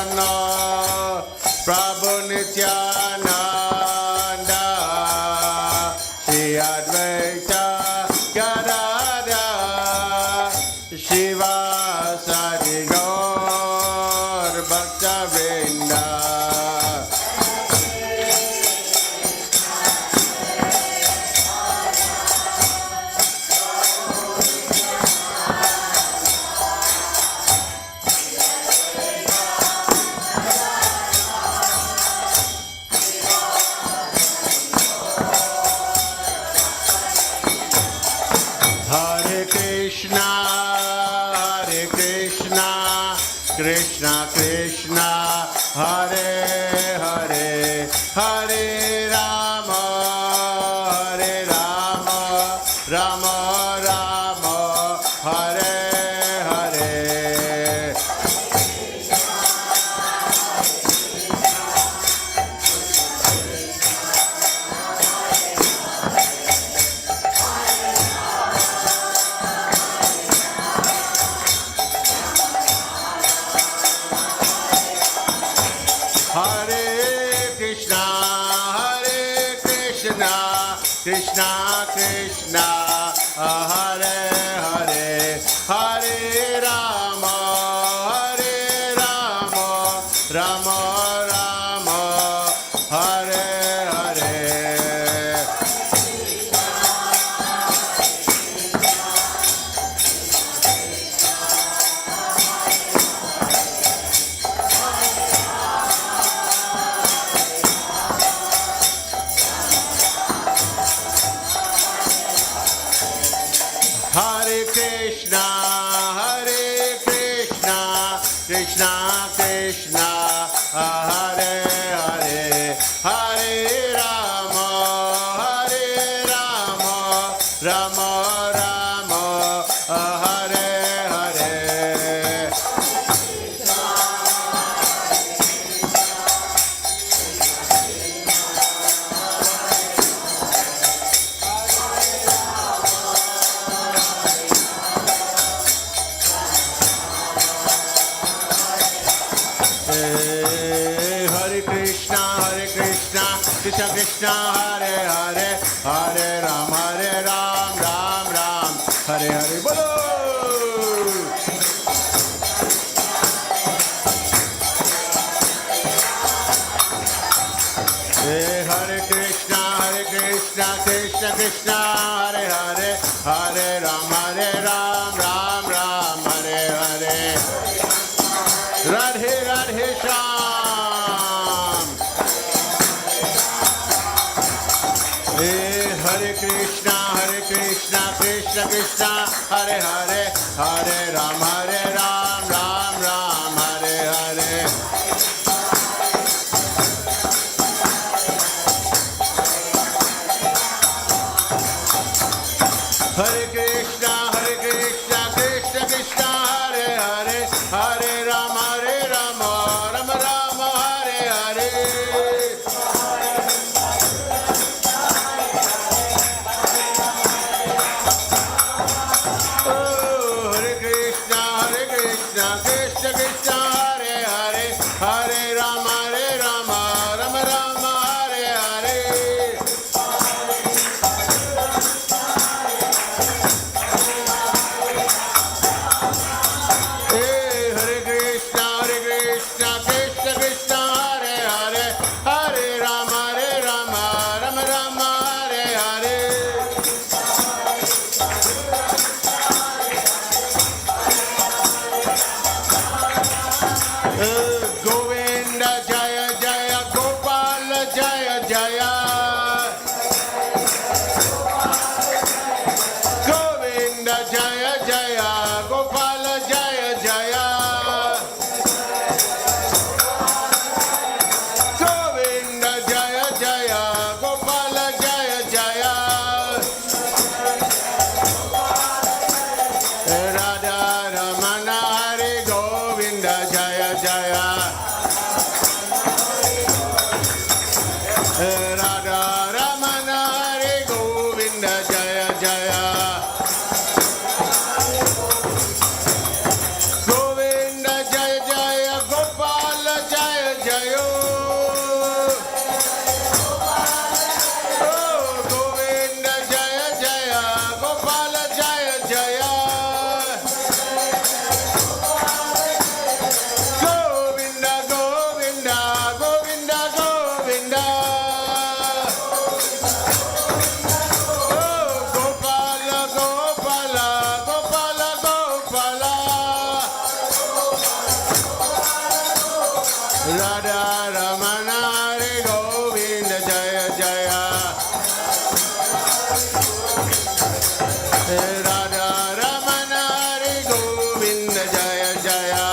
Chaitanya Prabhu Nityananda Shri Advaita Gadadhar Shiva Sadi Gaur Bhaktivedanta Krishna Krishna Hare Hare Hare Rama Rama Rama Hare Hare Krishna Krishna Hare Hare Hare Rama Rama Rama Hare Hare Krishna Krishna Hare Hare Hare Rama Rama Rama Hare Hare Krishna Krishna Hare Hare Hare Ram Ram Ram Hare Hare Bolo Hare Krishna Krishna Krishna Hare Hare Hare Ram Ram Ram Hare Hare Radhe Radhe Shyam Hare Krishna Krishna Krishna Hare Hare Hare Ram Ram Ram Hare Hare Hare Krishna Krishna Krishna Hare Hare Hare Ram Ram Ram Hare Hare Radha Ramana Hare Govinda Jaya Jaya. Radha Ramana Hare Govinda Jaya Jaya.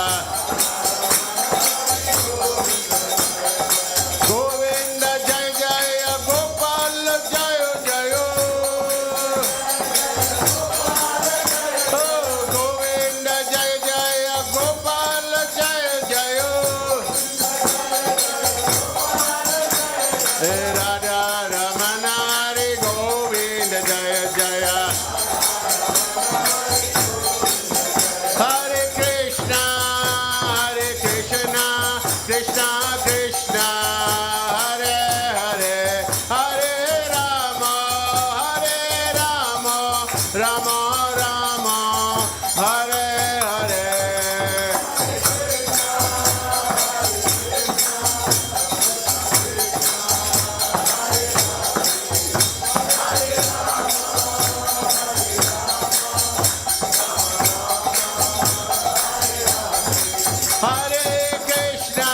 Govinda Jaya Jaya Gopal Jaya Jaya. Oh Govinda Jaya Jaya Gopal Jaya Jaya. Radha Ramana Hare Govinda Jaya Jaya. Hare Krishna, Krishna Krishna, Hare Hare, Hare Rama, Rama Rama, Hare Hare. Hare Krishna,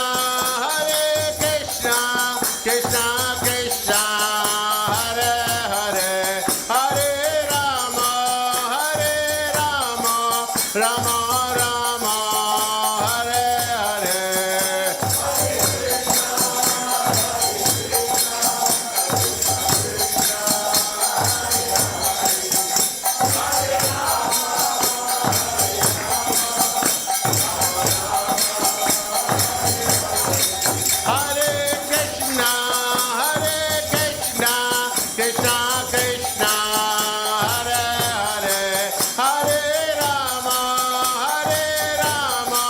Krishna Krishna, Hare Hare, Hare Rama, Rama Rama, Hare Hare. Hare Krishna, Krishna Krishna, Hare Hare, Hare Rama,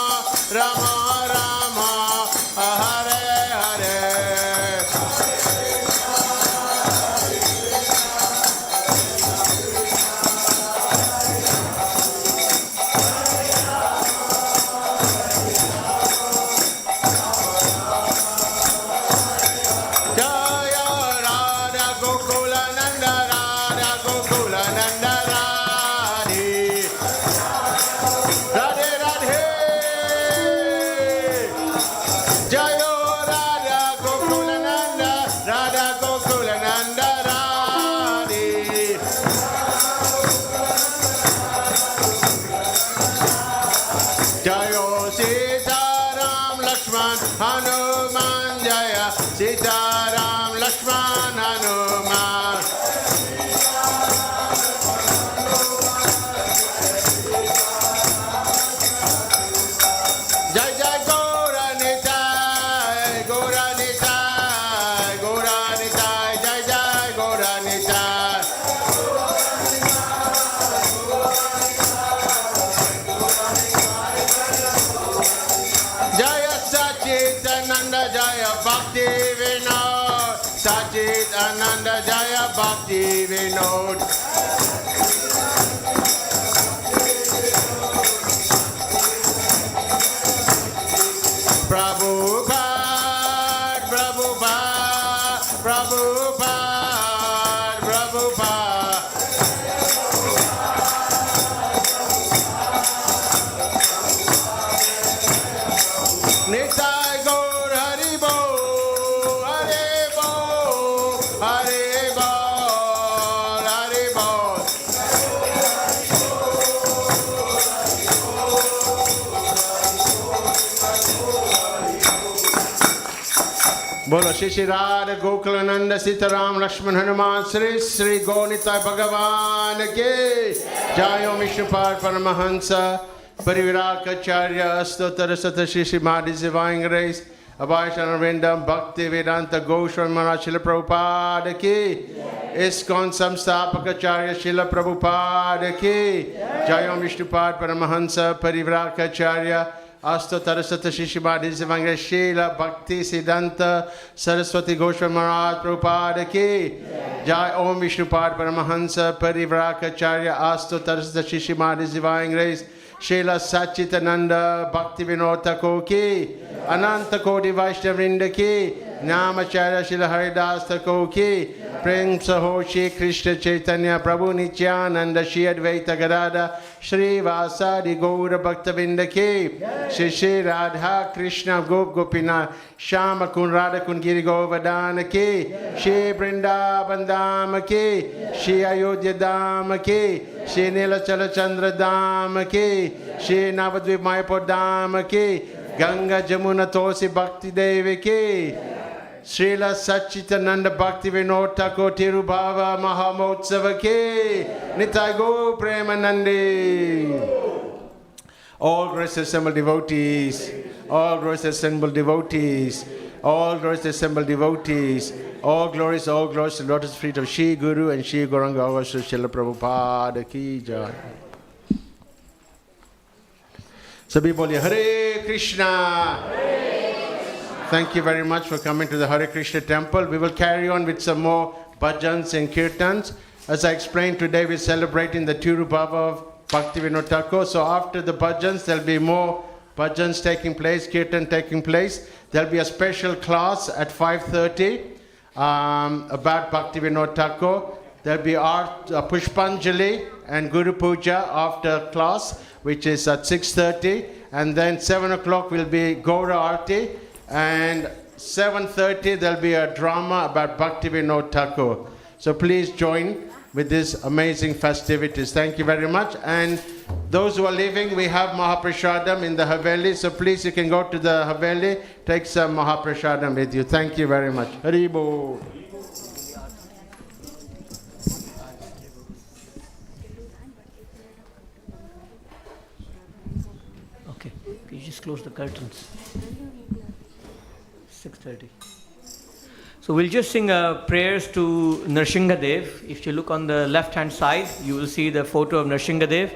Rama Rama, Hare Hare. Jaya Radha Gokula Nanda, Radhe Radhe Radhe. Jaya Radha Gokula Nanda, Radhe Jaya Sita Ram Lakshman Hanuman, Jaya Sita Ram Lakshman Hanuman. Jai Jai Gaura Nitai, Jai Jai Gaura Nitai. Jaya Sachitananda Jaya Bhakti Vinod, Sachitananda Jaya Bhakti Vinod. Prabhupada, Prabhupada, Prabhupada, Prabhupada. Nitai Gaur Hari Bol, Hare Bol, Hare Bol, Hare Bol. Bolo Shri Shri Radha Gokulananda Sitaram Lakshman Hanuman Sri Sri Gaunitai Bhagavan Ki Jayo Vishnupad Paramahansa Parivirakacharya Stottara Sata Shri Shri Madhya Divine Grace Abhayasana Vrindam Bhaktivedanta Manor Srila Prabhupada Ki ISKCON Samstapakacharya Srila Prabhupada Ki Jayo Vishnupad Paramahansa Parivirakacharya Asto Tarasata Shishimadi Zivanga Shila Bhakti Siddhanta Saraswati Goswami Maharaj Prabhupada Ki Jai Om Vishnupad Paramahansa Parivrakacharya Asto Tarasata Shishimadi Divine Grace Shila Sachitananda Bhakti Vinoda Ki Ananta Kodi Vaishnavrinda Ki Namacharya Shila Haridas Thakur ki, Prem Saho Shri Krishna Chaitanya Prabhu Nityananda Shri Advaita Gadada Shri Vasadi Gaura Bhaktivedanta ki, Shri Shri Radha Krishna Gop Gopinath Shama Kun Radha Kun Giri Govardhana ki, Shri Vrindavan Dham ki, Shri Ayodhya Dham ki, Shri Nilachala Chandra Dham ki, Shri Navadvip Mayapur Dham ki, Ganga Jamuna Tosi Bhakti Devi ki, Srila Satchitananda Bhakti Vinoda Thakur Tirubhava Mahamotsava ki, Nitai Go Premanandi. All grace assembled devotees, all grace assembled devotees, all grace assembled devotees, all glories to the lotus feet of Shri Guru and Shri Gauranga Avasya Srila Prabhupada ki jai. Sabhi boliye Hare Krishna. Thank you very much for coming to the Hare Krishna temple. We will carry on with some more bhajans and kirtans. As I explained today, we're celebrating the Tirubhava of Bhaktivedanta Thakur. So after the bhajans, there'll be more bhajans taking place, kirtan taking place. There'll be a special class at 5:30 about Bhaktivedanta Thakur. There'll be art, Pushpanjali and Guru Puja after class, which is at 6:30. And then 7 o'clock will be Gaura Arti. And 7:30 there'll be a drama about Bhaktivedanta Thakur. So please join with these amazing festivities. Thank you very much. And those who are leaving, we have Mahaprashadam in the Haveli. So please, you can go to the Haveli, take some Mahaprashadam with you. Thank you very much. Haribo. Okay, you just close the curtains. 6:30. So we'll just sing prayers to Narasimha Dev. If you look on the left hand side, you will see the photo of Narasimha Dev.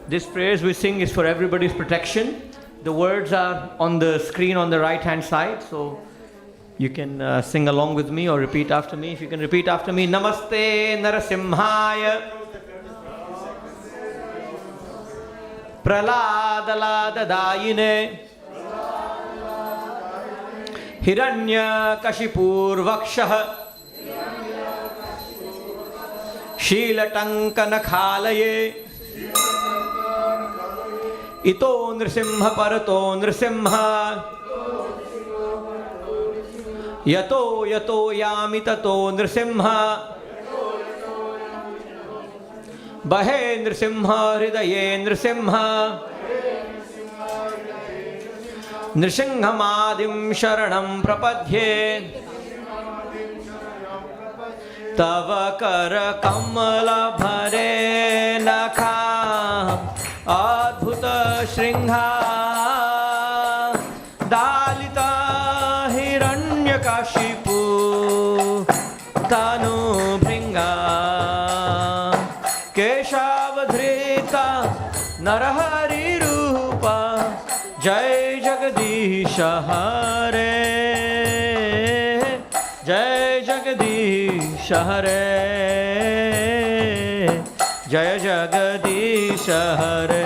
This prayers we sing is for everybody's protection. The words are on the screen on the right hand side, so you can sing along with me or repeat after me. If you can repeat after me. Namaste Narasimhaya Praladadayine Hiranyakashipurvakshah Sheelatankanakhalaye Ito Nrasimha Parato Nrasimha Yato Yato Yamitato Nrasimha Bahe Nrasimha Hridaye Nrasimha Nrsimhamadim Sharanam Prapadhye Tava Kara Kamala Bhare Nakha Adbhuta Shringha Dalita Hiranyakashipu Tanu Bringa Keshavadhrita Narahari Rupa Jai Jagadisha Hare Jai Jagadisha Hare Jai Jagadisha Hare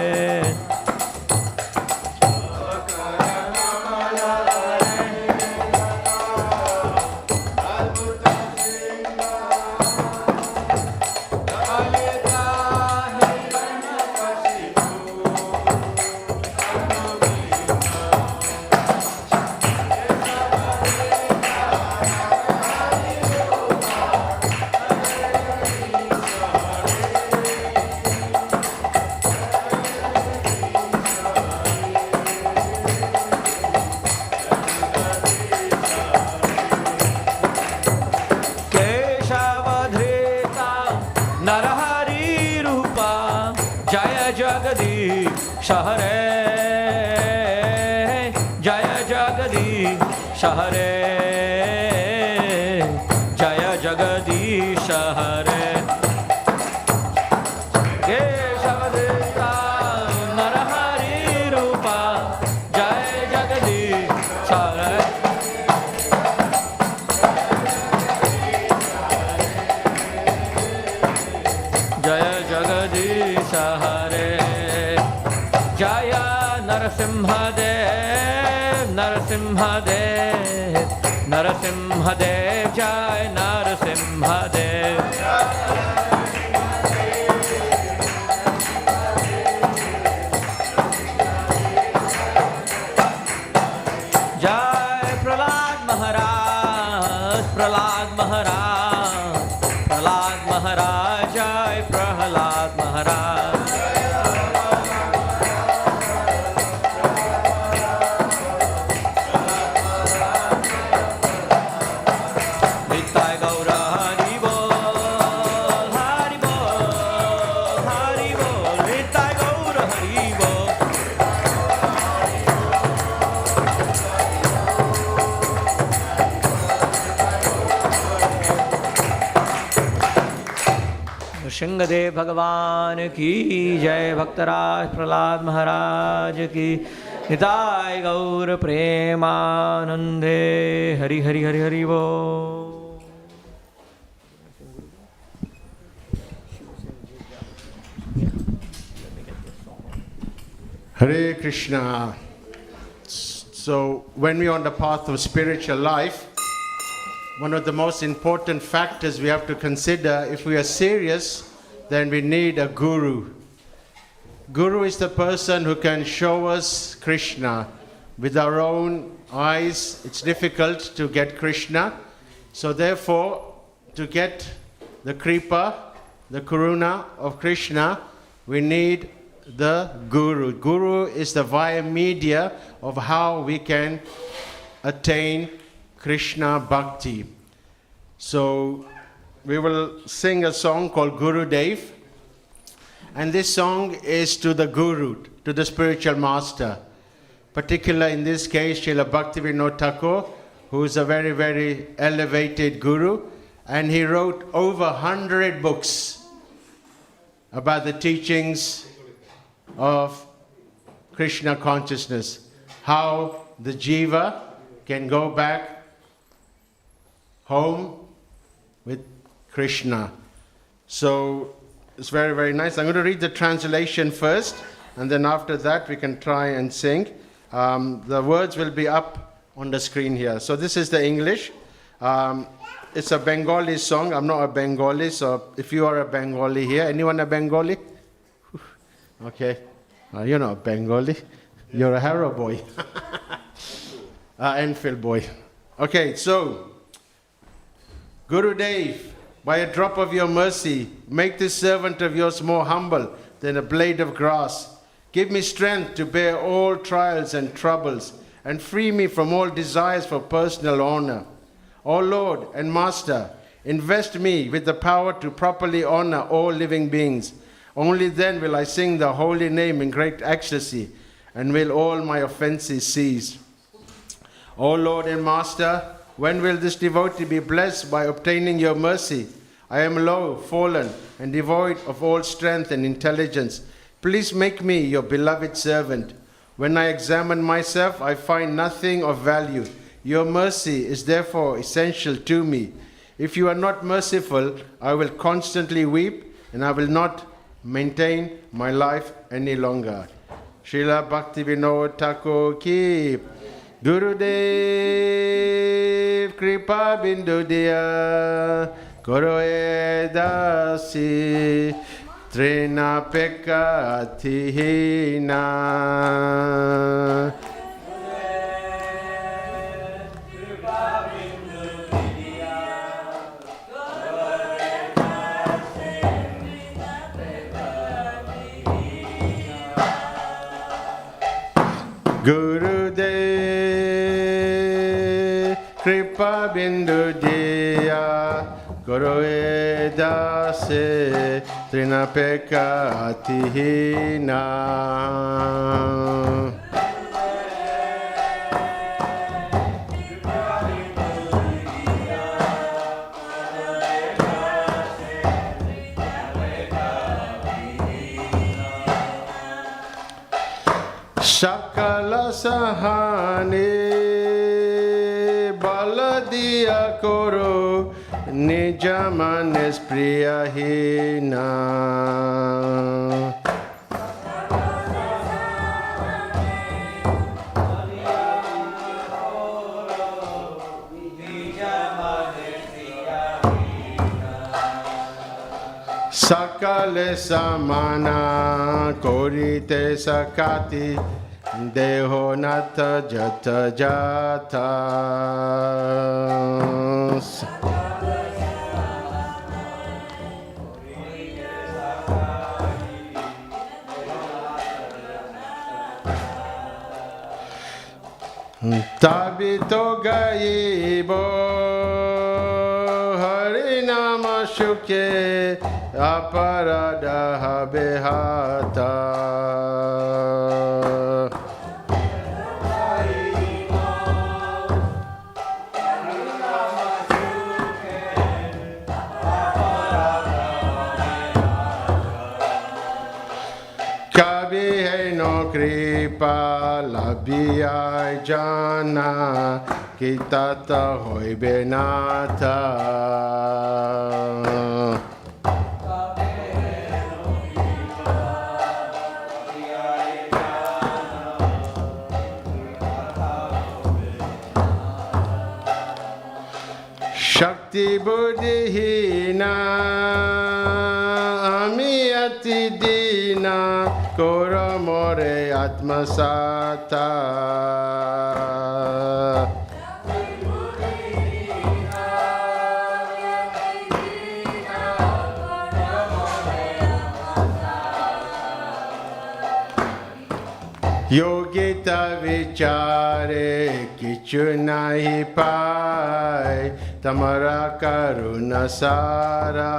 Hare Jaya Jagadish Hare Jaya Jagadish Hare Keshavadrita Narahari Rupa Jaya Jagadish Hare Jaya Jagadish Hare Jaya Narasimha Dev, Narasimha Dev, Narasimha Dev Jai, Narasimha Dev. Jai Prahlad Maharaj, Prahlad Maharaj, Prahlad Maharaj, Jai Prahlad Maharaj. Nitai Gaura Hari Bol, Hari Bol, Hari Bol, Nitai Gaura Hari Bol. Nrsingadev Bhagavan ki Jai, Bhaktaraj Prahlad Maharaj ki Nitai Gaur Premanande. Hari Hari Hari Hari Bo. Hare Krishna. So, when we are on the path of spiritual life, one of the most important factors we have to consider, if we are serious, then we need a guru. Guru is the person who can show us Krishna. With our own eyes, it's difficult to get Krishna. So therefore, to get the kripa, the karuna of Krishna, we need the guru. Guru is the via media of how we can attain Krishna Bhakti. So we will sing a song called Guru Dev. And this song is to the Guru, to the spiritual master. Particularly in this case, Srila Bhaktivedanta Thakur, who is a very, very elevated Guru. And he wrote over 100 books about the teachings of Krishna consciousness. How the jiva can go back home with Krishna. So it's very, very nice. I'm going to read the translation first, and then after that we can try and sing. The words will be up on the screen here. So this is the English. It's a Bengali song. I'm not a Bengali, so if you are a Bengali here, anyone a Bengali? Okay. You're not Bengali. You're a Harrow boy. Enfield boy. Okay, so Guru Dev, by a drop of your mercy, make this servant of yours more humble than a blade of grass. Give me strength to bear all trials and troubles, and free me from all desires for personal honor. O Lord and Master, invest me with the power to properly honor all living beings. Only then will I sing the holy name in great ecstasy, and will all my offenses cease. O Lord and Master, when will this devotee be blessed by obtaining your mercy? I am low, fallen, and devoid of all strength and intelligence. Please make me your beloved servant. When I examine myself, I find nothing of value. Your mercy is therefore essential to me. If you are not merciful, I will constantly weep, and I will not maintain my life any longer. Srila Bhaktivedanta Thakur ki Gurudev Kripa Bindu Diya Koroe Dasi Trina Pekka Atihina. Gurudev Kripa Bindu Diya Koroe Dase Trina Pekka Atihina. Shakala Sahane Baladiya Koro Nijamanes Priyahina. Sakale samana korite sakati deho nata jata jata. Tabito gaibo harinama shuke aparadaha behata. Kabi hai no kripa labiyai jana kitata hoi benata. Shakti buddhihina amiyati dina koramore atmasata. Yogita vichare kichu nahi pai tamara karuna sara.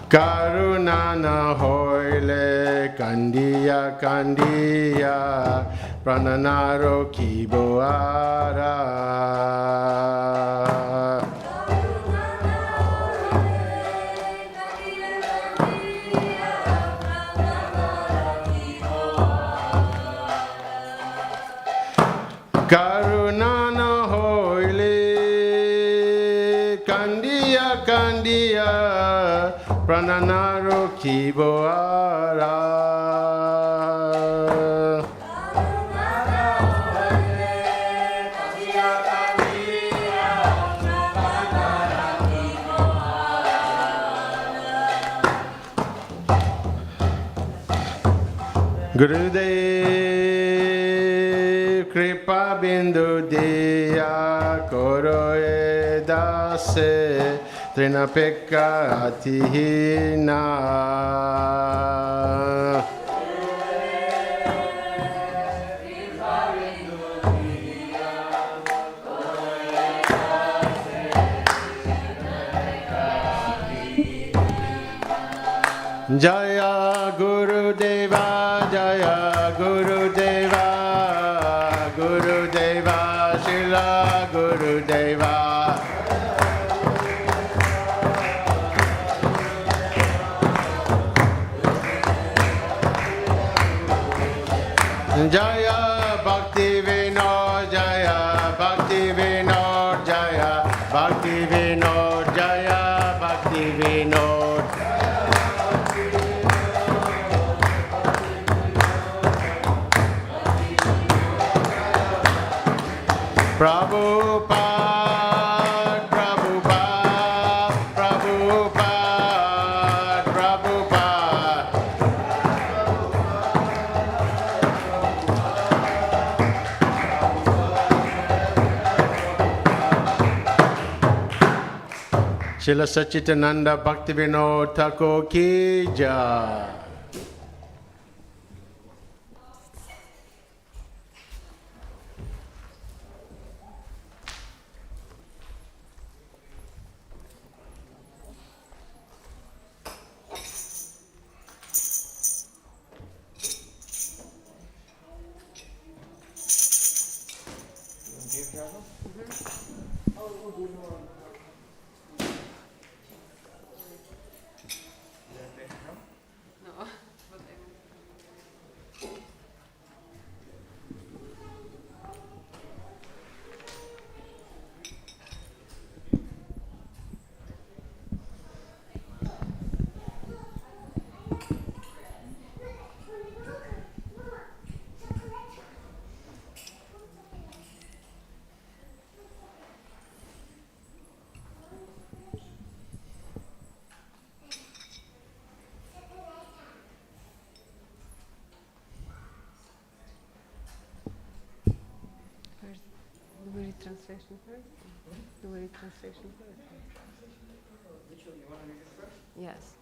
Karuna na hoile kandiya kandiya prananaro kiboara. Karuna na hoile kandiya kandiya prananaro kiboara. Gurudev kripa bindu diya koro edase trinapekka atihina. Jaya Gurudeva, Jaya Gurudeva, Gurudeva, Shila Gurudeva. Jaya Bhaktivedanta, Jaya Bhaktivedanta, Jaya Bhaktivedanta, Jaya Bhaktivedanta. Prabhupada, Prabhupada, Prabhupada, Prabhupada. Srila Sachidananda Bhaktivedanta Thakur ki jai. translation first? Do we read translation first? Which one? You want to read it first? Yes.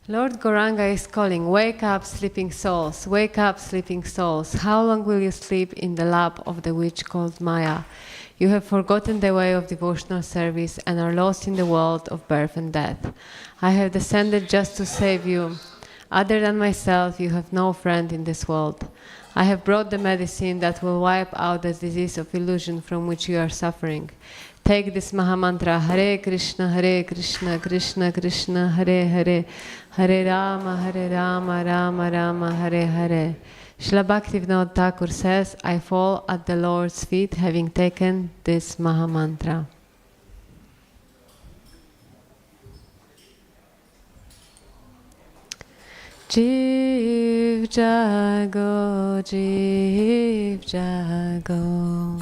Lord Gauranga is calling, wake up, sleeping souls, wake up, sleeping souls. How long will you sleep in the lap of the witch called Maya? You have forgotten the way of devotional service and are lost in the world of birth and death. I have descended just to save you. Other than myself, you have no friend in this world. I have brought the medicine that will wipe out the disease of illusion from which you are suffering. Take this Mahamantra, Hare Krishna, Krishna Krishna, Hare Hare, Hare Rama, Rama Rama, Hare Hare. Srila Bhaktivedanta Thakur says, I fall at the Lord's feet having taken this Mahamantra. Jiv Jago, Jiv Jago,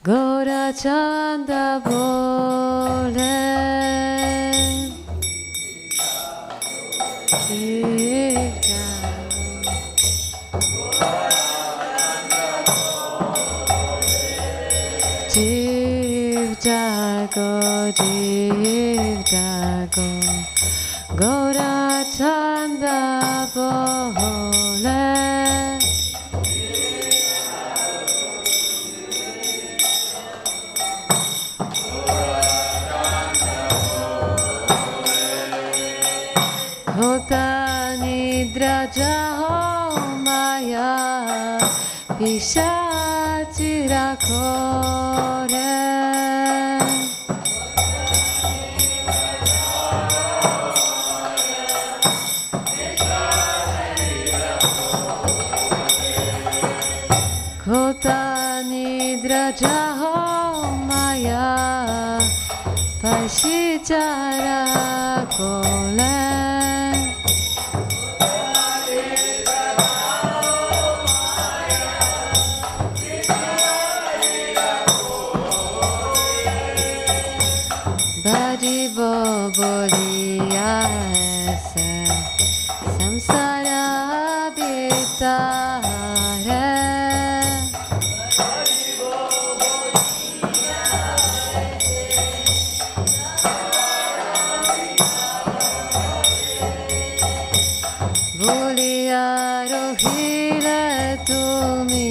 Gora Chanda Bole, Jiv Jago, Jiv Jago, Gora Chanda Bole. Hota nidra jaho maya pishachi rakhore. Hota nidra jaho maya pishachi rakhore. Badibo boliya aise samsara bitare. Boliya rohile tumi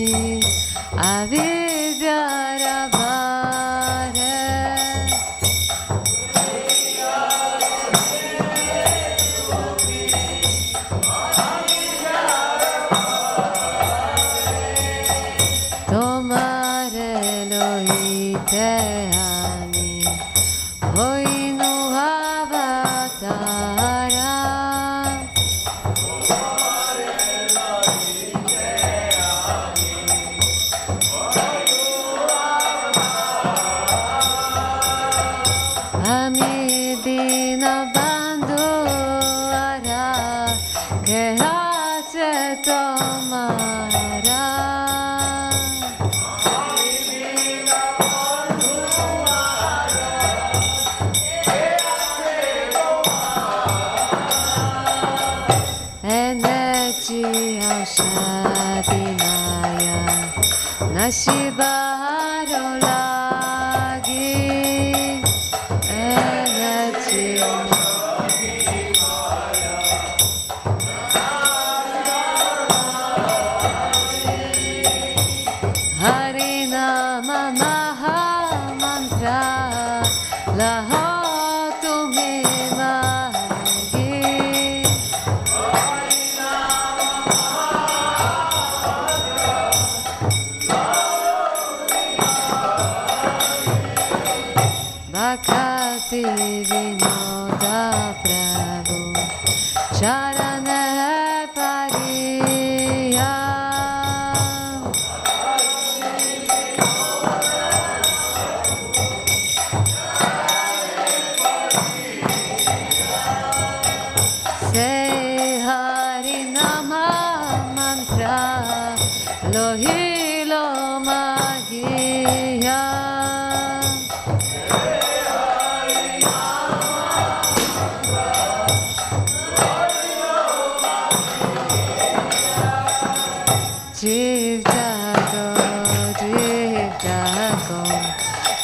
avidyara bhare. Tomare lohite ani hoinu avatara. Ami dina bandhu ara kehache tomara. Energy aushadinaya nashibaro lagi. Energy Harinama Maha Mantra Laho Tumi Magi. Bhakti Vinoda Prabhu Charane Pariya. Say Harinama Mantra Lohilo Magiya. Jiv Jago,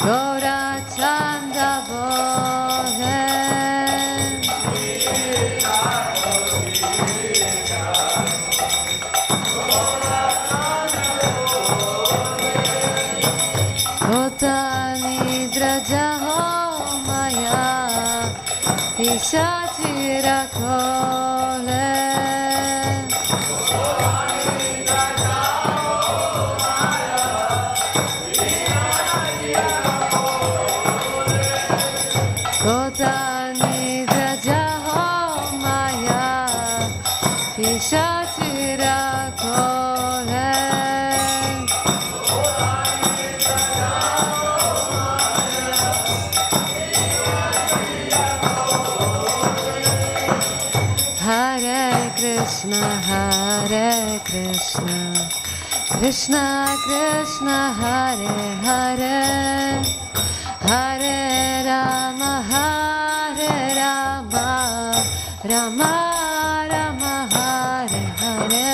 Gaurachandra bole. Pishatira kole. Kota nidra jaho maya. Pishatira kole. Hare Krishna, Krishna Krishna, Hare Hare, Hare Rama, Rama Rama, Hare Hare.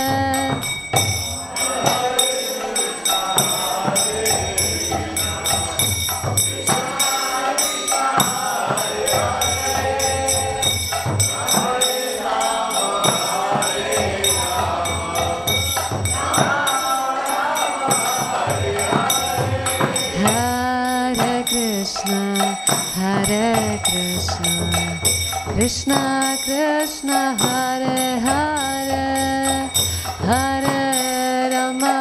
Krishna Krishna, Hare Hare, Hare Rama,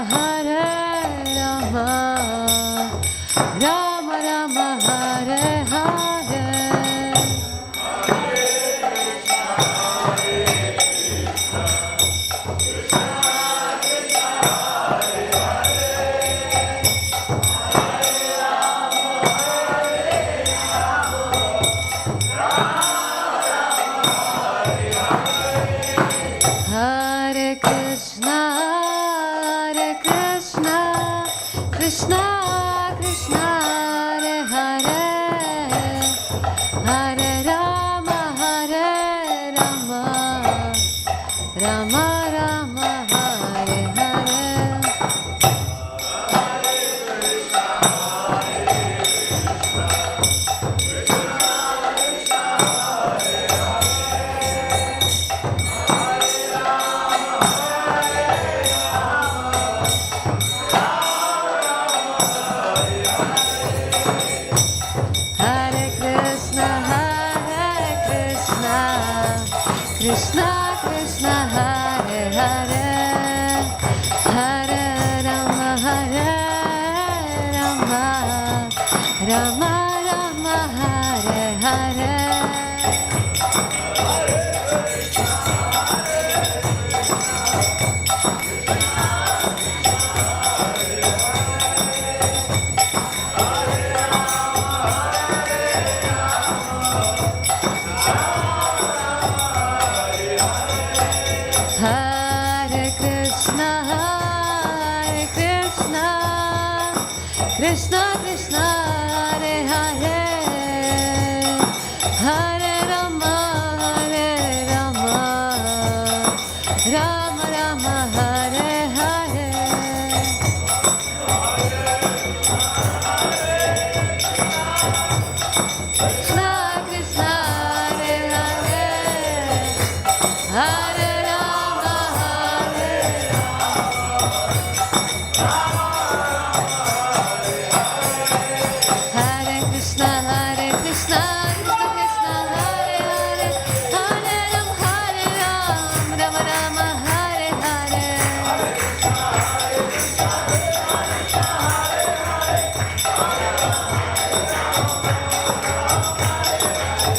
Rama Rama, Hare Hare. Krishna Krishna, Hare Hare, Hare Rama, Rama Rama, Hare Hare. Krishna Krishna, Hare Hare, Hare Rama, Rama Rama, Hare Hare. Krishna Krishna, Hare Hare, Hare Rama, Rama Rama, Hare Hare. Krishna Krishna, Hare Hare, Hare Rama, Hare Krishna, Hare Krishna, Krishna Krishna, Hare Hare, Hare Rama, Rama Rama, Hare Hare.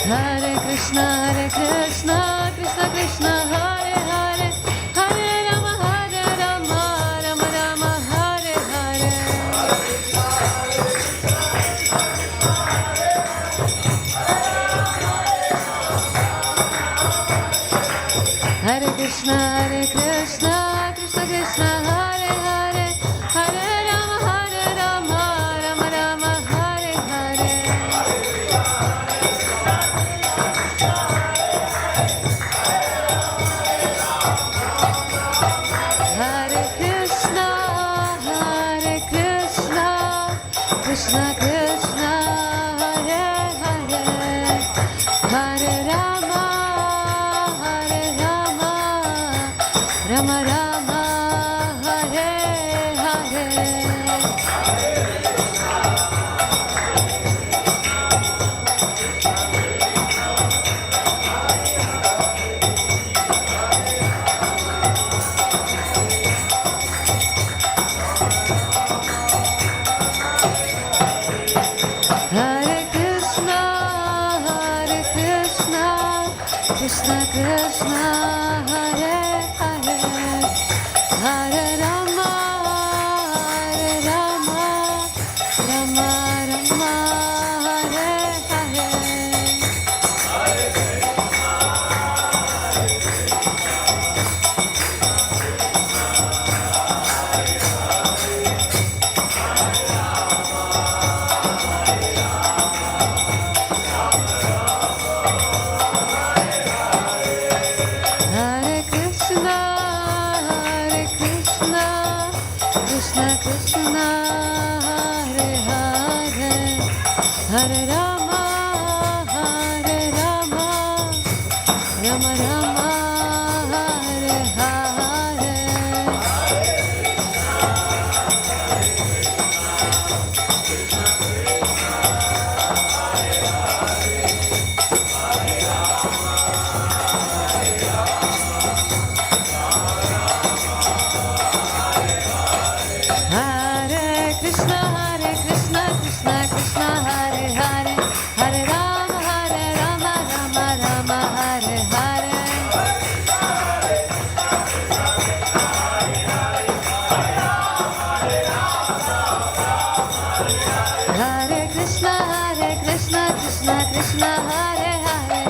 Hare Krishna, Krishna Krishna, Hare Hare, Hare Rama, Rama Rama, Hare Hare. Hare Krishna, Krishna Krishna, Hare Hare, Hare Rama, Rama Rama, Hare Hare. Hare Krishna, Krishna Krishna, Krishna, Hare Hare, Hare Rama, Rama Rama, Hare Hare. Hare Krishna, Krishna Krishna, Hare Hare, Hare Rama, Rama Rama, Hare Hare. Hare Krishna, Krishna Krishna, Hare Hare,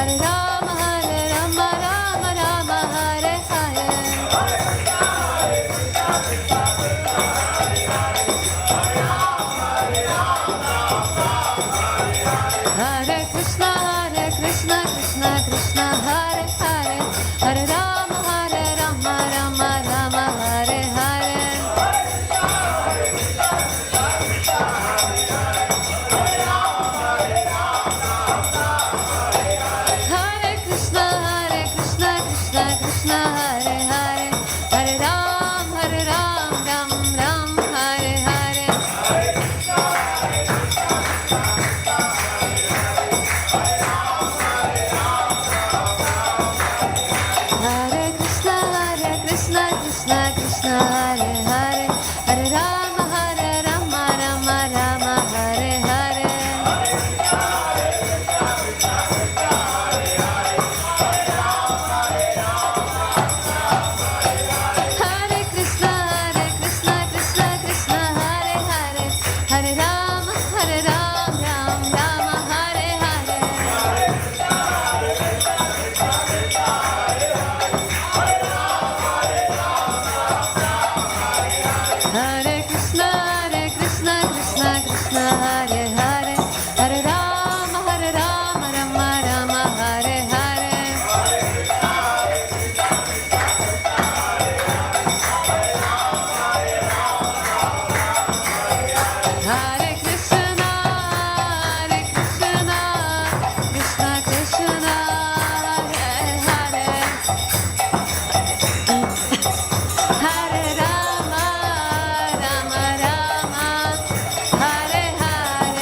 Hare Rama, Rama Rama, Hare Hare. Hare Krishna, Krishna Krishna, Hare Hare, Hare Rama, Rama Rama, Hare Hare. Hare Krishna, Krishna Krishna, Hare Hare, Hare Rama, Rama Rama, Hare Hare. Hare Krishna, Krishna Krishna, Hare Hare, Hare Ram, Ram Ram, Hare Hare. Hare Krishna, Krishna Krishna, Hare Hare, Hare Rama, Rama Rama, Hare Hare. Hare Krishna, Krishna Krishna, Hare Hare, Hare Rama, Ram Rama, Hare Hare. Hare Krishna, Krishna Krishna, Hare Hare, Hare Rama, Rama Rama, Hare Hare. Hare Krishna, Krishna Krishna, Hare Hare, Hare Rama, Rama Rama, Hare Hare.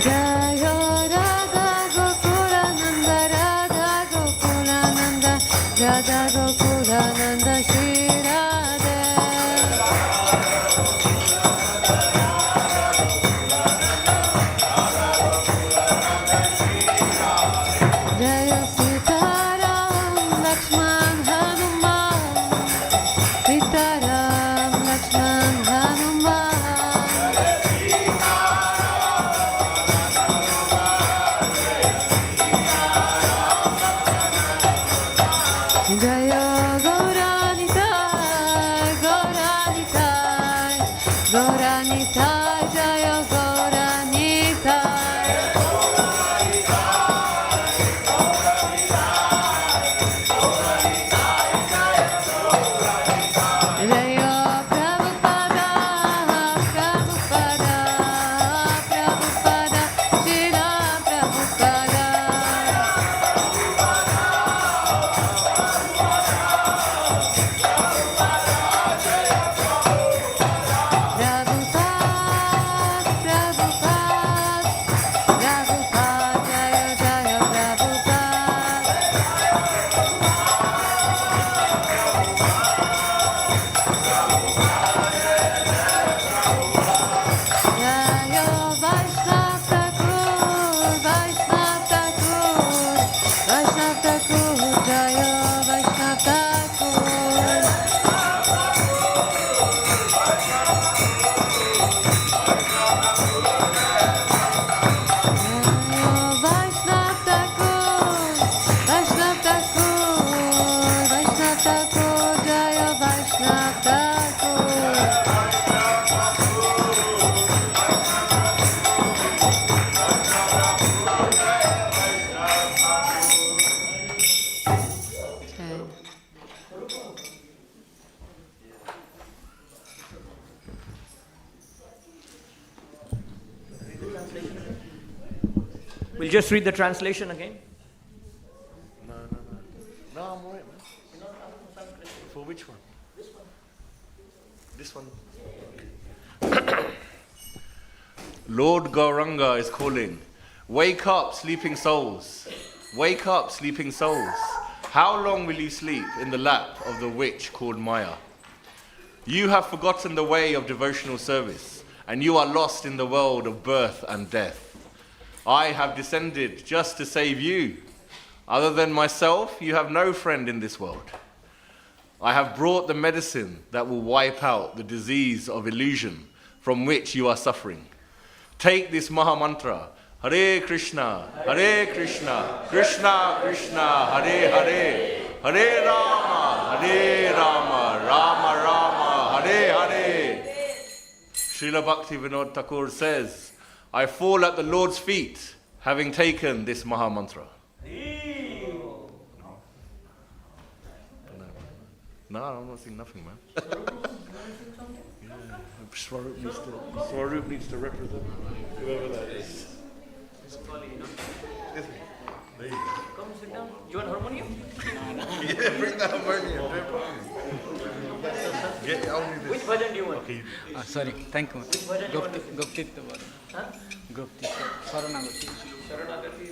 Jayo Radha Gokulananda, Radha Gokulananda, Radha Gokulananda, Shri Radhe. Jayo Sitaram, Lakshman, Hanuman, Sitaram, Lakshman, Hanuman. Jayo Gauranitai, Gauranitai, Gauranitai, Jayo Gauranitai. Jayo Prabhupada, Prabhupada, Prabhupada, Srila Prabhupada. Prabhupada, We'll just read the translation again. No, I'm alright, man. For which one? This one. Lord Gauranga is calling. Wake up, sleeping souls. Wake up, sleeping souls. How long will you sleep in the lap of the witch called Maya? You have forgotten the way of devotional service, and you are lost in the world of birth and death. I have descended just to save you. Other than myself, you have no friend in this world. I have brought the medicine that will wipe out the disease of illusion from which you are suffering. Take this Maha Mantra, Hare Krishna, Krishna Krishna, Hare Hare, Hare Rama, Rama Rama, Hare Hare. Srila Bhaktivedanta Thakur says, I fall at the Lord's feet, having taken this Maha Mantra. No, I'm not saying nothing, man. Swarup needs to represent whoever that is. There you go. Come sit down. You want harmonium? Yeah, bring the harmonium. Get only this. Which bhajan do you want? Okay. Sorry, thank you. Which bhajan do you want? Guptit. Huh? Guptit. Saranagati. Sharanagati.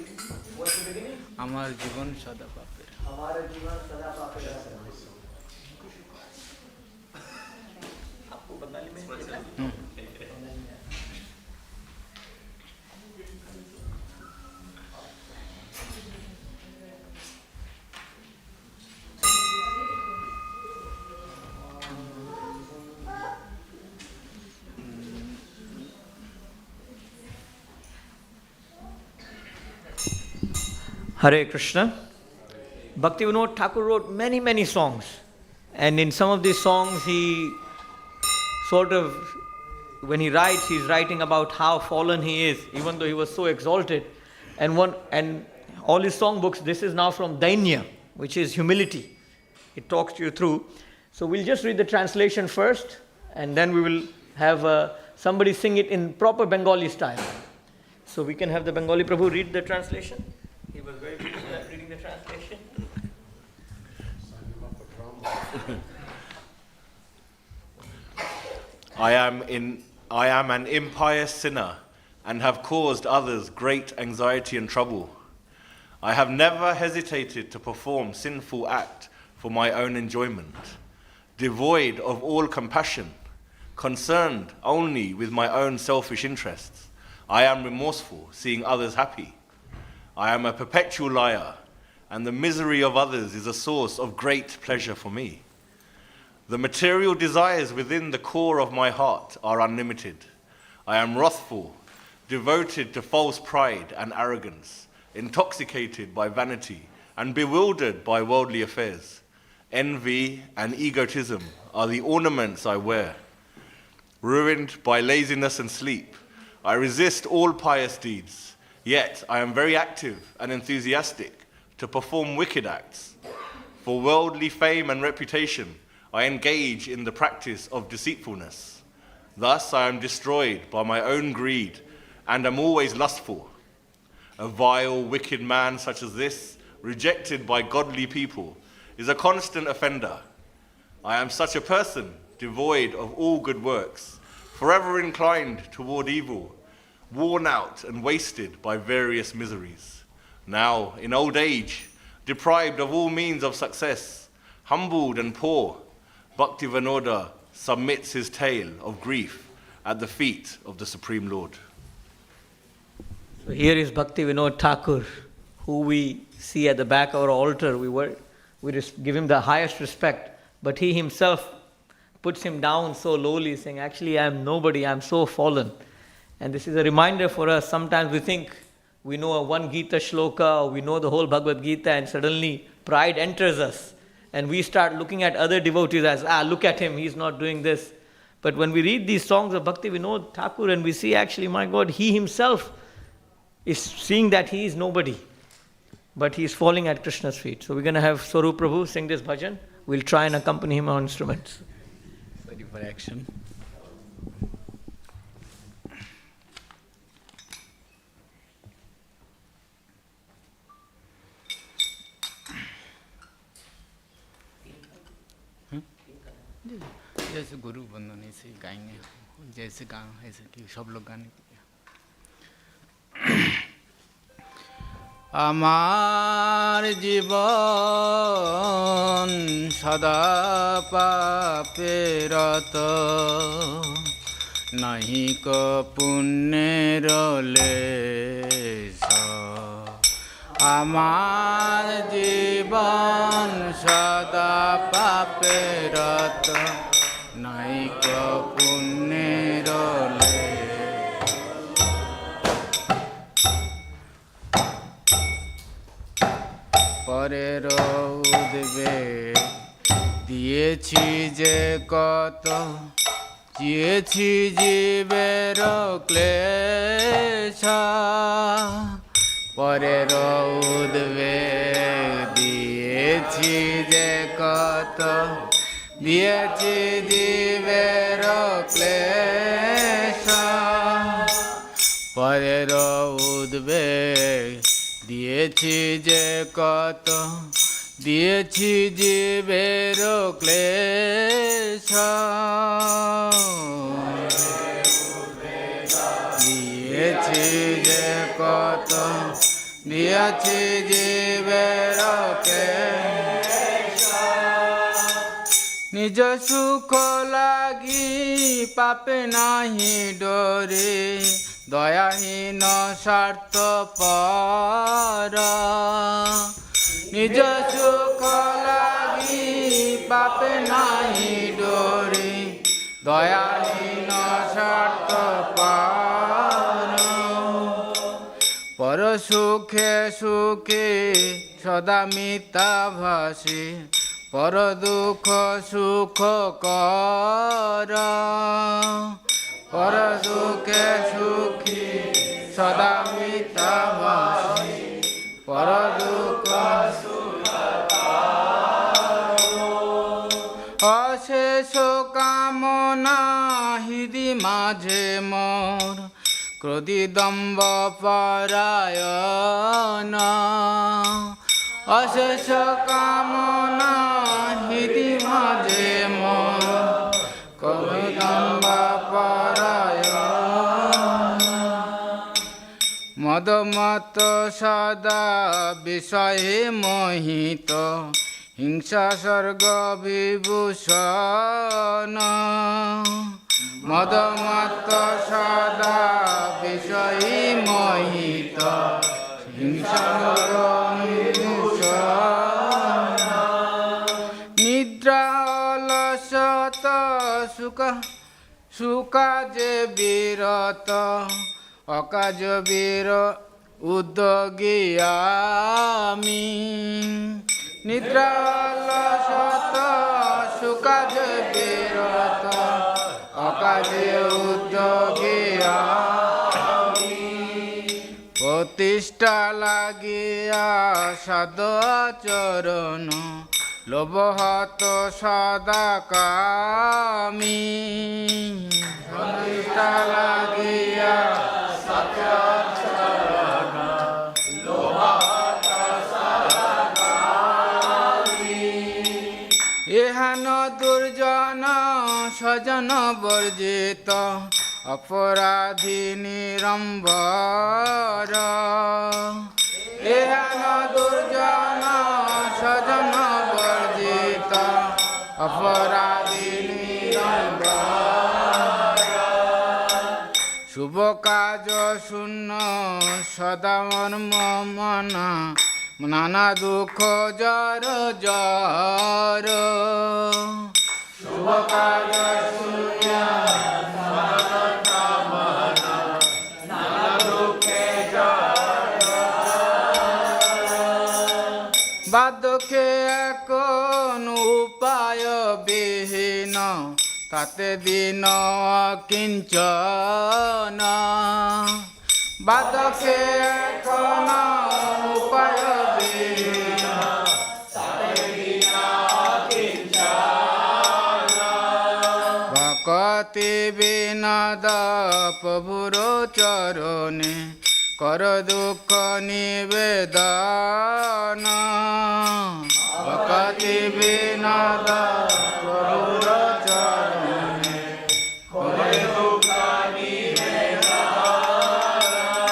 What's the beginning? Amar Jivan Sada Papir. हमारा जीवन सदा पापे रहता है। आपको बंगाली में लिखा है? Hare Krishna. Bhaktivinoda Thakur wrote many, many songs. And in some of these songs, he sort of, when he writes, he's writing about how fallen he is, even though he was so exalted. And all his songbooks, this is now from Dainya, which is humility. It talks you through. So we'll just read the translation first, and then we will have somebody sing it in proper Bengali style. So we can have the Bengali Prabhu read the translation. He was very good at reading the translation. I am an impious sinner and have caused others great anxiety and trouble. I have never hesitated to perform sinful act for my own enjoyment, devoid of all compassion, concerned only with my own selfish interests. I am remorseful, seeing others happy. I am a perpetual liar, and the misery of others is a source of great pleasure for me. The material desires within the core of my heart are unlimited. I am wrathful, devoted to false pride and arrogance, intoxicated by vanity, and bewildered by worldly affairs. Envy and egotism are the ornaments I wear. Ruined by laziness and sleep, I resist all pious deeds. Yet I am very active and enthusiastic to perform wicked acts. For worldly fame and reputation, I engage in the practice of deceitfulness. Thus I am destroyed by my own greed and am always lustful. A vile, wicked man such as this, rejected by godly people, is a constant offender. I am such a person, devoid of all good works, forever inclined toward evil, worn out and wasted by various miseries. Now, in old age, deprived of all means of success, humbled and poor, Bhaktivinoda submits his tale of grief at the feet of the Supreme Lord. So here is Bhaktivinoda Thakur, who we see at the back of our altar. We just give him the highest respect, but he himself puts him down so lowly, saying, actually I am nobody, I am so fallen. And this is a reminder for us. Sometimes we think we know a one Gita shloka, or we know the whole Bhagavad Gita, and suddenly pride enters us. And we start looking at other devotees as, look at him, he's not doing this. But when we read these songs of Bhaktivinoda Thakur and we see actually, my God, he himself is seeing that he is nobody. But he is falling at Krishna's feet. So we're going to have Swarup Prabhu sing this bhajan. We'll try and accompany him on instruments. Ready for action. जैसे गुरु वंदन ऐसे गाएंगे, जैसे गाना ऐसे कि सब लोग गाने। আমার জীবন সদা পাপে রত, নাহিক পুণ্যের লেশ। আমার জীবন সদা পাপে রত, নাহিক পুণ্যের লেশ। পরের উদ্বেগ দিয়েছি যে কত, দিয়েছি জীবের ক্লেশ। পরের উদ্বেগ দিয়েছি যে কত, দিয়েছি জীবের ক্লেশ। পরের উদ্বেগ দিয়েছি যে কত, দিয়েছি জীবের ক্লেশ। দিয়েছি যে কত, দিয়েছি জীবের ক্লেশ। নিজ সুখ লাগি পাপে নাহি ডরে, দয়াহীন স্বার্থপর। নিজ সুখ লাগি পাপে নাহি ডরে, দয়াহীন স্বার্থপর। পর সুখে সুখে সদা মিথ্যা ভাসে, পর দুঃখ সুখ কর। পর দুঃখে সুখী সদা মিথ্যা ভাসে, পর দুঃখ সুখ কর। অশেষ কামনা হৃদি মাঝে মোর, ক্রোধী দম্ভ পরায়ণ। অশেষ কামনা হৃদি মাঝে মোর, ক্রোধী দম্ভ পরায়ণ। মদমত সদা বিষয়ে মোহিত, হিংসা স্বর্গ বিভূষণ। মদমত সদা বিষয়ে মোহিত, হিংসা স্বর্গ বিভূষণ। নিদ্রা অলসত সুকাজে বিরত, অকাজ বীর উদ্যোগী আমি। নিদ্রা অলসত সুকাজ বিরত, অকাজে উদ্যোগী আমি। প্রতিষ্ঠা লাগিয়া সাধ আচরণ, লোভহত সদা কামি। প্রতিষ্ঠা লাগিয়া সাধ আচরণ, লোভহত সদা কামি। এহান দুর্জন স্বজন বর্জিত, অপরাধী নিরম্বর। এহান দুর্জন স্বজন বর্জিত, অপরাধী নিরম্বর। শুভ কাজ শূন্য সদা মর্ম মনা, নানা দুঃখ জর জর। শুভ কাজ শূন্য নানা দুঃখে জর। বাদকে এখন উপায় বিহীন, তাতে দিন কিঞ্চন। বাদকে এখন উপায় বিহীন, তাতে দিন কিঞ্চন। ভকতি বিনোদ প্রভুর চরণে, कर दुख निवेदन भक्ति विनोद प्रभुर चरणे करे दुख निवेदन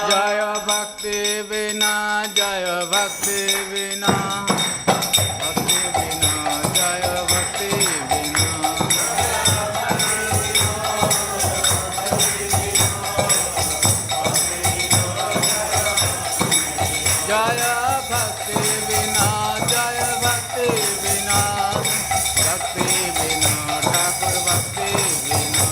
जय भक्ति बिना जय भक्ति बिना भक्ति बिना जय भक्ति बिना जय भक्ति बिना जय भक्ति बिना भक्ति बिना ठाकुर भक्ति बिना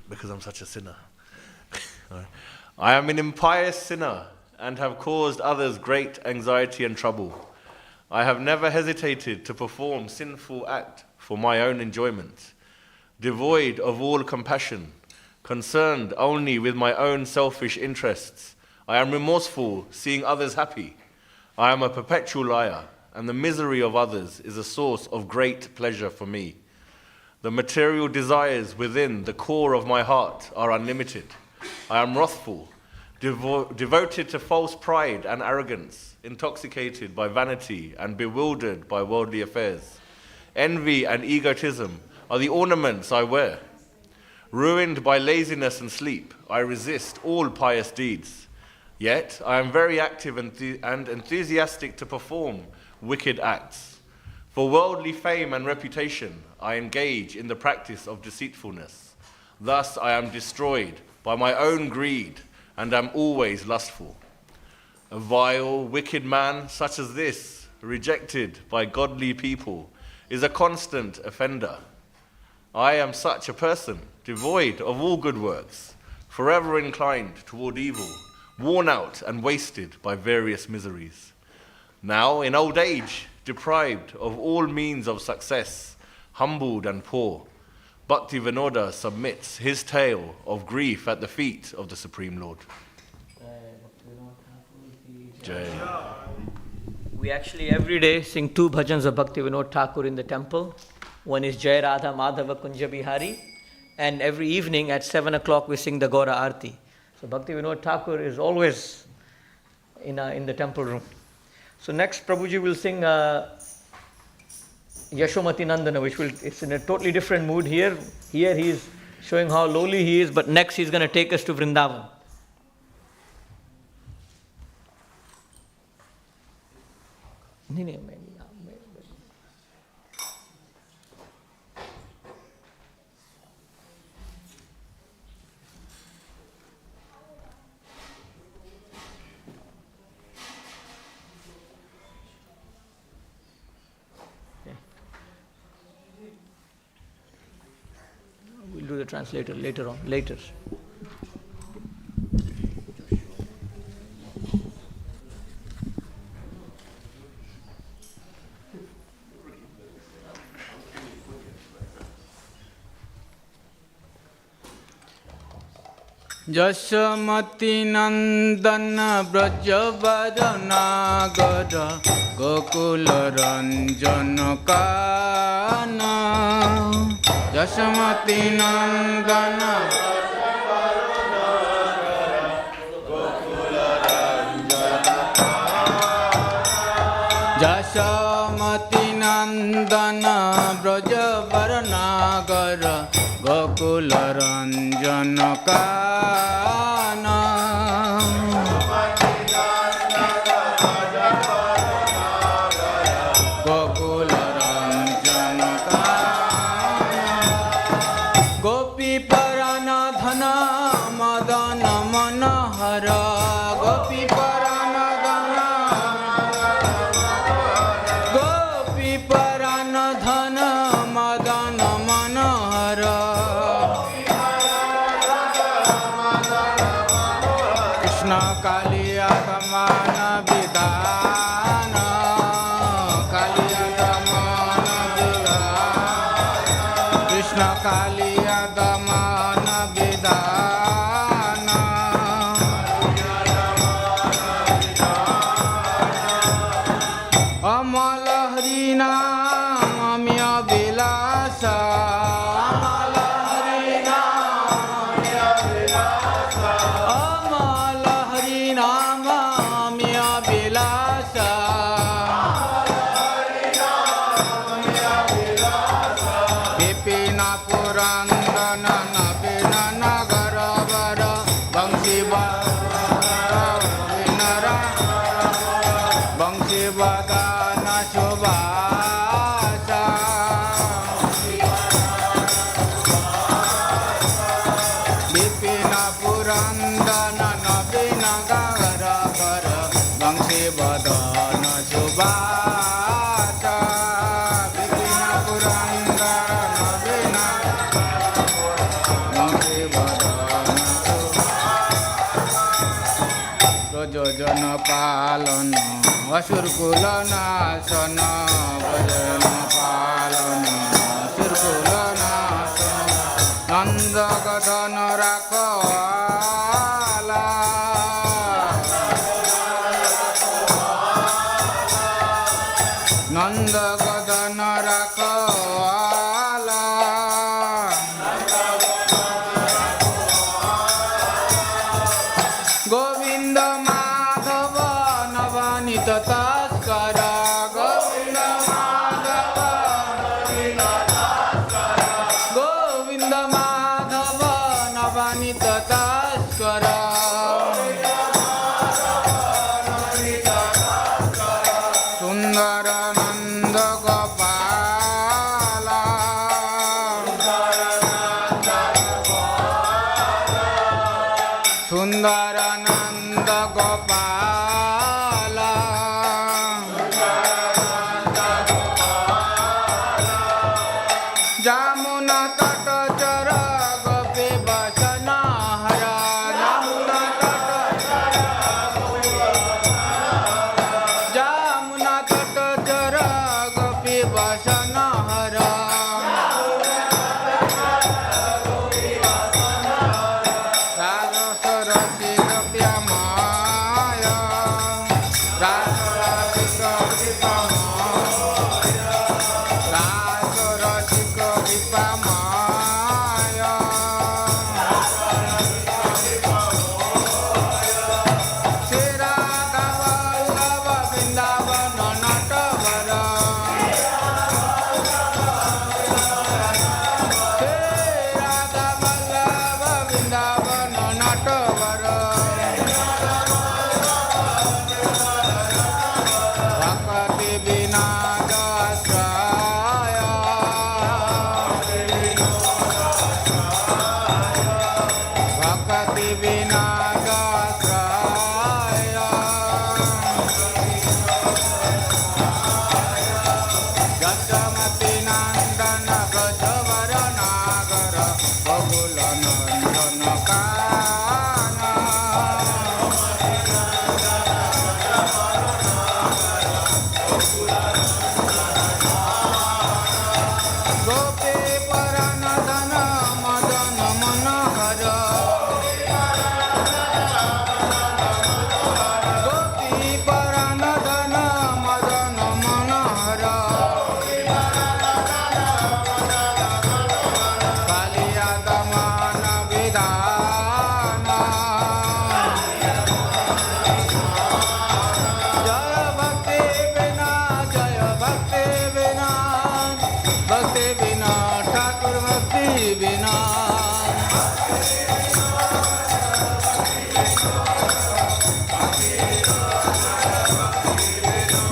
Because I'm such a sinner. I am an impious sinner and have caused others great anxiety and trouble. I have never hesitated to perform sinful act for my own enjoyment, devoid of all compassion, concerned only with my own selfish interests. I am remorseful, seeing others happy. I am a perpetual liar, and the misery of others is a source of great pleasure for me. The material desires within the core of my heart are unlimited. I am wrathful, devoted to false pride and arrogance, intoxicated by vanity and bewildered by worldly affairs. Envy and egotism are the ornaments I wear. Ruined by laziness and sleep, I resist all pious deeds. Yet I am very active and enthusiastic to perform wicked acts. For worldly fame and reputation, I engage in the practice of deceitfulness. Thus I am destroyed by my own greed and am always lustful. A vile, wicked man such as this, rejected by godly people, is a constant offender. I am such a person, devoid of all good works, forever inclined toward evil, worn out and wasted by various miseries. Now, in old age, deprived of all means of success, humbled and poor, Bhakti Vinoda submits his tale of grief at the feet of the Supreme Lord. Jai. We actually every day sing 2 bhajans of Bhakti Vinod Thakur in the temple. One is Jai Radha Madhava Kunja Bihari, and every evening at 7 o'clock we sing the Gaura Arti. So Bhakti Vinod Thakur is always in the temple room. So next Prabhuji will sing Yashomati Nandana, it's in a totally different mood here. Here he is showing how lowly he is, but next he's going to take us to Vrindavan. We'll do the translator later. Yashoda Nandana Brajavaranagar Gokula Ranjana Kana Yashoda Nandana Yashoda Nandana Brajavaranagar Gokula Ranjana Kana Gokula Ranjana Kana Gopi Parana Dhana Madana Manahara Gopi Parana Dhana Gopi Parana Dhana Madana Manahara Kaliya Kamana Vidana Kaliya Kamana Vidana Krishna Kaliya Damana Vidana Amala Harina Amya Vilasa Amala Harina Amya Vilasa Amala Harina Amya Vilasa Vipina Purandana Nabina Nagaravara Bangsi Vadana Shubhasa Vipina Purandana Nabina Nagaravara Bangsi Vadana Shubhasa Vipina Purandana Nabina Bangsi Vadana Rajojan Palana Asur Kula Nasana Bhajan Palana Asur Kula Nasana Nanda Gadana Rakala Nanda Gadana Rakala Govinda Madhava Navanita Taskara Govinda Madhava Govinda Madhava Navanita Taskara Sundarananda Gopala Sundarananda Gopala Jamuna Tata Chara Gopi Bhajana Hara Jamuna Tata Jamuna Tata Chara Gopi Bhajana Hara Raja Sarasi Gopya Maya Raja Sarasi Gopya Maya Raja Sarasi Gopya Maya Shri Radha Vallabha Vrindavana Natavara Shri Radha Vallabha Vrindavana Natavara Bhakti Vinada Asraya Bhakti Vinada Asraya Jatamati Nandana Brajavara Nagara Bagula Nandana Kana Gopi Paranadana Madana Manahara Gopi Paranadana Madana Manahara Kaliya Damana Vidana Jaya Bhakti Vina Jaya Bhakti Vina Bhakti Vina Thakur Bhakti Vina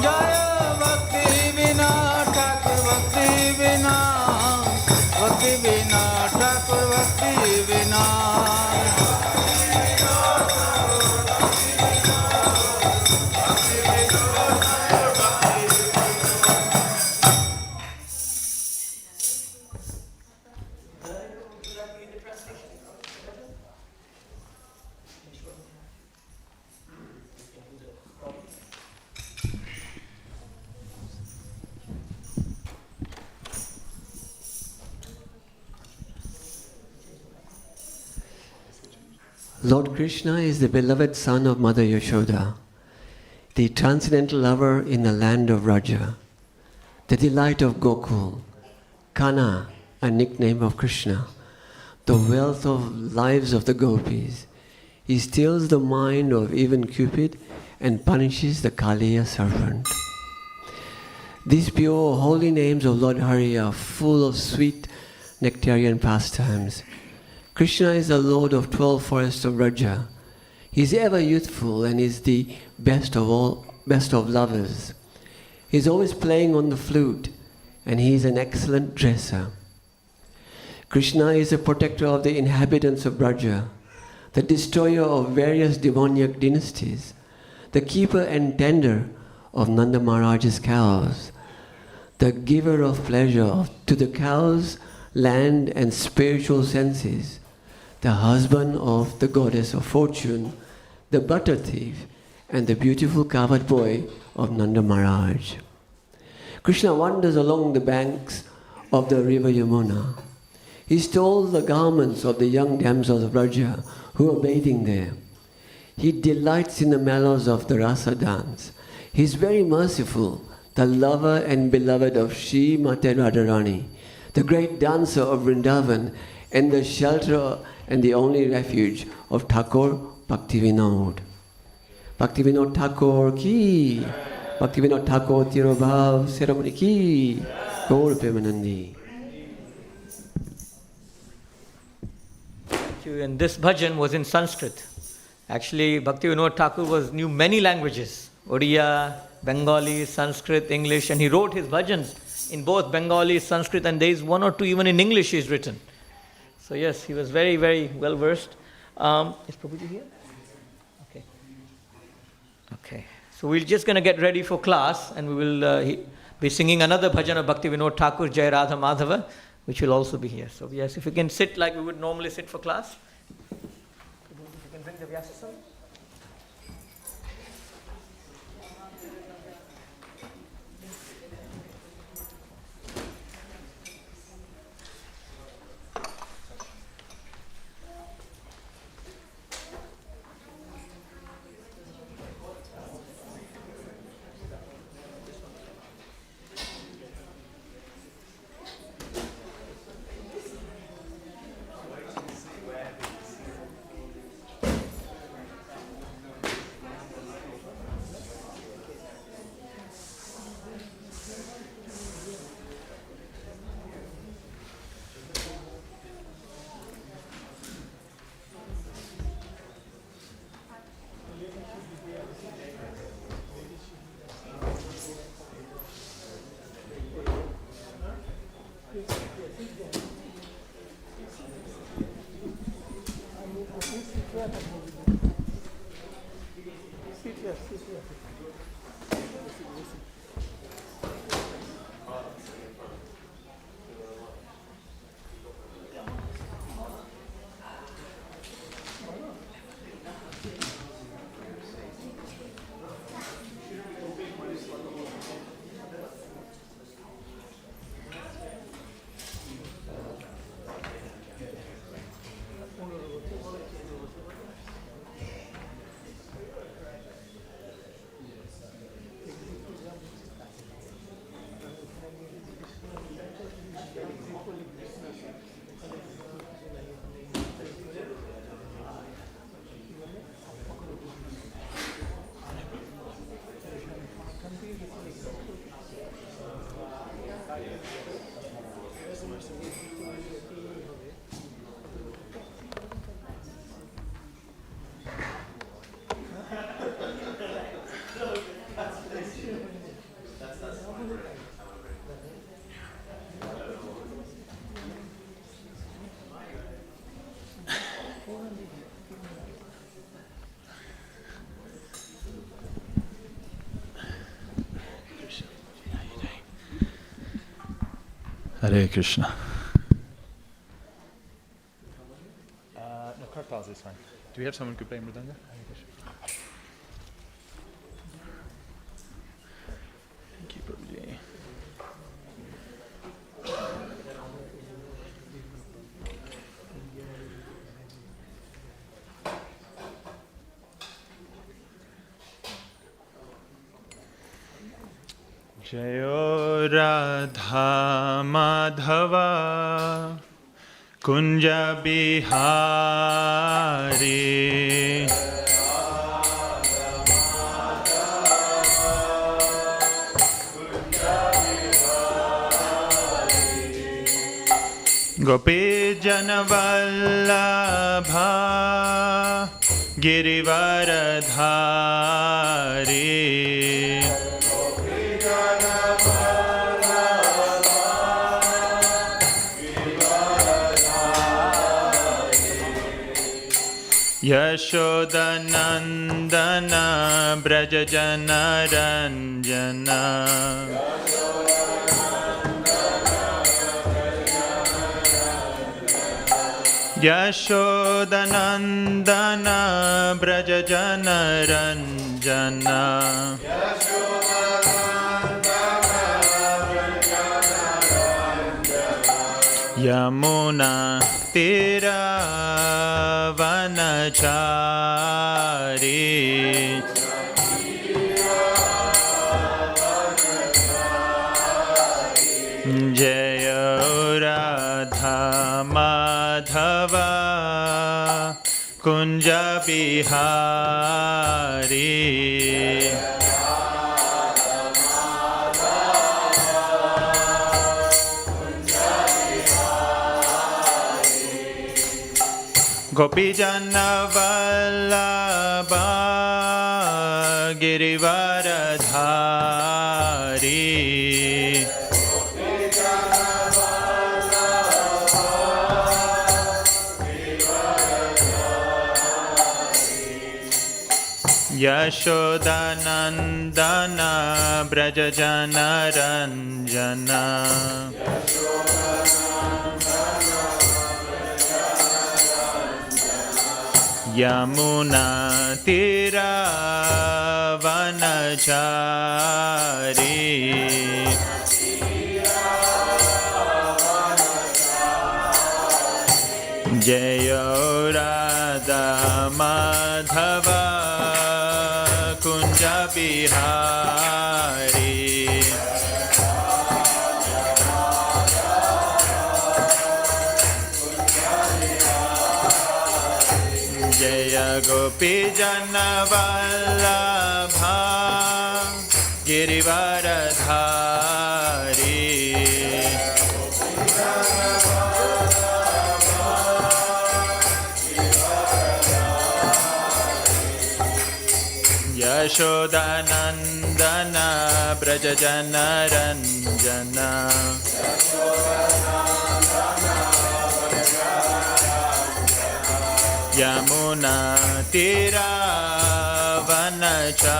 Jaya Bhakti Vina Thakur Bhakti Vina Bhakti Vina Thakur Bhakti Vina Lord Krishna is the beloved son of Mother Yashoda, the transcendental lover in the land of Raja, the delight of Gokul, Kana, a nickname of Krishna, the wealth of lives of the gopis. He steals the mind of even Cupid and punishes the Kaliya serpent. These pure, holy names of Lord Hari are full of sweet nectarian pastimes. Krishna is the Lord of 12 forests of Raja. He is ever youthful and is the best of lovers. He is always playing on the flute, and he is an excellent dresser. Krishna is the protector of the inhabitants of Braja, the destroyer of various demoniac dynasties, the keeper and tender of Nanda Maharaj's cows, the giver of pleasure to the cows, land and spiritual senses, the husband of the goddess of fortune, the butter thief, and the beautiful covered boy of Nanda Maharaj. Krishna wanders along the banks of the river Yamuna. He stole the garments of the young damsels of Raja who were bathing there. He delights in the mellows of the rasa dance. He is very merciful, the lover and beloved of Shri Mate Radharani, the great dancer of Vrindavan, and the shelter and the only refuge of Thakur Bhaktivedanta. Bhaktivedanta Thakur ki, Bhaktivedanta Thakur Tirobhav Seramani ki, Gaur Premanandi. And this bhajan was in Sanskrit. Actually, Bhaktivinoda Thakur knew many languages, Oriya, Bengali, Sanskrit, English, and he wrote his bhajans in both Bengali, Sanskrit, and there is one or two even in English he's written. So yes, he was very, very well versed. Is Prabhuji here? Okay. Okay. So we're just going to get ready for class, and we will be singing another bhajan of Bhaktivinoda Thakur, Jai Radha Madhava, which will also be here. So yes, if you can sit like we would normally sit for class. If you can bring the Vyasasana. Hare Krishna. No, Kartals is fine. Do we have someone who could play Mridanga? Thank you, Prabhuji. Jayo Radha Madhava Kunja Bihari Gopi Janavallabha Girivaradhari Yashoda-Nandana Brajajana Ranjana Yashoda-Nandana Brajajana Ranjana Yamuna Tira Vanachari Jaya Radha Madhava Kunja Bihari Gopi Janavallabha Girivaradhari Yashoda-Nandana Brajajana Ranjana Yamuna Tira Vanachari Jaya Radha Madhava Kunja Bihari Jaya Gopi Janavallabha Girivaradhari Yashoda-Nandana Brajajana Ranjana Yamuna Tira Vanachari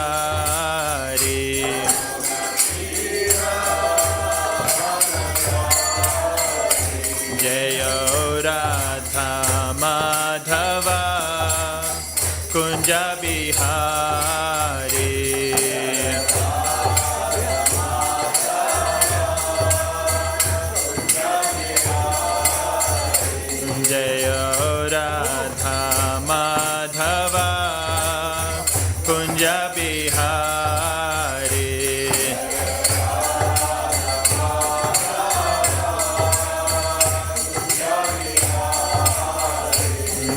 Jaya Radha Madhava Kunja Bihari Jaya Radha Madhava Kunja Bihari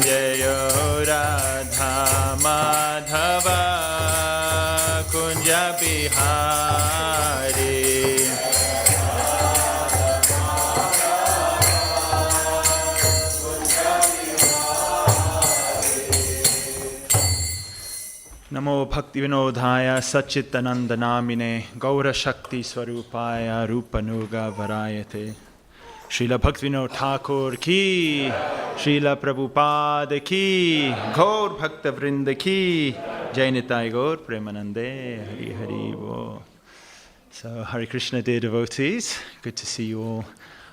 Jaya Radha Madhava Kunja Bihari Namo Bhaktivinodhaya Satchitanandanamine Gaura Shakti Swarupaya Rupanuga Varayate Srila Bhaktivinoda Thakur ki Srila Prabhupada ki Gaur Bhakta Vrinda ki Jai Nitai Gaur Premanande Hari Hari Bo. So Hare Krishna dear devotees, good to see you all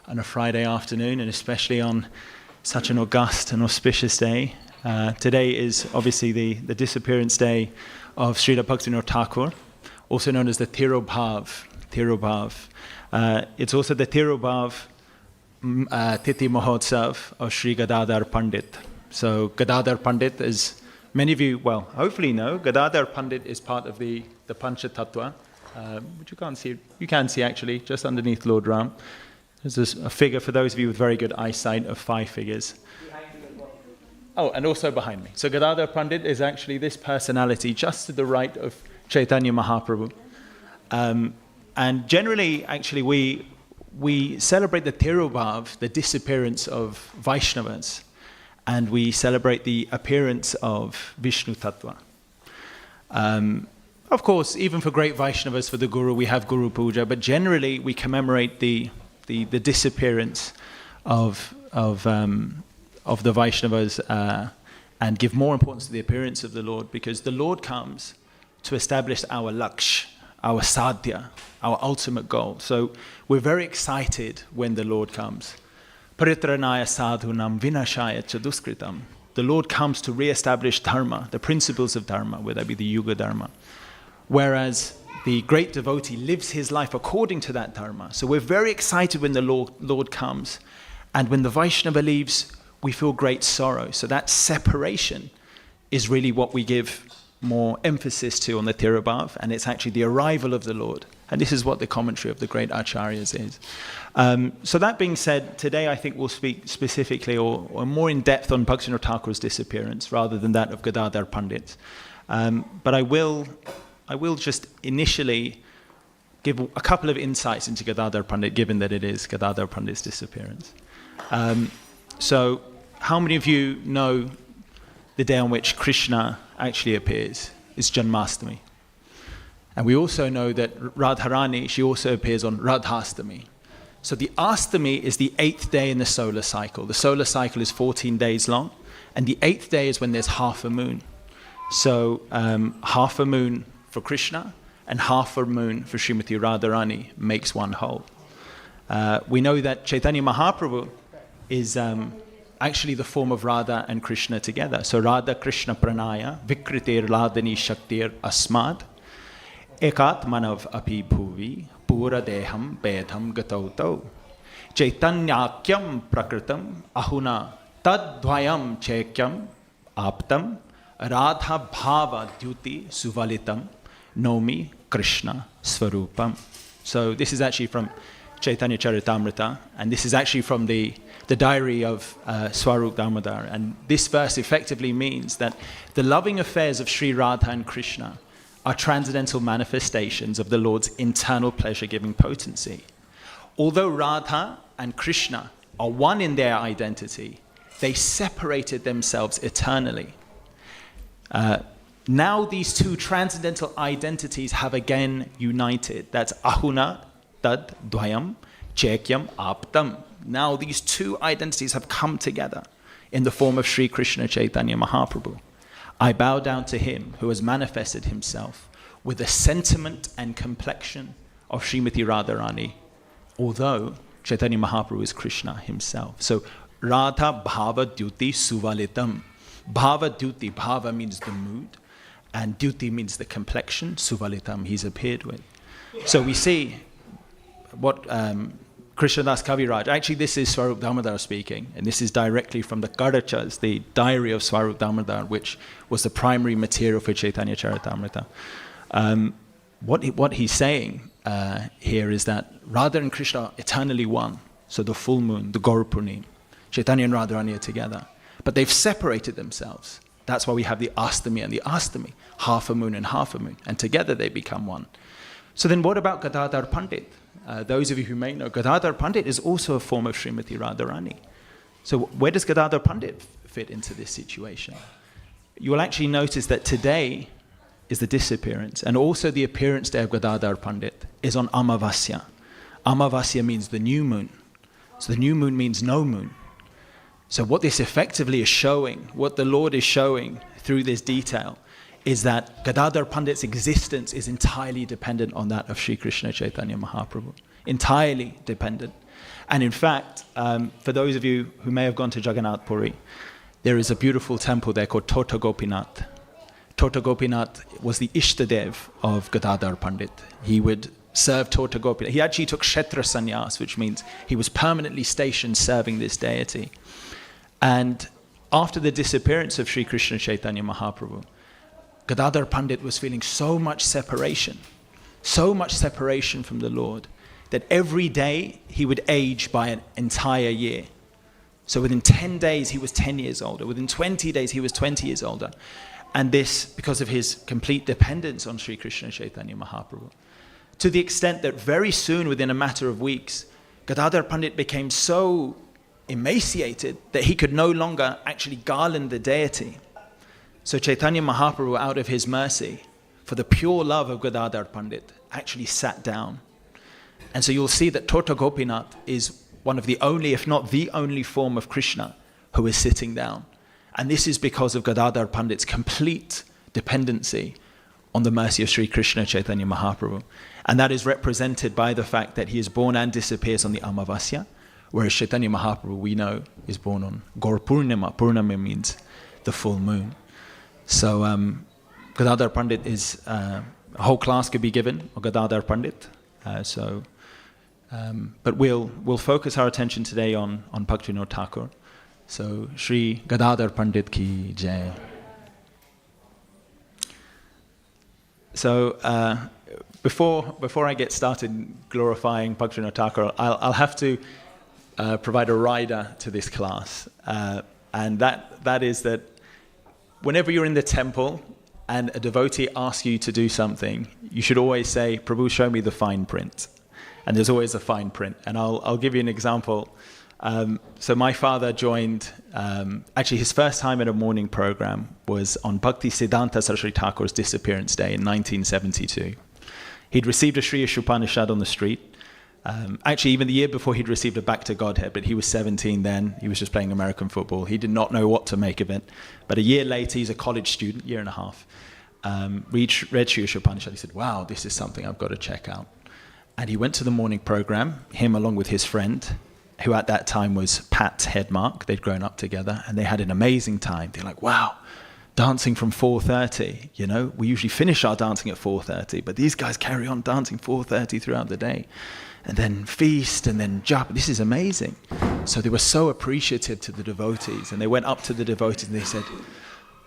on a Friday afternoon and especially on such an august and auspicious day. Today is obviously the disappearance day of Srila Bhaktivinoda Thakur, also known as the Tirobhav. It's also the Tirobhav Tithi Mahotsav of Sri Gadadhar Pandit. So Gadadhar Pandit, as many of you, well, hopefully know, Gadadhar Pandit is part of the Pancha Tattva, which you can't see. You can see actually, just underneath Lord Ram. There's a figure for those of you with very good eyesight of 5 figures. Oh, and also behind me. So Gadadhar Pandit is actually this personality just to the right of Chaitanya Mahaprabhu. And generally, actually, we celebrate the Tirubhav, the disappearance of Vaishnavas, and we celebrate the appearance of Vishnu Tattva. Of course, even for great Vaishnavas, for the Guru, we have Guru Puja, but generally we commemorate the disappearance of the Vaishnavas and give more importance to the appearance of the Lord, because the Lord comes to establish our laksh, our sadhya, our ultimate goal. So we're very excited when the Lord comes. Paritranaya sadhunam vinashaya chaduskritam. The Lord comes to re-establish dharma, the principles of dharma, whether that be the yuga dharma. Whereas the great devotee lives his life according to that dharma. So we're very excited when the Lord comes. And when the Vaishnava leaves, we feel great sorrow. So that separation is really what we give more emphasis to on the Tirubhav, and it's actually the arrival of the Lord. And this is what the commentary of the great acharyas is. So that being said, today I think we'll speak specifically or more in depth on Bhaktivinoda Thakur's disappearance rather than that of Gadadhar Pandit. But I will just initially give a couple of insights into Gadadhar Pandit, given that it is Gadadhar Pandit's disappearance. So how many of you know the day on which Krishna actually appears is Janmashtami? And we also know that Radharani, she also appears on Radhastami. So the Astami is the 8th day in the solar cycle. The solar cycle is 14 days long, and the 8th day is when there's half a moon. So half a moon for Krishna and half a moon for Srimati Radharani makes one whole. We know that Chaitanya Mahaprabhu is actually the form of Radha and Krishna together. So Radha Krishna Pranaya Vikritir Ladani Shaktir Asmad Ekat Manav Api Bhuvi Pura Deham Bedham Gatauto Chaitanyakyam Prakritam Ahuna Tadvayam Chekyam Aptam Radha Bhava Dyuti Suvalitam Nomi Krishna Swarupam. So this is actually from Chaitanya Charitamrita, and this is actually from the diary of Swarup Damodar. And this verse effectively means that the loving affairs of Sri Radha and Krishna are transcendental manifestations of the Lord's internal pleasure-giving potency. Although Radha and Krishna are one in their identity, they separated themselves eternally. Now these two transcendental identities have again united. That's Ahuna Tad Dvayam Chekyam Aptam. Now these two identities have come together in the form of Sri Krishna Chaitanya Mahaprabhu. I bow down to him who has manifested himself with the sentiment and complexion of Srimati Radharani, although Chaitanya Mahaprabhu is Krishna himself. So Radha Bhava Dyuti Suvalitam. Bhava Dyuti, Bhava means the mood, and Dyuti means the complexion, Suvalitam, he's appeared with. So we see what Krishnadas Kaviraj, actually this is Swarup Damodar speaking, and this is directly from the Karachas, the diary of Swarup Damodar, which was the primary material for Chaitanya Charitamrita. What he's saying here is that Radha and Krishna are eternally one, so the full moon, the Gaur Purnim, Chaitanya and Radharani are together, but they've separated themselves. That's why we have the Astami and the Astami, half a moon and half a moon, and together they become one. So then what about Gadadhar Pandit? Those of you who may know, Gadadhar Pandit is also a form of Srimati Radharani. So where does Gadadhar Pandit fit into this situation? You will actually notice that today is the disappearance, and also the appearance day of Gadadhar Pandit is on Amavasya. Amavasya means the new moon. So the new moon means no moon. So what this effectively is showing, what the Lord is showing through this detail, is that Gadadhar Pandit's existence is entirely dependent on that of Sri Krishna Chaitanya Mahaprabhu. Entirely dependent. And in fact, for those of you who may have gone to Jagannath Puri, there is a beautiful temple there called Tota Gopinath. Tota Gopinath was the Ishtadev of Gadadhar Pandit. He would serve Tota Gopinath. He actually took Kshetra Sannyas, which means he was permanently stationed serving this deity. And after the disappearance of Sri Krishna Chaitanya Mahaprabhu, Gadadhar Pandit was feeling so much separation, so much separation from the Lord, that every day he would age by an entire year. So within 10 days, he was 10 years older. Within 20 days, he was 20 years older. And this because of his complete dependence on Sri Krishna Chaitanya Mahaprabhu. To the extent that very soon, within a matter of weeks, Gadadhar Pandit became so emaciated that he could no longer actually garland the deity. So Chaitanya Mahaprabhu, out of his mercy, for the pure love of Gadadhar Pandit, actually sat down. And so you'll see that Tota Gopinath is one of the only, if not the only form of Krishna who is sitting down. And this is because of Gadadhar Pandit's complete dependency on the mercy of Sri Krishna Chaitanya Mahaprabhu. And that is represented by the fact that he is born and disappears on the Amavasya, whereas Chaitanya Mahaprabhu, we know, is born on Gaur Purnima. Purnima means the full moon. So Gadadhar Pandit is, a whole class could be given on Gadadhar Pandit. But we'll focus our attention today on Bhaktivinoda Thakur. So Sri Gadadhar Pandit ki jai. So before I get started glorifying Bhaktivinoda Thakur, I'll have to provide a rider to this class, and that is that whenever you're in the temple and a devotee asks you to do something, you should always say, "Prabhu, show me the fine print." And there's always a fine print. And I'll give you an example. So my father joined, actually his first time at a morning program was on Bhaktisiddhanta Saraswati Thakur's disappearance day in 1972. He'd received a Shri Upanishad on the street. Actually, even the year before, he'd received a Back to Godhead, but he was 17 then. He was just playing American football. He did not know what to make of it. But a year later, he's a college student, year and a half, read Shri Upanishad. He said, wow, this is something I've got to check out. And he went to the morning program, him along with his friend, who at that time was Pat Headmark. They'd grown up together, and they had an amazing time. They're like, wow, dancing from 4:30. You know, we usually finish our dancing at 4:30, but these guys carry on dancing 4:30 throughout the day. And then feast, and then japa. This is amazing. So they were so appreciative to the devotees, and they went up to the devotees and they said,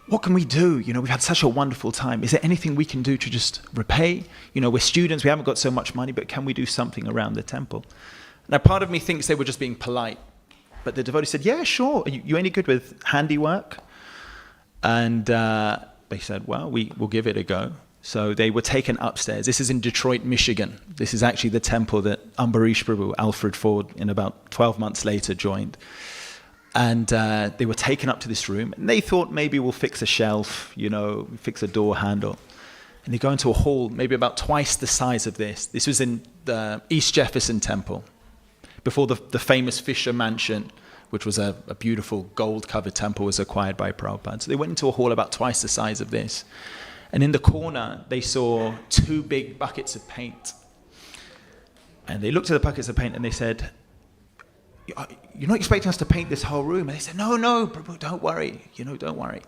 what can we do? You know, we've had such a wonderful time. Is there anything we can do to just repay? You know, we're students, we haven't got so much money, but can we do something around the temple? Now, part of me thinks they were just being polite, but the devotee said, yeah, sure. Are you any good with handiwork? And they said, well, we'll give it a go. So they were taken upstairs. This is in Detroit, Michigan. This is actually the temple that Ambarish Prabhu, Alfred Ford, in about 12 months later joined. And they were taken up to this room, and they thought maybe we'll fix a shelf, you know, fix a door handle. And they go into a hall, maybe about twice the size of this. This was in the East Jefferson Temple, before the famous Fisher Mansion, which was a beautiful gold-covered temple, was acquired by Prabhupada. So they went into a hall about twice the size of this. And in the corner, they saw two big buckets of paint. And they looked at the buckets of paint and they said, you're not expecting us to paint this whole room? And they said, no, Prabhu, don't worry. You know, don't worry.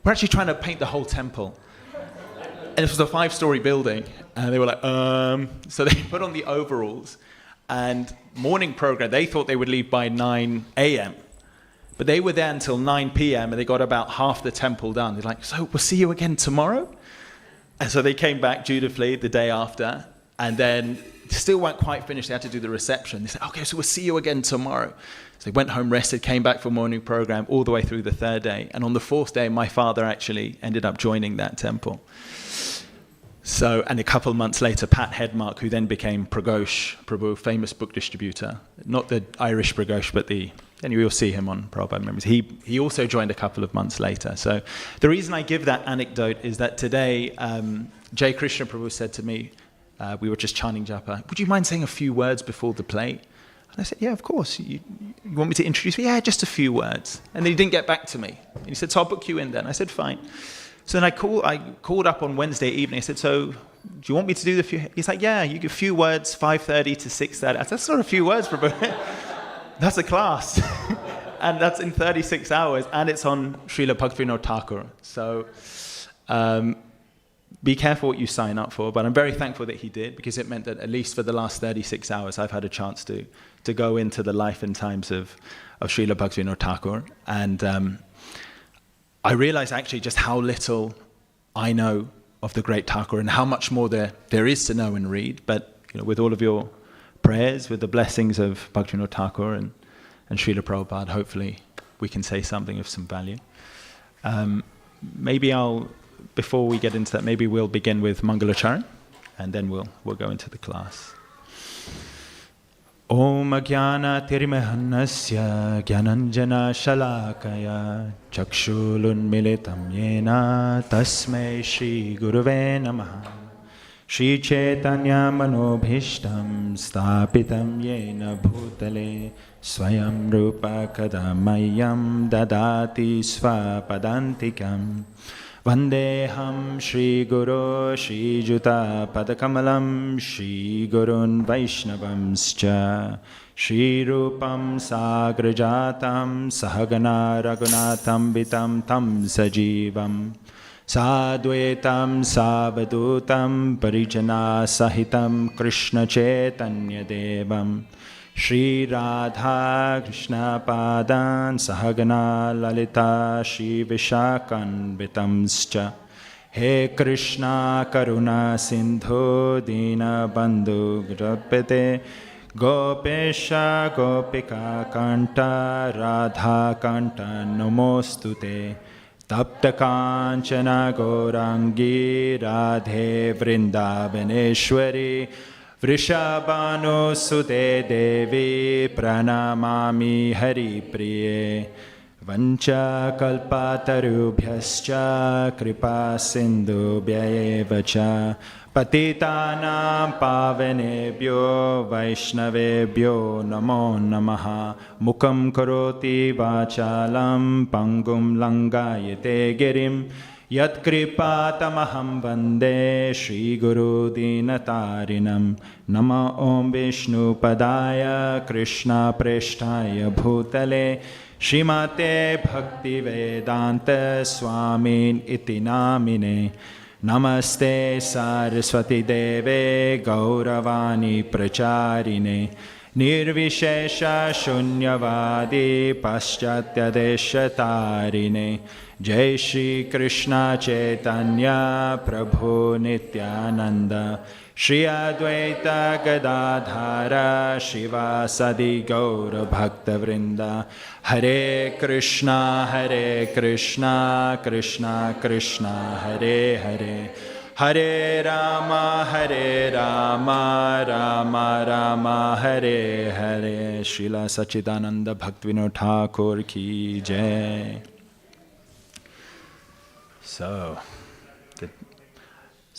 We're actually trying to paint the whole temple. And it was a 5-story building. And they were like, So they put on the overalls. And morning program, they thought they would leave by 9 a.m. But they were there until 9 p.m. and they got about half the temple done. They're like, so we'll see you again tomorrow? And so they came back dutifully the day after. And then still weren't quite finished. They had to do the reception. They said, okay, so we'll see you again tomorrow. So they went home, rested, came back for morning program all the way through the 3rd day. And on the 4th day, my father actually ended up joining that temple. So, and a couple of months later, Pat Headmark, who then became Pragosh Prabhu, famous book distributor, not the Irish Pragosh, but anyway, you'll see him on Prabhupada Memories. He also joined a couple of months later. So the reason I give that anecdote is that today, Jai Krishna Prabhu said to me, we were just chanting japa, would you mind saying a few words before the play? And I said, yeah, of course. You want me to introduce me? Yeah, just a few words. And then he didn't get back to me. And he said, so I'll book you in then. I said, fine. So then I called up on Wednesday evening. I said, so do you want me to do the few? He's like, yeah, you give a few words, 5:30 to 6:30. I said, that's not a few words, Prabhu. That's a class. And that's in 36 hours. And it's on Srila Bhaktivinoda Thakur. So be careful what you sign up for. But I'm very thankful that he did, because it meant that at least for the last 36 hours, I've had a chance to go into the life and times of Srila Bhaktivinoda Thakur. And I realized actually just how little I know of the great Thakur and how much more there is to know and read. But with all of your prayers, with the blessings of Bhaktivinoda Thakur and Srila Prabhupada, hopefully we can say something of some value. Before we get into that, maybe we'll begin with Mangalacharan, and then we'll go into the class. Om Ajnana Tirimahannasya Gyananjana Shalakaya Chakshulun Militam Yena Tasmai Shri Guruve Namaha Shri Chaitanya Manobhishtam Stapitam Yena Bhutale Swayam Rupa Kadamayam Dadati Svapadantikam Vandeham Shri Guru Shri Juta Padakamalam Shri Gurun Vaishnavamscha Shri Rupam Sagrajatam Sahagana Raghunatam Vitam Tam Sajivam Sadvetam Savadutam Parijana Sahitam Krishna Chaitanya Devam Shri Radha Krishna Padan Sahagana Lalita Shri Vishakan Vitamscha He Krishna Karuna Sindhu Dina Bandhu Grapete Gopesha Gopika Kanta Radha Kanta Namostute Tapta Kanchana Gaurangi Radhe Vrindavaneshwari Vrishabhanu Sute Devi Pranamami Hari Priye Vancha Kalpatarubhyascha Kripa Sindhu Bhyayevacha Patitanam Pavanebhyo Vaishnavebhyo Namo Namaha Mukam Karoti Vachalam Pangum Langayate Girim Yat kripa tamaham vande Shri Guru Dinatarinam Nama Om Vishnu Padaya Krishna Preshtaya Bhutale Shrimate Bhaktivedanta Swamin Iti Namine Namaste Saraswati Deve Gauravani Pracharine Nirvishesha Shunyavadi Paschatya Deshatarine Jai Shri Krishna Chaitanya Prabhu Nityananda Shri Advaita Gadadhara Shivasadi Gaura Bhakta Vrinda Hare Krishna Krishna Krishna Hare Hare Hare Rama Rama Rama Hare Hare Srila Sachidananda Bhaktivinoda Thakur Ki Jai. So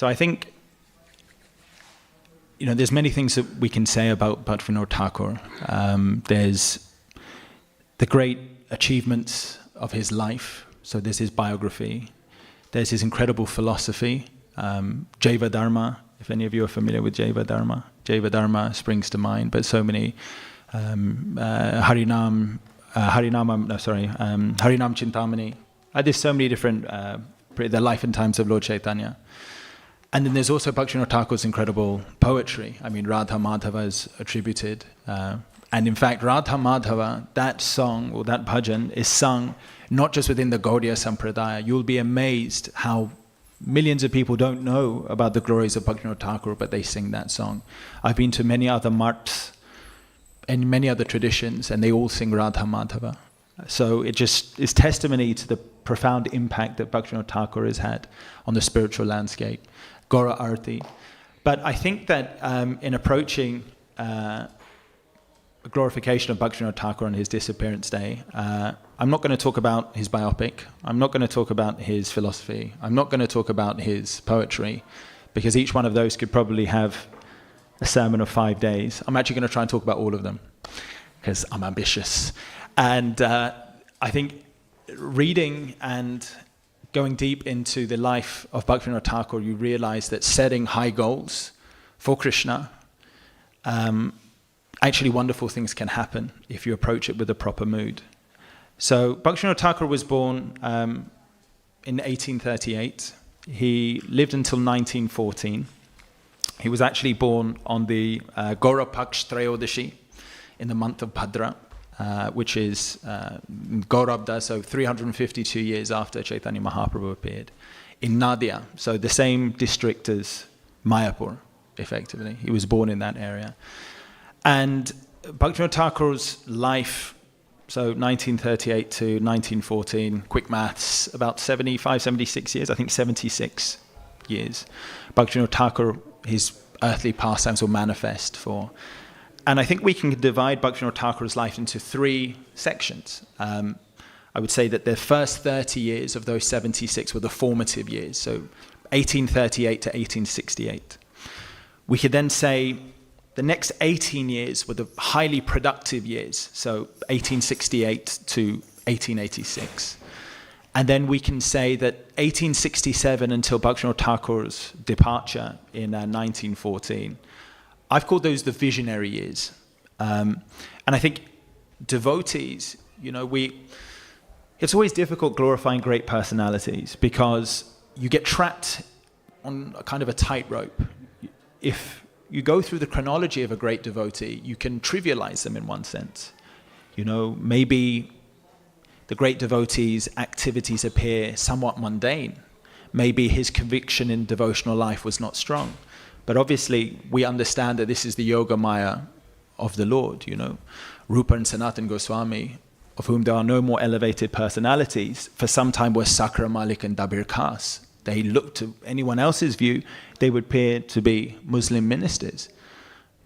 I think, there's many things that we can say about Bhaktivinoda Thakur. There's the great achievements of his life. So there's his biography. There's his incredible philosophy. Jaiva Dharma, if any of you are familiar with Jaiva Dharma springs to mind, but so many Harinam Chintamani. There's so many different, the life and times of Lord Chaitanya. And then there's also Bhaktivinoda Thakur's incredible poetry. I mean, Radha Madhava is attributed. And in fact, Radha Madhava, that song or that bhajan is sung not just within the Gaudiya Sampradaya. You'll be amazed how millions of people don't know about the glories of Bhaktivinoda Thakur, but they sing that song. I've been to many other marts and many other traditions, and they all sing Radha Madhava. So it just is testimony to the profound impact that Bhaktivinoda Thakur has had on the spiritual landscape. Gaura Arti. But I think that in approaching a glorification of Bhaktivinoda Thakur on his disappearance day, I'm not going to talk about his biopic. I'm not going to talk about his philosophy. I'm not going to talk about his poetry, because each one of those could probably have a sermon of 5 days. I'm actually going to try and talk about all of them, because I'm ambitious. And I think reading and going deep into the life of Bhaktivinoda Thakur, you realize that setting high goals for Krishna, actually wonderful things can happen if you approach it with a proper mood. So Bhaktivinoda Thakur was born in 1838. He lived until 1914. He was actually born on the Gaurapaksh Trayodashi in the month of Bhadra, which is Gaurabda, so 352 years after Chaitanya Mahaprabhu appeared. in Nadia, so the same district as Mayapur, effectively. He was born in that area. And Bhaktivinoda Thakur's life, so 1938 to 1914, quick maths, about 75, 76 years, I think 76 years. Bhaktivinoda Thakur, his earthly pastimes will manifest for. And I think we can divide Bhaktivinoda Thakur's life into 3 sections. I would say that the first 30 years of those 76 were the formative years, so 1838 to 1868. We could then say the next 18 years were the highly productive years, so 1868 to 1886. And then we can say that 1867 until Bhaktivinoda Thakur's departure in 1914, I've called those the visionary years. And I think devotees, it's always difficult glorifying great personalities because you get trapped on a kind of a tightrope. If you go through the chronology of a great devotee, you can trivialize them in one sense. Maybe the great devotee's activities appear somewhat mundane. Maybe his conviction in devotional life was not strong. But obviously, we understand that this is the Yoga Maya of the Lord, Rupa and Sanatan Goswami, of whom there are no more elevated personalities, for some time were Sakra Malik and Dabir Khas. They looked to anyone else's view, they would appear to be Muslim ministers.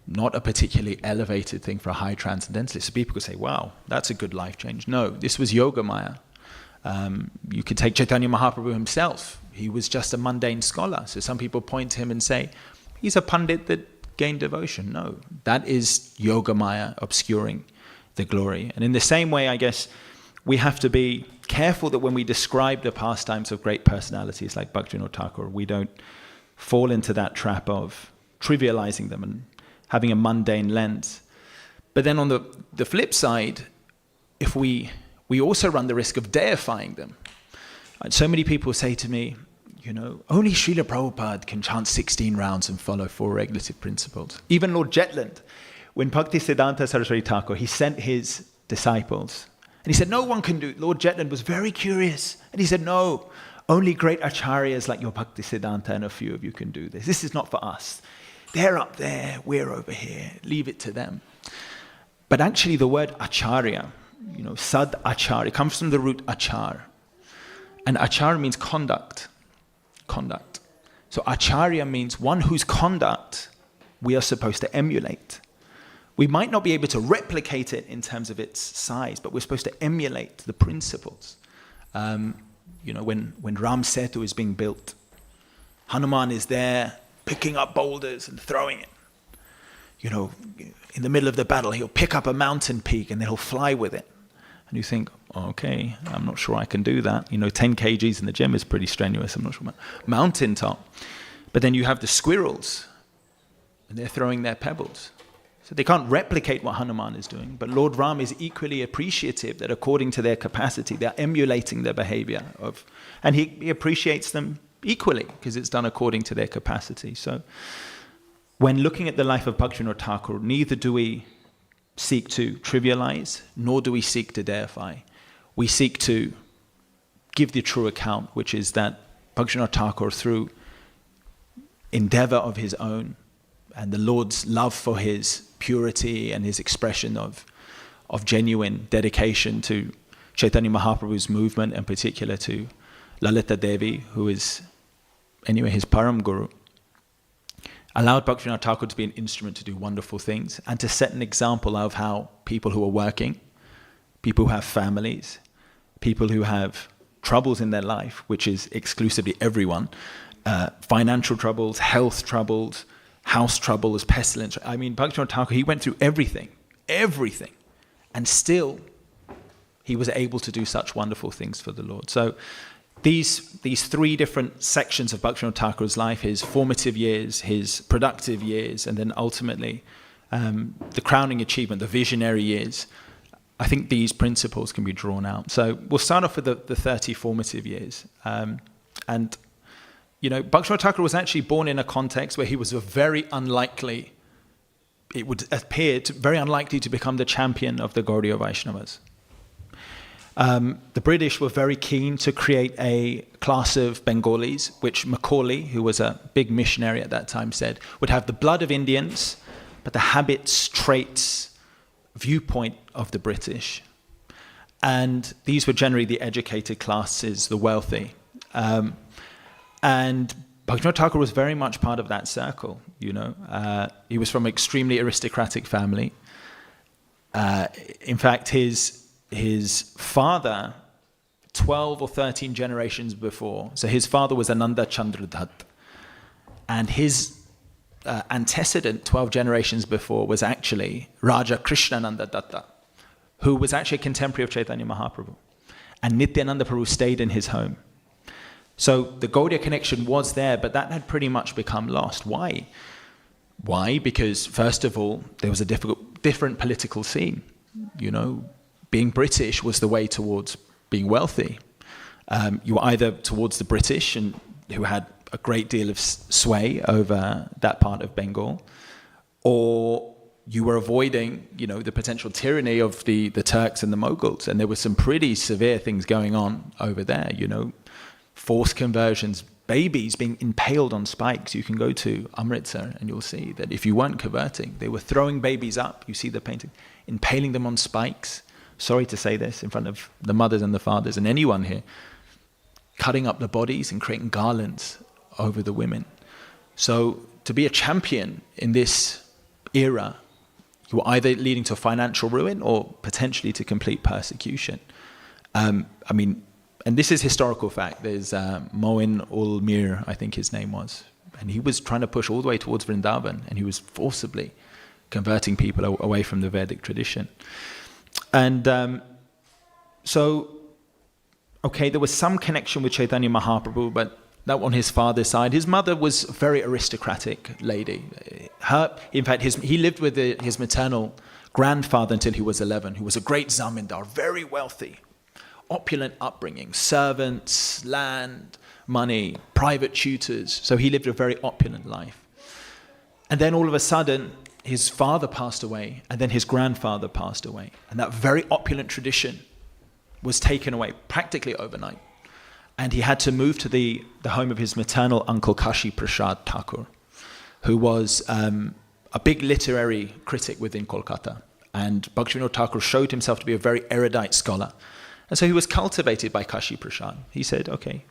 Not a particularly elevated thing for a high transcendentalist. So people could say, wow, that's a good life change. No, this was Yoga Maya. You could take Chaitanya Mahaprabhu himself. He was just a mundane scholar. So some people point to him and say, he's a pandit that gained devotion. No, that is Yoga Maya obscuring the glory. And in the same way, I guess, we have to be careful that when we describe the pastimes of great personalities like Bhaktivinoda Thakur, we don't fall into that trap of trivializing them and having a mundane lens. But then on the flip side, if we also run the risk of deifying them. And so many people say to me, only Srila Prabhupada can chant 16 rounds and follow 4 regulative principles. Even Lord Jetland, when Bhaktisiddhanta Saraswati Thakur, he sent his disciples, and he said, no one can do it. Lord Jetland was very curious, and he said, no, only great acharyas like your Bhaktisiddhanta and a few of you can do this. This is not for us. They're up there, we're over here, leave it to them. But actually the word acharya, sad acharya, comes from the root achar. And achar means conduct. So acharya means one whose conduct we are supposed to emulate. We might not be able to replicate it in terms of its size, but we're supposed to emulate the principles. When Ram Setu is being built, Hanuman is there picking up boulders and throwing it. In the middle of the battle, he'll pick up a mountain peak and then he'll fly with it. And you think, okay, I'm not sure I can do that. 10 kgs in the gym is pretty strenuous. I'm not sure about mountaintop. But then you have the squirrels, and they're throwing their pebbles. So they can't replicate what Hanuman is doing. But Lord Ram is equally appreciative that according to their capacity, they're emulating their behavior. And he appreciates them equally because it's done according to their capacity. So when looking at the life of Bhaktivinoda Thakur, neither do we seek to trivialize, nor do we seek to deify. We seek to give the true account, which is that Bhaktivinoda Thakur, through endeavor of his own, and the Lord's love for his purity and his expression of genuine dedication to Chaitanya Mahaprabhu's movement, in particular to Lalita Devi, who is, anyway, his Param Guru, allowed Bhaktivinoda Thakur to be an instrument to do wonderful things and to set an example of how people who are working, people who have families, people who have troubles in their life, which is exclusively everyone, financial troubles, health troubles, house troubles, pestilence. I mean, Bhaktivinoda Thakur, he went through everything, and still he was able to do such wonderful things for the Lord. So these 3 different sections of Bhaktivinoda Thakur's life, his formative years, his productive years, and then ultimately the crowning achievement, the visionary years, I think these principles can be drawn out. So we'll start off with the 30 formative years. Bhaktivinoda Thakur was actually born in a context where he was very unlikely to become the champion of the Gaudiya Vaishnavas. The British were very keen to create a class of Bengalis, which Macaulay, who was a big missionary at that time, said would have the blood of Indians, but the habits, traits, viewpoint of the British. And these were generally the educated classes, the wealthy. And Bhaktivinoda Thakur was very much part of that circle, you know. He was from an extremely aristocratic family. In fact, his father, 12 or 13 generations before, so his father was Ananda Chandradhat, and his antecedent 12 generations before was actually Raja Krishnananda Datta, who was actually a contemporary of Chaitanya Mahaprabhu. And Nityananda Prabhu stayed in his home. So the Gaudiya connection was there, but that had pretty much become lost. Why? Why? Because, first of all, there was a different political scene. You know, being British was the way towards being wealthy. You were either towards the British, and who had a great deal of sway over that part of Bengal, or you were avoiding, you know, the potential tyranny of the Turks and the Mughals. And there were some pretty severe things going on over there, you know, forced conversions, babies being impaled on spikes. You can go to Amritsar and you'll see that if you weren't converting, they were throwing babies up. You see the painting, impaling them on spikes. Sorry to say this in front of the mothers and the fathers and anyone here, cutting up the bodies and creating garlands over the women. So to be a champion in this era, you were either leading to financial ruin or potentially to complete persecution. I mean, and this is historical fact. There's Moin ul Mir, I think his name was, and he was trying to push all the way towards Vrindavan, and he was forcibly converting people away from the Vedic tradition. And so, okay, there was some connection with Chaitanya Mahaprabhu, but that on his father's side. His mother was a very aristocratic lady. In fact, he lived with his maternal grandfather until he was 11, who was a great zamindar, very wealthy, opulent upbringing, servants, land, money, private tutors. So he lived a very opulent life. And then all of a sudden, his father passed away, and then his grandfather passed away. And that very opulent tradition was taken away practically overnight. And he had to move to the home of his maternal uncle, Kashi Prasad Thakur, who was a big literary critic within Kolkata. And Bhaktivinoda Thakur showed himself to be a very erudite scholar. And so he was cultivated by Kashi Prasad. He said, okay,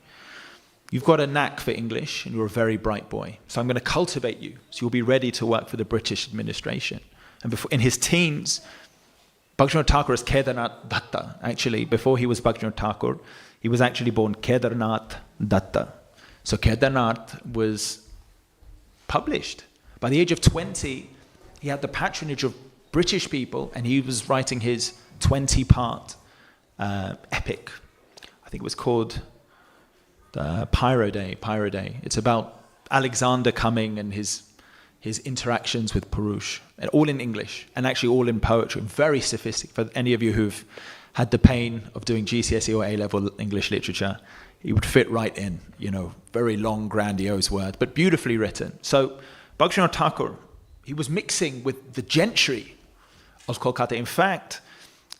you've got a knack for English and you're a very bright boy. So I'm going to cultivate you so you'll be ready to work for the British administration. And in his teens, Bhaktivinoda Thakur is Kedarnath Datta. Actually, before he was Bhaktivinoda Thakur, he was actually born Kedarnath Datta. So Kedarnath was published. By the age of 20, he had the patronage of British people, and he was writing his 20-part epic. I think it was called the Pyro Day. It's about Alexander coming and his interactions with Purush, and all in English, and actually all in poetry, very sophisticated. For any of you who've had the pain of doing GCSE or A-level English literature, he would fit right in, you know, very long, grandiose words, but beautifully written. So Bhaktivinoda Thakur, he was mixing with the gentry of Kolkata. In fact,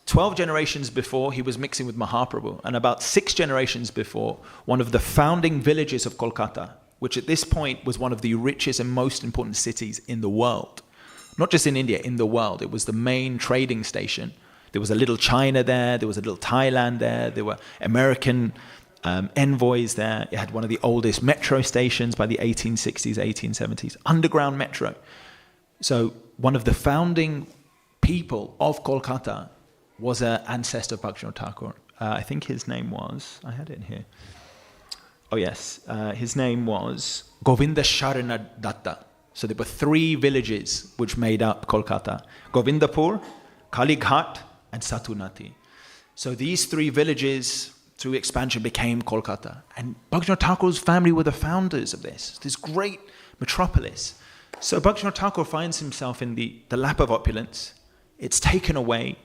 12 generations before, he was mixing with Mahaprabhu, and about 6 generations before, one of the founding villages of Kolkata, which at this point was one of the richest and most important cities in the world, not just in India, in the world. It was the main trading station. There was a little China there, there was a little Thailand there were American envoys there. It had one of the oldest metro stations by the 1860s, 1870s, underground metro. So one of the founding people of Kolkata was an ancestor of Bhaktivinoda Thakur. I think his name was, I had it in here. Oh yes, his name was Govinda Sharana Datta. So there were 3 villages which made up Kolkata: Govindapur, Kalighat, and Satunati. So these 3 villages, through expansion, became Kolkata. And Bhaktivinoda Thakur's family were the founders of this great metropolis. So Bhaktivinoda Thakur finds himself in the lap of opulence. It's taken away.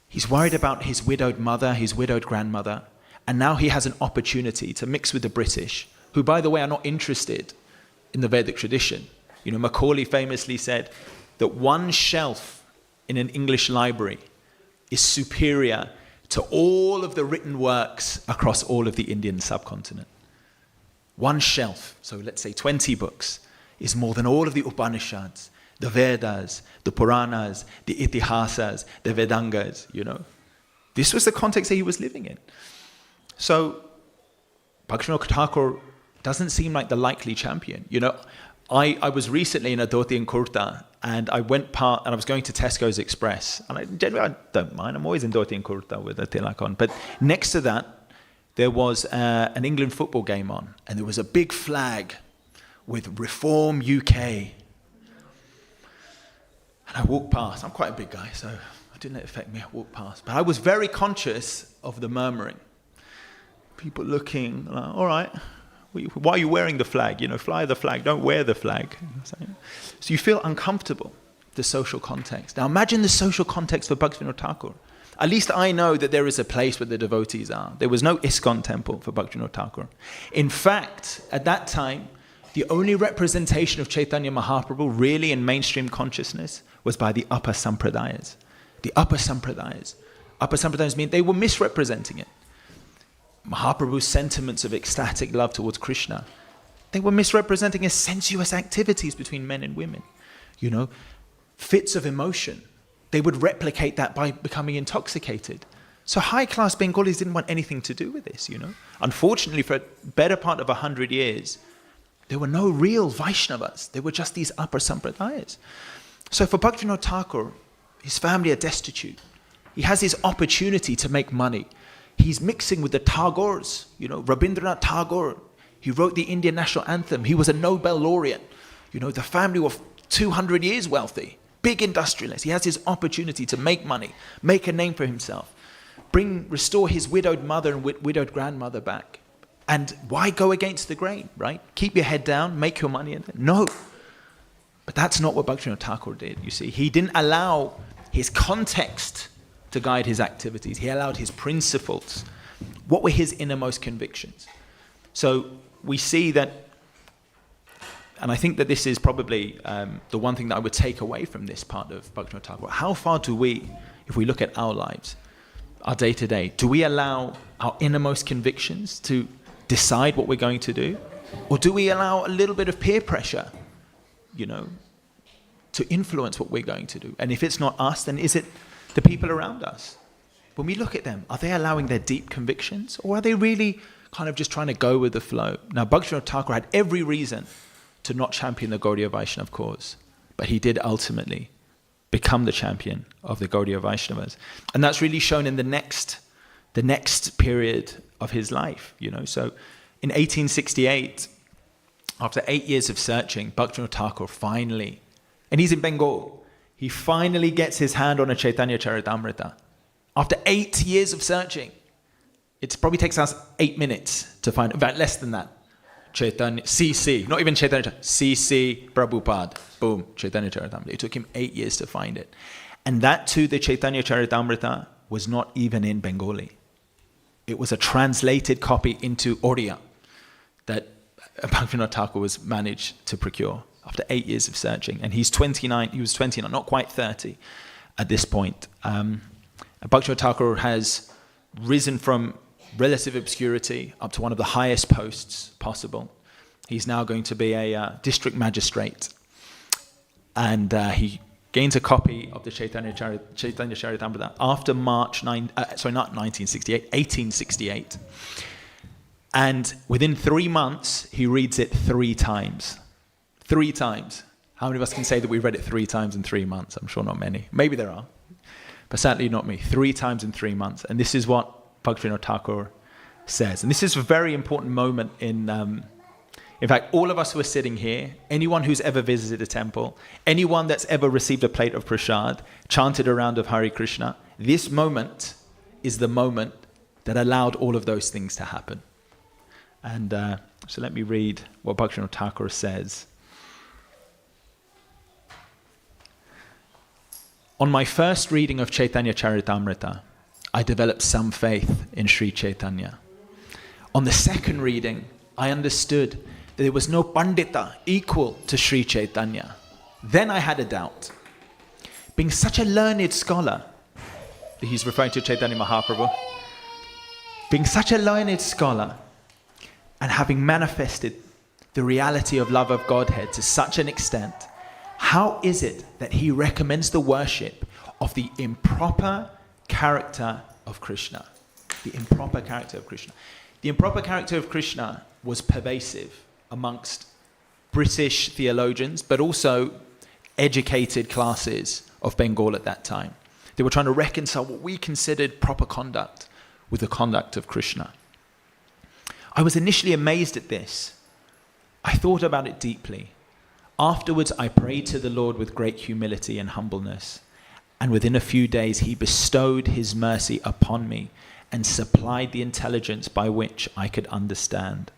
He's worried about his widowed mother, his widowed grandmother, and now he has an opportunity to mix with the British, who, by the way, are not interested in the Vedic tradition. You know, Macaulay famously said that one shelf in an English library is superior to all of the written works across all of the Indian subcontinent. One shelf, so let's say 20 books, is more than all of the Upanishads, the Vedas, the Puranas, the Itihasas, the Vedangas, you know. This was the context that he was living in. So Bhaktivinoda Thakur doesn't seem like the likely champion. You know, I was recently in a dhoti and kurta, and I went and I was going to Tesco's Express, and generally I don't mind. I'm always in dhoti and kurta with a tilak on. But next to that, there was an England football game on, and there was a big flag with Reform UK. And I walked past. I'm quite a big guy, so it didn't affect me. I walked past. But I was very conscious of the murmuring. People looking, like, all right, why are you wearing the flag? You know, fly the flag, don't wear the flag. So you feel uncomfortable, the social context. Now imagine the social context for Bhaktivinoda Thakur. At least I know that there is a place where the devotees are. There was no ISKCON temple for Bhaktivinoda Thakur. In fact, at that time, the only representation of Chaitanya Mahaprabhu really in mainstream consciousness was by the upper sampradayas. The upper sampradayas. Upper sampradayas mean they were misrepresenting it. Mahaprabhu's sentiments of ecstatic love towards Krishna, they were misrepresenting as sensuous activities between men and women. You know, fits of emotion. They would replicate that by becoming intoxicated. So high-class Bengalis didn't want anything to do with this, you know. Unfortunately, for a better part of 100 years, there were no real Vaishnavas. There were just these upper sampradayas. So for Bhaktivinoda Thakur, his family are destitute. He has his opportunity to make money. He's mixing with the Tagores, you know, Rabindranath Tagore. He wrote the Indian national anthem. He was a Nobel laureate. You know, the family were 200 years wealthy, big industrialists. He has his opportunity to make money, make a name for himself, restore his widowed mother and widowed grandmother back. And why go against the grain, right? Keep your head down, make your money. No. But that's not what Bhaktivinoda Thakur did, you see. He didn't allow his context to guide his activities. He allowed his principles. What were his innermost convictions? So we see that, and I think that this is probably the one thing that I would take away from this part of Bhaktivinoda Thakur. How far do we, if we look at our lives, our day-to-day, do we allow our innermost convictions to decide what we're going to do? Or do we allow a little bit of peer pressure, you know, to influence what we're going to do? And if it's not us, then is it the people around us? When we look at them, are they allowing their deep convictions, or are they really kind of just trying to go with the flow? Now, Bhaktivinoda Thakur had every reason to not champion the Gaudiya Vaishnava cause, but he did ultimately become the champion of the Gaudiya Vaishnavas. And that's really shown in the next period of his life, you know. So in 1868, after 8 years of searching, Bhaktivinoda Thakur finally, and he's in Bengal, he finally gets his hand on a Chaitanya Charitamrita. After 8 years of searching, it probably takes us 8 minutes to find, in fact, less than that. Chaitanya, CC, not even Chaitanya, CC Prabhupada, boom, Chaitanya Charitamrita. It took him 8 years to find it. And that too, the Chaitanya Charitamrita, was not even in Bengali. It was a translated copy into Oriya that Bhaktivinoda Thakur was managed to procure after 8 years of searching. And he's 29, he was 29, not quite 30 at this point. Bhaktivinoda Thakur has risen from relative obscurity up to one of the highest posts possible. He's now going to be a district magistrate. And he gains a copy of the Chaitanya Charitamrita after 1868. And within 3 months, he reads it 3 times. 3 times. How many of us can say that we read it 3 times in 3 months? I'm sure not many. Maybe there are. But sadly not me. 3 times in 3 months. And this is what Bhaktivinoda Thakur says. And this is a very important moment in fact, all of us who are sitting here, anyone who's ever visited a temple, anyone that's ever received a plate of prasad, chanted a round of Hare Krishna, this moment is the moment that allowed all of those things to happen. And so let me read what Bhaktivinoda Thakur says. On my first reading of Chaitanya Charitamrita, I developed some faith in Sri Chaitanya. On the second reading, I understood that there was no Pandita equal to Sri Chaitanya. Then I had a doubt. Being such a learned scholar, he's referring to Chaitanya Mahaprabhu, being such a learned scholar and having manifested the reality of love of Godhead to such an extent, how is it that he recommends the worship of the improper character of Krishna? The improper character of Krishna. The improper character of Krishna was pervasive amongst British theologians, but also educated classes of Bengal at that time. They were trying to reconcile what we considered proper conduct with the conduct of Krishna. I was initially amazed at this. I thought about it deeply. Afterwards, I prayed to the Lord with great humility and humbleness, and within a few days he bestowed his mercy upon me and supplied the intelligence by which I could understand.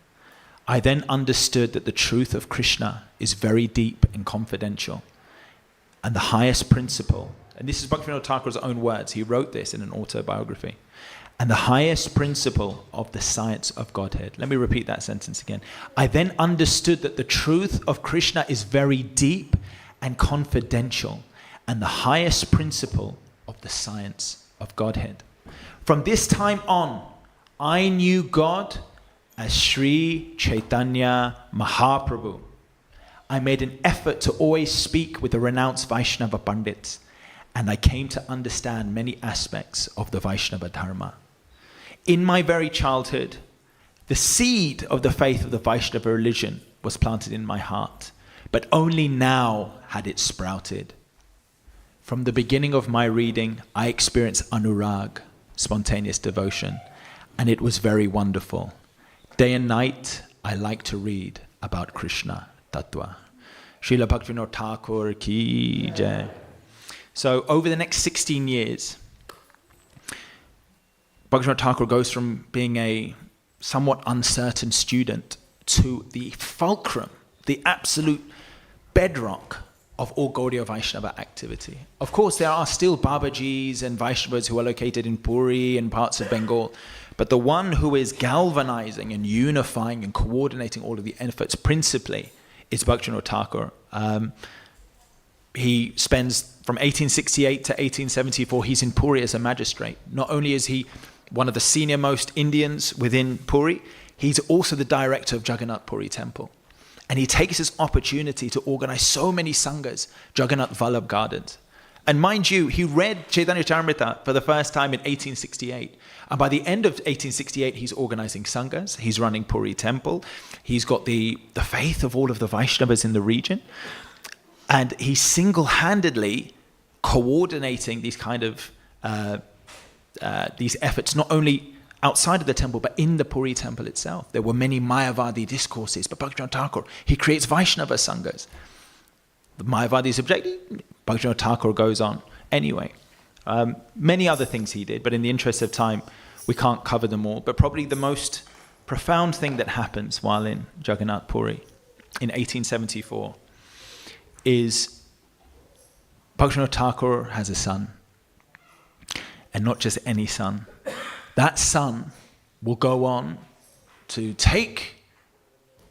I then understood that the truth of Krishna is very deep and confidential, and the highest principle, and this is Bhaktivinoda Thakur's own words, he wrote this in an autobiography, and the highest principle of the science of Godhead. Let me repeat that sentence again. I then understood that the truth of Krishna is very deep and confidential, and the highest principle of the science of Godhead. From this time on, I knew God as Sri Chaitanya Mahaprabhu. I made an effort to always speak with the renounced Vaishnava Pandits, and I came to understand many aspects of the Vaishnava Dharma. In my very childhood, the seed of the faith of the Vaishnava religion was planted in my heart, but only now had it sprouted. From the beginning of my reading, I experienced anurag, spontaneous devotion, and it was very wonderful. Day and night, I like to read about Krishna Tattva. Srila Bhaktivinoda Thakur ki jai. So over the next 16 years, Bhaktivinoda Thakur goes from being a somewhat uncertain student to the fulcrum, the absolute bedrock of all Gaudiya Vaishnava activity. Of course, there are still Babajis and Vaishnavas who are located in Puri and parts of Bengal, but the one who is galvanizing and unifying and coordinating all of the efforts principally is Bhaktivinoda Thakur. He spends from 1868 to 1874, he's in Puri as a magistrate. Not only is he one of the senior most Indians within Puri, he's also the director of Jagannath Puri Temple. And he takes this opportunity to organize so many sanghas, Jagannath Vallabh Gardens. And mind you, he read Chaitanya Charitamrita for the first time in 1868. And by the end of 1868, he's organizing sanghas, he's running Puri Temple, he's got the faith of all of the Vaishnavas in the region. And he's single-handedly coordinating these kind of these efforts, not only outside of the temple, but in the Puri temple itself. There were many Mayavadi discourses, but Bhaktivinoda Thakur, he creates Vaishnava sanghas. The Mayavadi's objective, Bhaktivinoda Thakur goes on anyway. Many other things he did, but in the interest of time, we can't cover them all. But probably the most profound thing that happens while in Jagannath Puri in 1874 is Bhaktivinoda Thakur has a son, and not just any son. That son will go on to take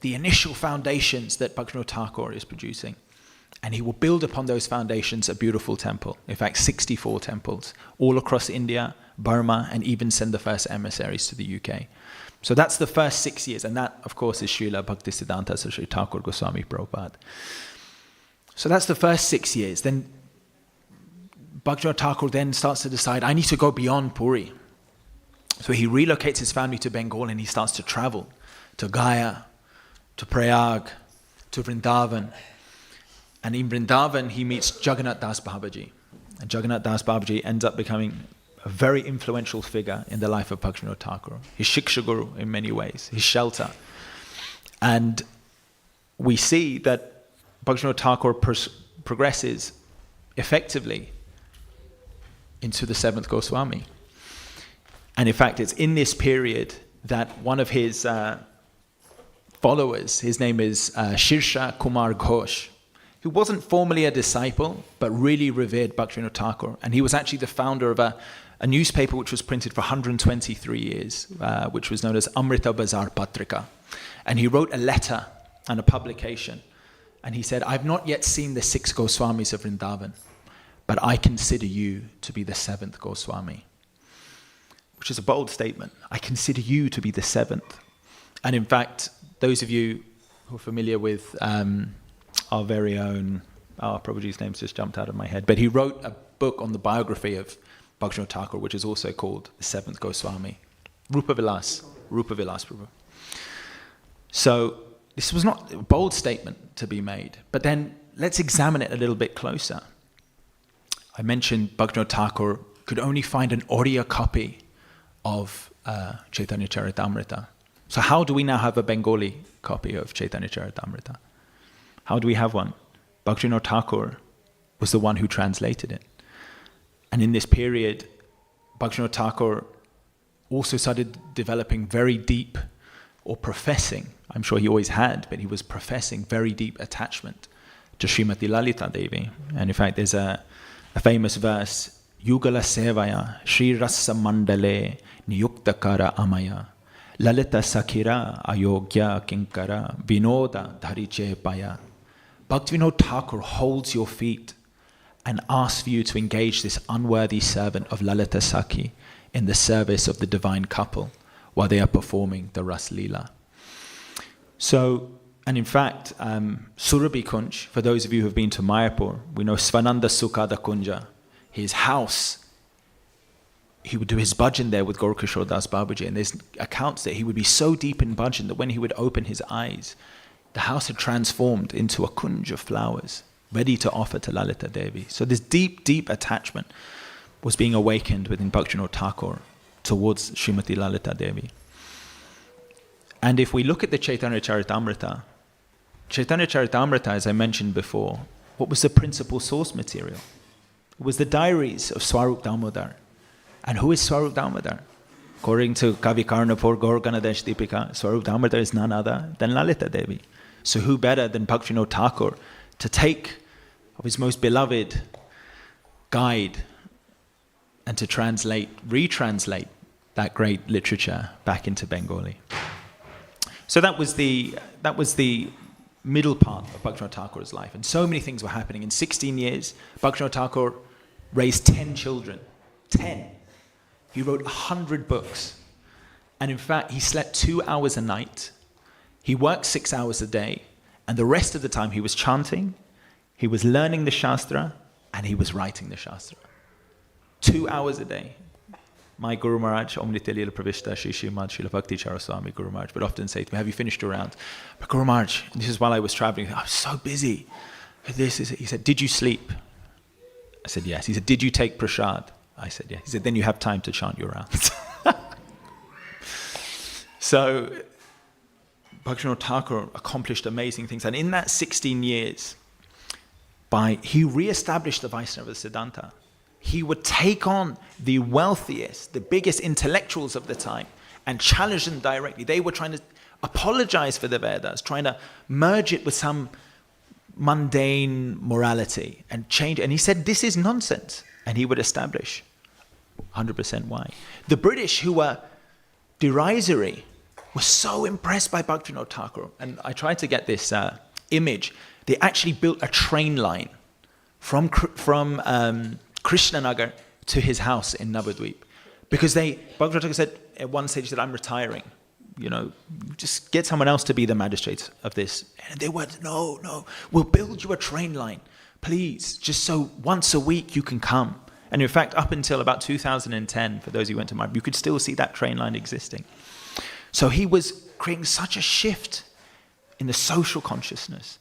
the initial foundations that Bhaktivinoda Thakur is producing, and he will build upon those foundations a beautiful temple. In fact, 64 temples, all across India, Burma, and even send the first emissaries to the UK. So that's the first 6 years, and that, of course, is Srila Bhaktisiddhanta Saraswati Thakur Goswami Prabhupada. So that's the first 6 years. Then Bhaktivinoda Thakur then starts to decide, I need to go beyond Puri. So he relocates his family to Bengal and he starts to travel to Gaya, to Prayag, to Vrindavan. And in Vrindavan, he meets Jagannath Das Babaji. And Jagannath Das Babaji ends up becoming a very influential figure in the life of Bhaktivinoda Thakur. His Shiksha Guru in many ways, his shelter. And we see that Bhaktivinoda Thakur progresses effectively into the seventh Goswami. And in fact, it's in this period that one of his followers, his name is Shirsha Kumar Ghosh, who wasn't formally a disciple, but really revered Bhaktivinoda Thakur. And he was actually the founder of a newspaper which was printed for 123 years, which was known as Amrita Bazar Patrika. And he wrote a letter and a publication. And he said, I've not yet seen the 6 Goswamis of Vrindavan, but I consider you to be the seventh Goswami. Which is a bold statement. I consider you to be the seventh. And in fact, those of you who are familiar with our very own, Prabhuji's name's just jumped out of my head, but he wrote a book on the biography of Bhaktivinoda Thakur, which is also called the seventh Goswami. Rupa Vilas Prabhu. So this was not a bold statement to be made, but then let's examine it a little bit closer. I mentioned Bhaktivinoda Thakur could only find an audio copy of Chaitanya Charitamrita. So how do we now have a Bengali copy of Chaitanya Charitamrita? How do we have one? Bhaktivinoda Thakur was the one who translated it. And in this period, Bhaktivinoda Thakur also started developing very deep, or professing, I'm sure he always had, but he was professing very deep attachment to Srimati Lalita Devi. And in fact, there's a famous verse, Yugala Sevaya, Shri Rasa Mandale, Niyuktakara Amaya, Lalita Sakira, Ayogya Kinkara, Vinoda Dhariche Paya. Bhaktivinoda Thakur holds your feet and asks for you to engage this unworthy servant of Lalita Sakhi in the service of the divine couple while they are performing the Ras Leela. So, and in fact, Surabhi Kunj, for those of you who have been to Mayapur, we know Svananda Sukhada Kunja, his house, he would do his bhajan there with Gaurkishore Das Babaji, and there's accounts that he would be so deep in bhajan that when he would open his eyes, the house had transformed into a kunj of flowers, ready to offer to Lalita Devi. So this deep, deep attachment was being awakened within Bhaktivinoda Thakur towards Srimati Lalita Devi. And if we look at the Chaitanya Charitamrita, as I mentioned before, what was the principal source material? It was the diaries of Swarup Damodar. And who is Swarup Damodar? According to Kavi Karnapur Gaur Ganadesh Deepika, Swarup Damodar is none other than Lalita Devi. So who better than Bhaktivinoda Thakur to take of his most beloved guide and to retranslate that great literature back into Bengali. So that was the middle part of Bhaktivinoda Thakur's life. And so many things were happening. In 16 years, Bhaktivinoda Thakur raised 10 children. 10. He wrote 100 books. And in fact, he slept 2 hours a night. He worked 6 hours a day. And the rest of the time he was chanting, he was learning the Shastra, and he was writing the Shastra. 2 hours a day. My Guru Maharaj, Omnitya Lila Pravishta, Shishi Mad Srila Bhakti Charaswami Guru Maharaj, would often say to me, have you finished your round? But Guru Maharaj, this is while I was traveling, I was so busy. He said, did you sleep? I said, yes. He said, did you take prasad? I said, yes. He said, then you have time to chant your rounds. So, Bhaktivinoda Thakur accomplished amazing things. And in that 16 years, he re-established the Vaishnava Siddhanta. He would take on the wealthiest, the biggest intellectuals of the time and challenge them directly. They were trying to apologize for the Vedas, trying to merge it with some mundane morality and change. And he said, this is nonsense. And he would establish 100% why. The British, who were derisory, were so impressed by Bhaktivinoda Thakur. And I tried to get this image. They actually built a train line from Krishnanagar to his house in Navadvip. Because Bhaktivinoda Thakur said, at one stage, he said, I'm retiring. Just get someone else to be the magistrate of this. And they went, no, we'll build you a train line. Please, just so once a week you can come. And in fact, up until about 2010, for those who went to Mayapur, you could still see that train line existing. So he was creating such a shift in the social consciousness,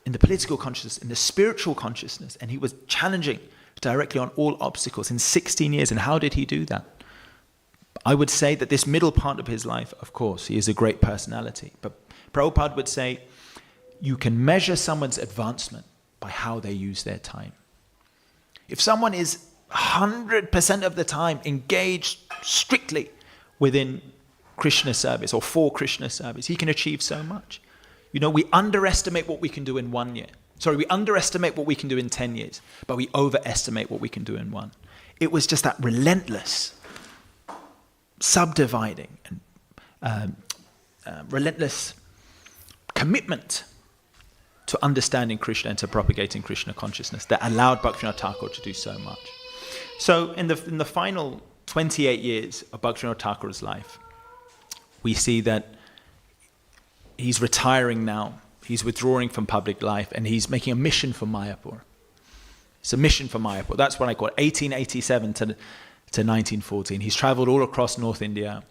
in the political consciousness, in the spiritual consciousness, and he was challenging directly on all obstacles in 16 years. And how did he do that? I would say that this middle part of his life, of course, he is a great personality. But Prabhupada would say, you can measure someone's advancement by how they use their time. If someone is 100% of the time engaged strictly within Krishna service or for Krishna service, he can achieve so much. We underestimate what we can do in 1 year. We underestimate what we can do in 10 years, but we overestimate what we can do in 1. It was just that relentless subdividing and relentless commitment to understanding Krishna and to propagating Krishna consciousness that allowed Bhaktivinoda Thakur to do so much. So in the final 28 years of Bhaktivinoda Thakur's life, we see that he's retiring now. He's withdrawing from public life and he's making a mission for Mayapur. It's a mission for Mayapur. That's what I call it, 1887 to 1914. He's traveled all across North India.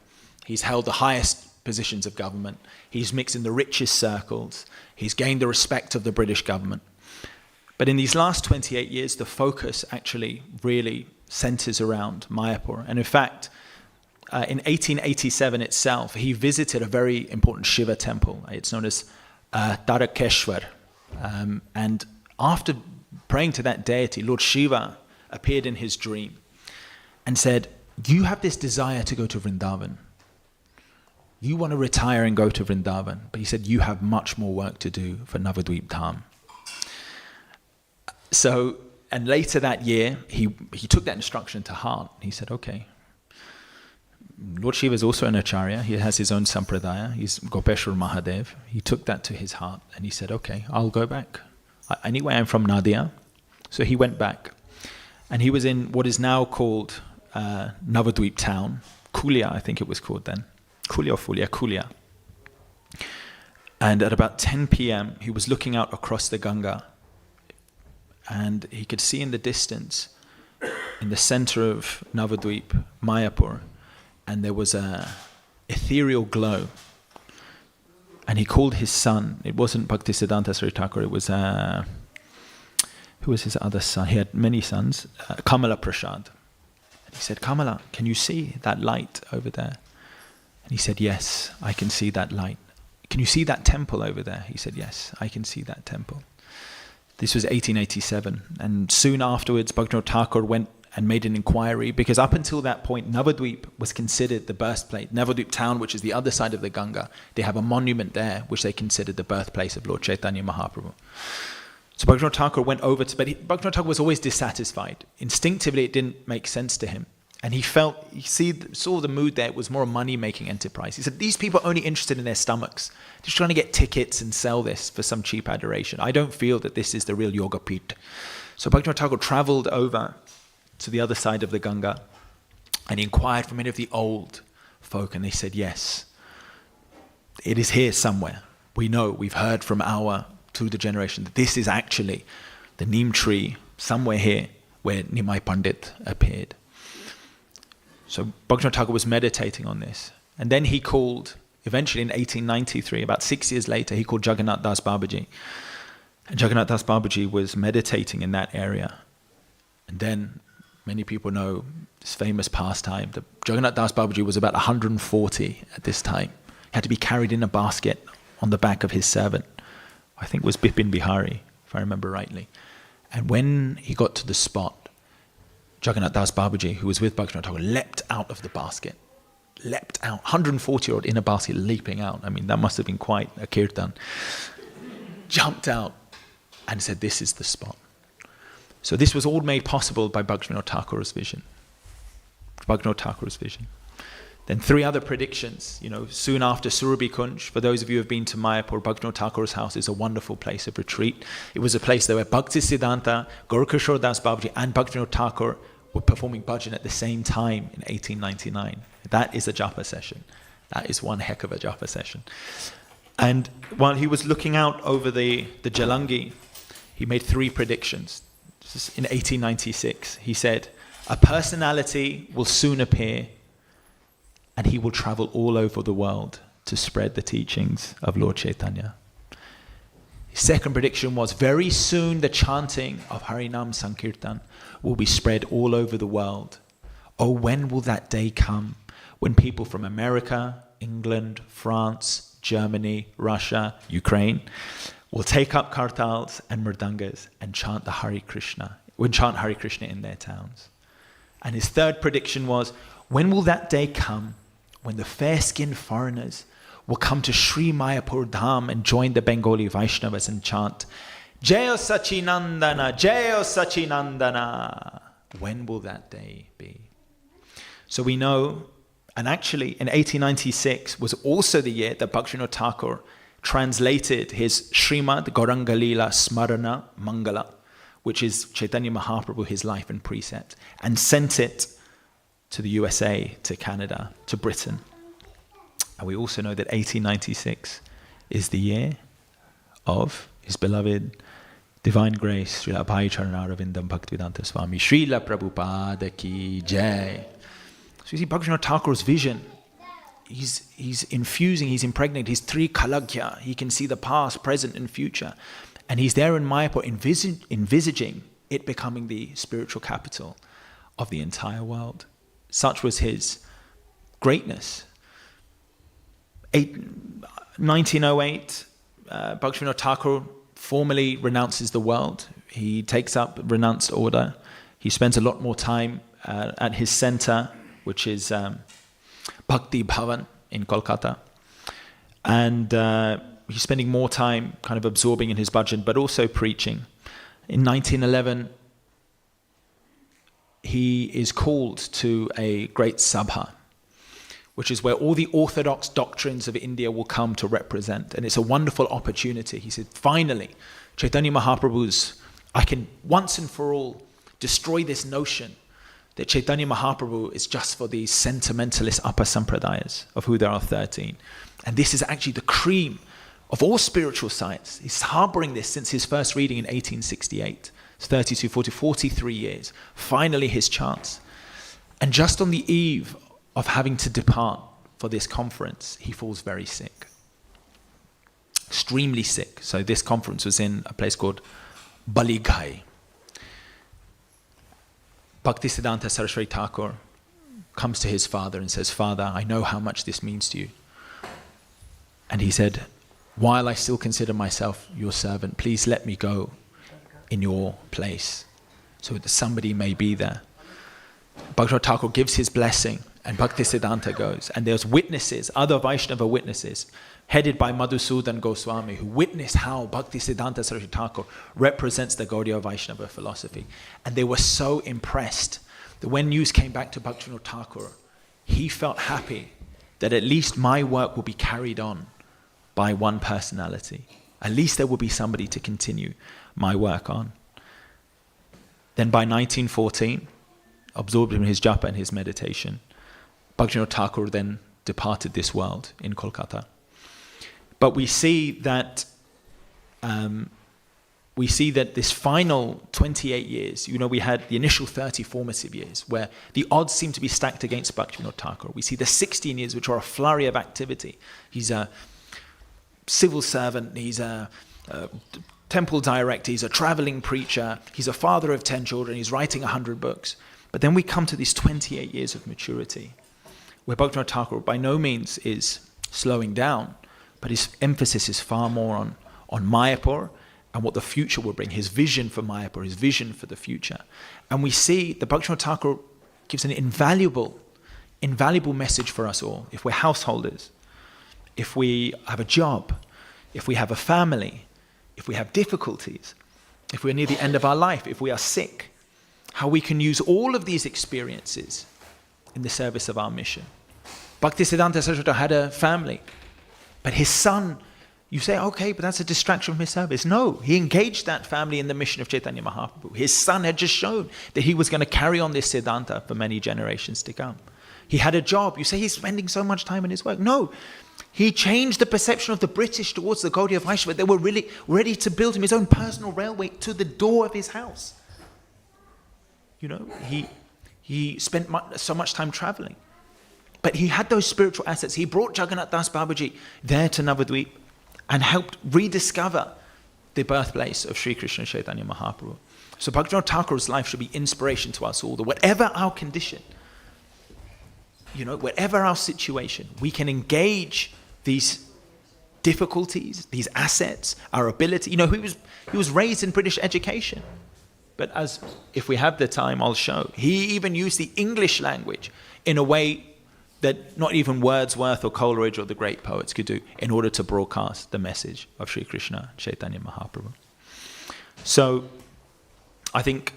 He's held the highest positions of government. He's mixed in the richest circles. He's gained the respect of the British government. But in these last 28 years, the focus actually really centers around Mayapur. And in fact, in 1887 itself, he visited a very important Shiva temple. It's known as Tarakeshwar. And after praying to that deity, Lord Shiva appeared in his dream and said, you have this desire to go to Vrindavan. You want to retire and go to Vrindavan. But he said, you have much more work to do for Navadvip Dham. So, and later that year, he took that instruction to heart. He said, okay, Lord Shiva is also an acharya. He has his own sampradaya. He's Gopeshwar Mahadev. He took that to his heart and he said, okay, I'll go back. Anyway, I'm from Nadia. So he went back. And he was in what is now called Navadvip town. Kulia, I think it was called then. Kulia or Fulia, Kulia. And at about 10 p.m., he was looking out across the Ganga. And he could see in the distance, in the center of Navadvip, Mayapur, and there was a ethereal glow. And he called his son. It wasn't Bhaktisiddhanta Sri Thakur. It was, who was his other son? He had many sons. Kamala Prasad. And he said, Kamala, can you see that light over there? And he said, yes, I can see that light. Can you see that temple over there? He said, yes, I can see that temple. This was 1887. And soon afterwards, Bhaktivinoda Thakur went and made an inquiry, because up until that point, Navadvip was considered the birthplace. Navadvip town, which is the other side of the Ganga, they have a monument there, which they considered the birthplace of Lord Chaitanya Mahaprabhu. So Bhaktivinoda Thakur went over to, but Bhaktivinoda Thakur was always dissatisfied. Instinctively, it didn't make sense to him. And he felt, saw the mood there, it was more a money-making enterprise. He said, these people are only interested in their stomachs. They're just trying to get tickets and sell this for some cheap adoration. I don't feel that this is the real Yoga Pit. So Bhaktivinoda Thakur traveled over to the other side of the Ganga and he inquired from many of the old folk, and they said, yes, it is here somewhere. We know, we've heard from through the generation, that this is actually the neem tree somewhere here where Nimai Pandit appeared. So Bhaktivinoda Thakur was meditating on this. And then he called, eventually in 1893, about 6 years later, he called Jagannath Das Babaji. And Jagannath Das Babaji was meditating in that area. And then many people know this famous pastime that Jagannath Das Babaji was about 140 at this time. He had to be carried in a basket on the back of his servant. I think it was Bipin Bihari, if I remember rightly. And when he got to the spot, Jagannath Das Babaji, who was with Bhaktivinoda Thakur, leapt out of the basket. Leapt out. 140-year-old in a basket leaping out. I mean, that must have been quite a kirtan. Jumped out and said, this is the spot. So this was all made possible by Bhaktivinoda Thakur's vision. Bhaktivinoda Thakur's vision. Then 3 other predictions. Soon after Surabhi Kunj, for those of you who have been to Mayapur, Bhaktivinoda Thakur's house is a wonderful place of retreat. It was a place there where Bhaktisiddhanta, Gaurkishore Das Babaji and Bhaktivinoda Thakur were performing bhajan at the same time in 1899. That is a japa session. That is one heck of a japa session. And while he was looking out over the Jalangi, he made 3 predictions. This is in 1896. He said, a personality will soon appear and he will travel all over the world to spread the teachings of Lord Chaitanya. His second prediction was, very soon the chanting of Harinam Sankirtan will be spread all over the world. Oh, when will that day come when people from America, England, France, Germany, Russia, Ukraine will take up kartals and mridangas and chant the Hare Krishna in their towns. And his third prediction was, when will that day come when the fair-skinned foreigners will come to Sri Mayapur Dham and join the Bengali Vaishnavas and chant, Jayo Sachinandana, Jayo Sachinandana. When will that day be? So we know, and actually in 1896 was also the year that Bhaktivinoda Thakur translated his Srimad Gauranga Leela Smarana Mangala, which is Chaitanya Mahaprabhu, his life and precept, and sent it to the USA, to Canada, to Britain. And we also know that 1896 is the year of his beloved Divine Grace, Srila Bhai Charanarvindam Bhaktivedanta Swami, Srila Prabhupada Ki Jai. So you see Bhaktivinoda Thakur's vision, he's infusing, he's impregnated his three kalagya. He can see the past, present and future. And he's there in Mayapur envisaging it becoming the spiritual capital of the entire world. Such was his greatness. 1908, Bhaktivinoda Thakur formally renounces the world. He takes up renounced order. He spends a lot more time at his center, which is Bhakti Bhavan in Kolkata. And he's spending more time kind of absorbing in his bhajan, but also preaching. In 1911, he is called to a great sabha, which is where all the orthodox doctrines of India will come to represent. And it's a wonderful opportunity. He said, finally, Chaitanya Mahaprabhu's, I can once and for all destroy this notion that Chaitanya Mahaprabhu is just for these sentimentalist upper sampradayas, of who there are 13. And this is actually the cream of all spiritual science. He's harboring this since his first reading in 1868. It's 32, 40, 43 years. Finally his chance. And just on the eve of having to depart for this conference, he falls very sick. Extremely sick. So this conference was in a place called Balighai. Bhaktisiddhanta Saraswati Thakur comes to his father and says, Father, I know how much this means to you. And he said, while I still consider myself your servant, please let me go in your place so that somebody may be there. Bhaktivinoda Thakur gives his blessing and Bhaktisiddhanta goes. And there's witnesses, other Vaishnava witnesses, headed by Madhusudan Goswami, who witness how Bhaktisiddhanta Saraswati Thakur represents the Gaudiya Vaishnava philosophy. And they were so impressed that when news came back to Bhaktivinoda Thakur, he felt happy that at least my work will be carried on by one personality. At least there will be somebody to continue my work on. Then by 1914, absorbed in his japa and his meditation, Bhaktivinoda Thakur then departed this world in Kolkata. But we see that this final 28 years, we had the initial 30 formative years where the odds seem to be stacked against Bhaktivinoda Thakur. We see the 16 years which are a flurry of activity. He's a civil servant, he's a temple director, he's a traveling preacher, he's a father of 10 children, he's writing 100 books. But then we come to these 28 years of maturity, where Bhaktivinoda Thakur by no means is slowing down, but his emphasis is far more on Mayapur and what the future will bring, his vision for Mayapur, his vision for the future. And we see that Bhaktivinoda Thakur gives an invaluable message for us all. If we're householders, if we have a job, if we have a family, if we have difficulties, if we're near the end of our life, if we are sick, how we can use all of these experiences in the service of our mission. Bhaktisiddhanta Saraswati had a family, but his son, you say, okay, but that's a distraction from his service. No, he engaged that family in the mission of Chaitanya Mahaprabhu. His son had just shown that he was going to carry on this Siddhanta for many generations to come. He had a job. You say he's spending so much time in his work. No, he changed the perception of the British towards the Gaudiya Vaishnava. They were really ready to build him his own personal railway to the door of his house. He spent so much time traveling. But he had those spiritual assets. He brought Jagannath Das Babaji there to Navadvip and helped rediscover the birthplace of Sri Krishna Chaitanya Mahaprabhu. So Bhaktivinoda Thakur's life should be inspiration to us all, that whatever our condition, whatever our situation, we can engage these difficulties, these assets, our ability. He was raised in British education. But if we have the time, I'll show. He even used the English language in a way that not even Wordsworth or Coleridge or the great poets could do in order to broadcast the message of Sri Krishna Chaitanya Mahaprabhu. So I think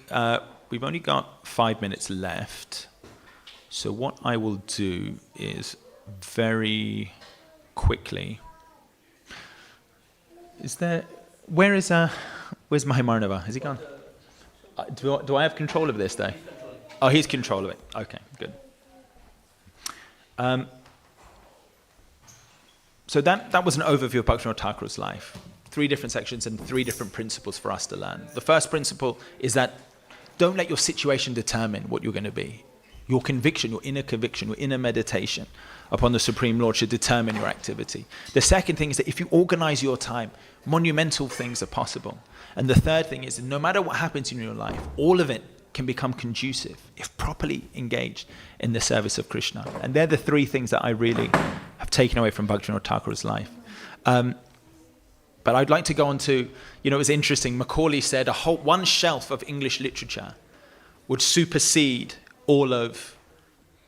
we've only got 5 minutes left. So what I will do is very quickly where's Mahimarnava? Has he gone? Do I have control of this though? Oh, he's control of it. Okay, good. So that was an overview of Bhaktivinoda Thakur's life. 3 different sections and 3 different principles for us to learn. The first principle is that don't let your situation determine what you're going to be. Your conviction, your inner meditation upon the Supreme Lord should determine your activity. The second thing is that if you organize your time, monumental things are possible. And the third thing is that no matter what happens in your life, all of it can become conducive if properly engaged in the service of Krishna. And they're the 3 things that I really have taken away from Bhaktivinoda Thakur's life. But I'd like to go on to, it was interesting, Macaulay said one shelf of English literature would supersede all of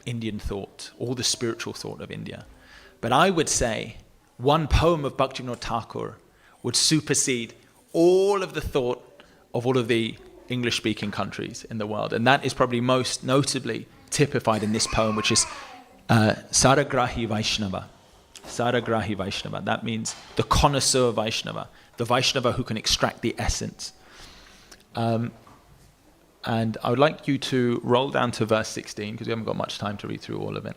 Indian thought, all the spiritual thought of India. But I would say one poem of Bhaktivinoda Thakur would supersede all of the thought of all of the English-speaking countries in the world. And that is probably most notably typified in this poem, which is Saragrahi Vaishnava. Saragrahi Vaishnava. That means the connoisseur Vaishnava, the Vaishnava who can extract the essence. And I would like you to roll down to verse 16, because we haven't got much time to read through all of it.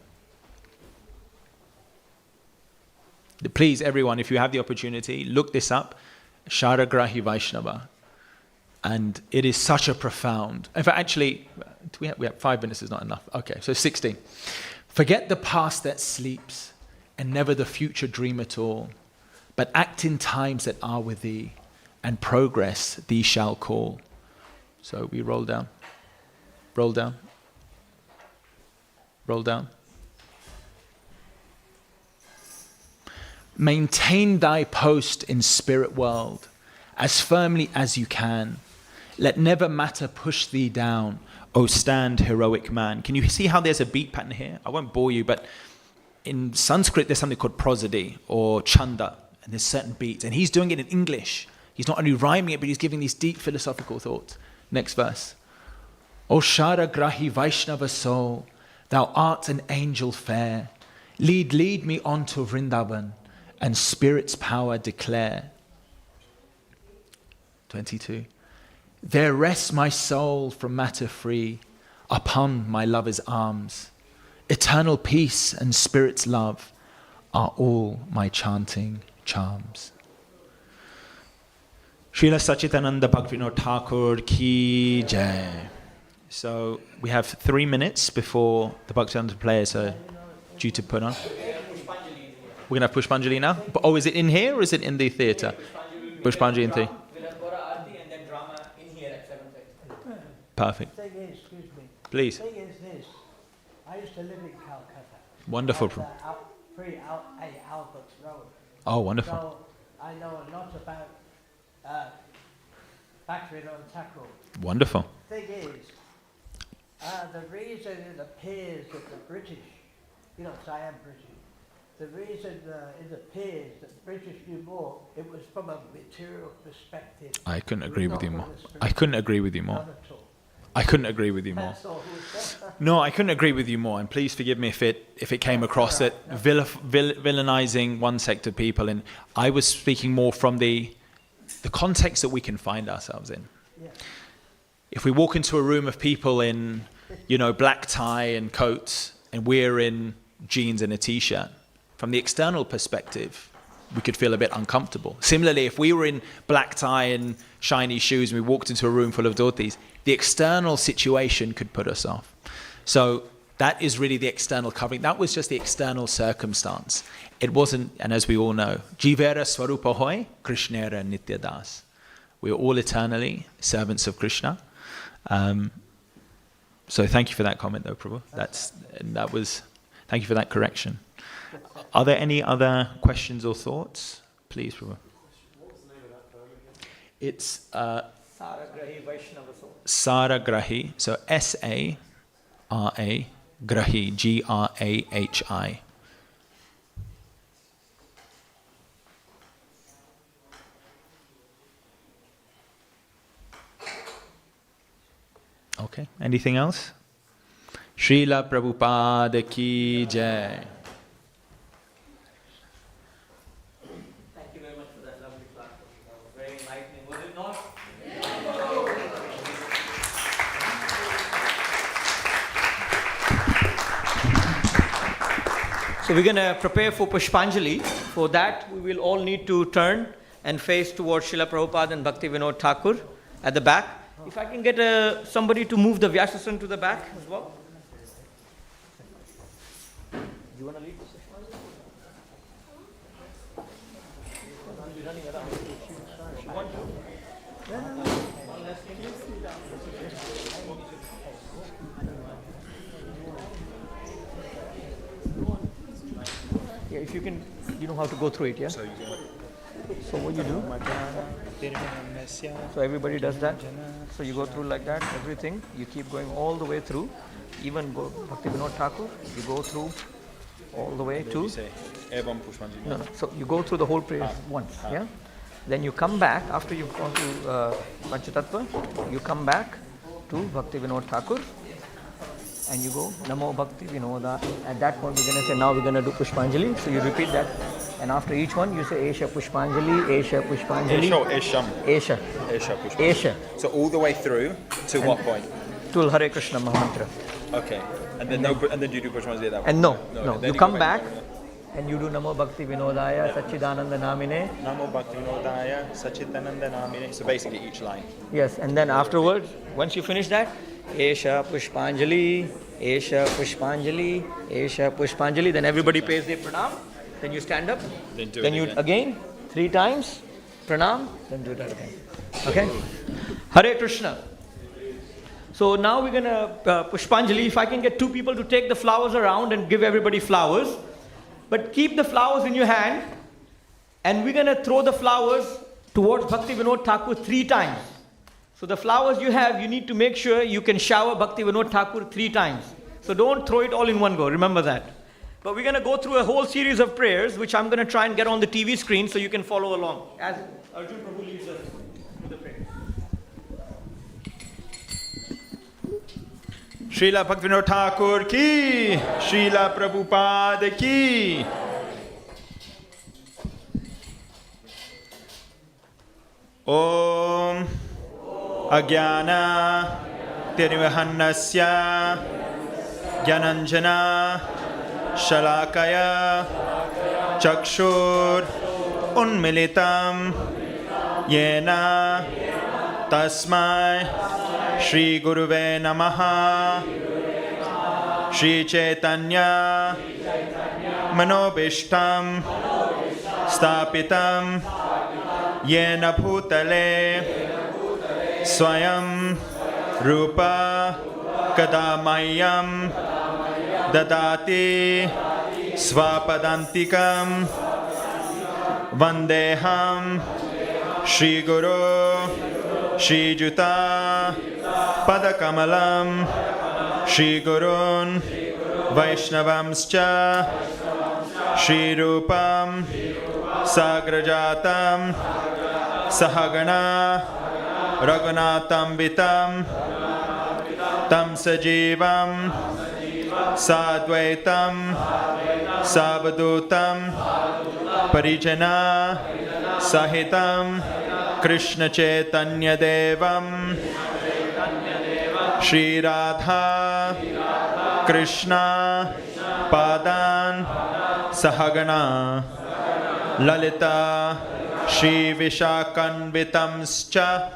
Please, everyone, if you have the opportunity, look this up, Saragrahi Vaishnava. And it is such a profound... In fact, actually, we have 5 minutes is not enough. Okay, so 16. Forget the past that sleeps, and never the future dream at all, but act in times that are with thee, and progress thee shall call. So we roll down, roll down, roll down. Maintain thy post in spirit world as firmly as you can. Let never matter push thee down, O stand heroic man. Can you see how there's a beat pattern here? I won't bore you, but in Sanskrit there's something called prosody or chanda, and there's certain beats, and he's doing it in English. He's not only rhyming it, but he's giving these deep philosophical thoughts. Next verse. O Sharagrahi Vaishnava soul, thou art an angel fair. Lead me on to Vrindavan, and spirit's power declare. 22. There rests my soul from matter free upon my lover's arms. Eternal peace and spirit's love are all my chanting charms. Srila Sachidananda Bhaktivinoda Thakur ki jai. So we have 3 minutes before the Bhaktivedanta players are due to put on. We're going to have Pushpanjali now? Oh, is it in here or is it in the theatre? Pushpanjali in the... Perfect. Excuse me. Please. The thing is this. I used to live in Calcutta. Wonderful. 3 Albert Road. Oh, wonderful. So I know a lot about Bhaktivinoda Thakur. Wonderful. The thing is, the reason it appears that the British, because I am British, the reason it appears that the British knew more, it was from a material perspective. I couldn't agree with you more. I couldn't agree with you more. I couldn't agree with you more. No, I couldn't agree with you more. And please forgive me if it came across that villainizing one sect of people. And I was speaking more from the context that we can find ourselves in. Yeah. If we walk into a room of people in, black tie and coats, and we're in jeans and a t-shirt, from the external perspective, we could feel a bit uncomfortable. Similarly, if we were in black tie and shiny shoes and we walked into a room full of dhotis, the external situation could put us off. So that is really the external covering. That was just the external circumstance. It wasn't, and as we all know, Jivera Swarupa Hoy, Krishnera Nityadas. We are all eternally servants of Krishna. So thank you for that comment, though, Prabhu. Thank you for that correction. Are there any other questions or thoughts? Please, Prabhu. What was the name of that poem again? It's Saragrahi Vaishnava soul. Saragrahi, so S-A-R-A, Grahi, G-R-A-H-I. Okay, anything else? Srila Prabhupada ki jai. Thank you very much for that lovely platform. So we're going to prepare for Pushpanjali. For that, we will all need to turn and face towards Srila Prabhupada and Bhaktivinoda Thakur at the back. If I can get somebody to move the Vyasasana to the back as well. Do you want to lead this? She wants to. Yeah, if you can, you know how to go through it, yeah? So what you do? So everybody does that. So you go through like that, everything. You keep going all the way through. Even go Bhaktivinoda Thakur, you go through all the way to. No. So you go through the whole prayer once, yeah? Then you come back, after you've gone to Panchatattva, you come back to Bhaktivinoda Thakur and you go Namo Bhakti Vinoda. At that point, we're going to say, now we're going to do Pushpanjali. So you repeat that. And after each one, you say Esha Pushpanjali, Esha Pushpanjali. Esha or Esham? Esha. Esha Pushpanjali. Esha. So all the way through to what point? Till Hare Krishna Mahamantra. Okay. And then you do Pushpanjali that way? And no. You come back and you do Namo Bhakti Vinodaya Sachidananda Namine. Namo Bhakti Vinodaya Sachidananda Namine. So basically each line. Yes, and then afterwards, once you finish that, Esha Pushpanjali, Esha Pushpanjali, Esha Pushpanjali. Then everybody pays their pranam. Then you stand up. Then you again 3 times pranam. Then do that again. Okay? Hare Krishna. So now we're going to Pushpanjali. If I can get 2 people to take the flowers around and give everybody flowers. But keep the flowers in your hand. And we're going to throw the flowers towards Bhaktivinoda Thakur 3 times. So the flowers you have, you need to make sure you can shower Bhaktivinoda Thakur 3 times. So don't throw it all in one go. Remember that. But we're going to go through a whole series of prayers, which I'm going to try and get on the TV screen so you can follow along. As Arjun Prabhu leads us through the prayer. Srila Bhaktivinoda Thakur ki, Srila Prabhupada ki. Om Agyana Tirivahannasya Gyananjana Shalakaya Chakshur Unmilitam Yena Tasmai Shri Guruve Namaha Shri Chaitanya Manobishtam Stapitam Yena Bhutale Swayam Rupa Kadamayam Dadati Svapadantikam Vandeham Shri Guru Shri Juta Padakamalam Shri Gurun Vaishnavamscha Shri Rupam Sagrajatam Sahagana Raghunatam Vitam Tam Sajivam Sadvaitam Savadutam Parijana Sahitam Krishna Chaitanya Devam Shri Radha Krishna Padan Sahagana Lalita Shri Vishakanvitamscha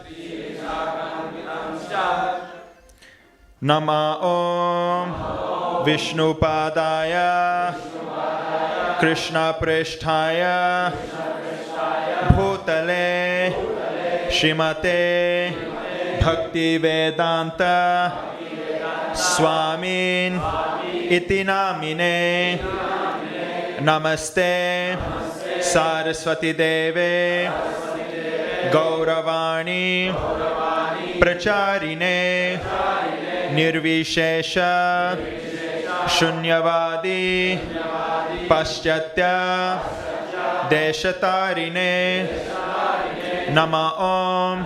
Nama Om Vishnu Padaya Krishna Prishthaya Bhutale Shrimate Bhaktivedanta Swamin Iti Namine Namaste Saraswati Deve Gauravani Pracharine Nirvishesha Shunyavadi Paschatya Deshatarine Nama Om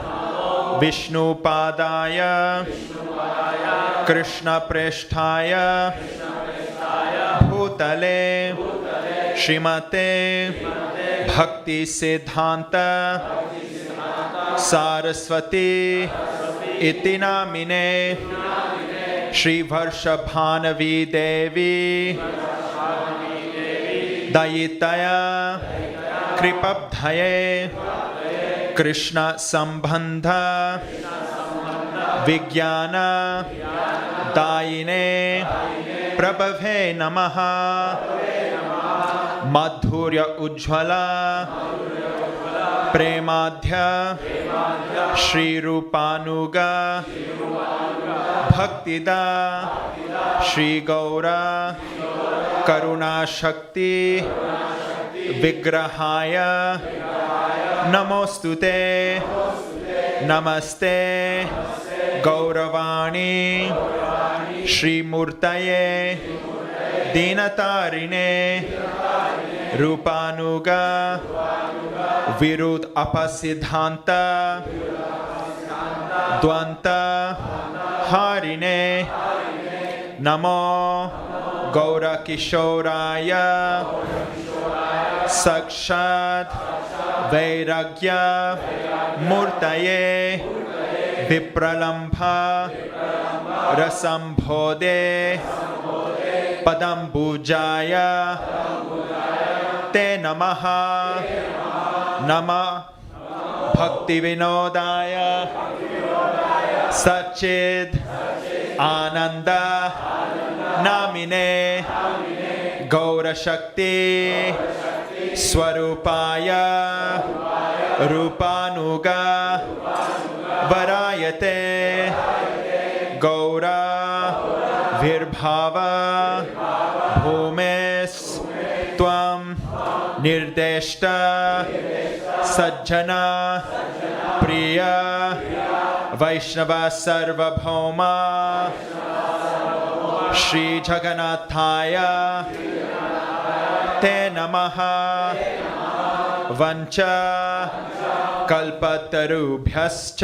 Vishnu Padaya Krishna Prishthaya Bhutale Shrimate Bhakti Siddhanta Saraswati Iti Namine Shri Varshabhanavi Devi दयितया कृपब्धये Krishna संबंध विज्ञान दायिने प्रभवे नमः माधुर्य उज्ज्वला प्रेमाध्य श्री रूपानुगा भक्तिदा श्री गौरा करुणा शक्ति विग्रहाय नमोस्तुते नमस्ते गौरवाणी श्रीमूर्तये दीनतारिणे रूपानुगा विरुद्ध अपसिद्धांत द्वंत हारिणे नमो गौरकिशोराय साक्षात् वैराग्य मूर्तये विप्रलम्भ रसंभोदे पदम्बुजाय ते नमः नमः भक्तिविनोदाय सच्चिद आनंद नामिने गौरशक्ति स्वरूपाय रूपानुगा वरायते गौरा विर्भाव भूमेस् त्वं निर्देष्ट सज्जना प्रिय वैष्णव सर्वभौमा श्री जगन्नाथाय ते नमः वंच कल्पतरुभ्यश्च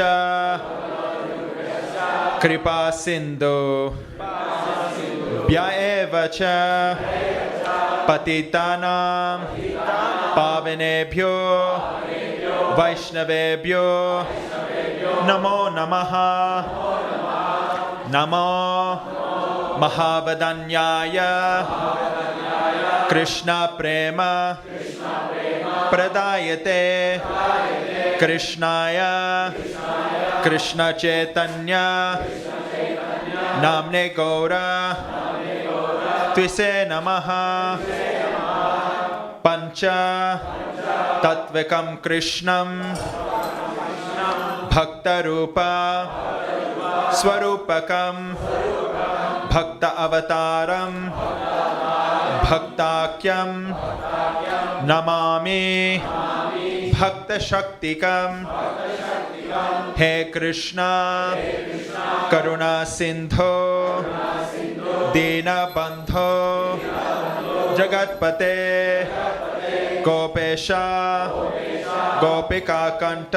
कृपा सिंधु एव च पतितानां पावनेभ्यो वैष्णवेभ्यो नमो नमः नमो महावदन्याय कृष्ण प्रेम प्रदायते कृष्णाय कृष्ण चैतन्य नामने गौरा त्विसे नमः पंच तत्वकं कृष्णं भक्तरूपा स्वरूपकं भक्त अवतारं भक्ताख्यं नमामि भक्त शक्तिकं हे कृष्णा करुणा सिंधो दीनबंधो जगतपते गोपेशा गोपिका कंठ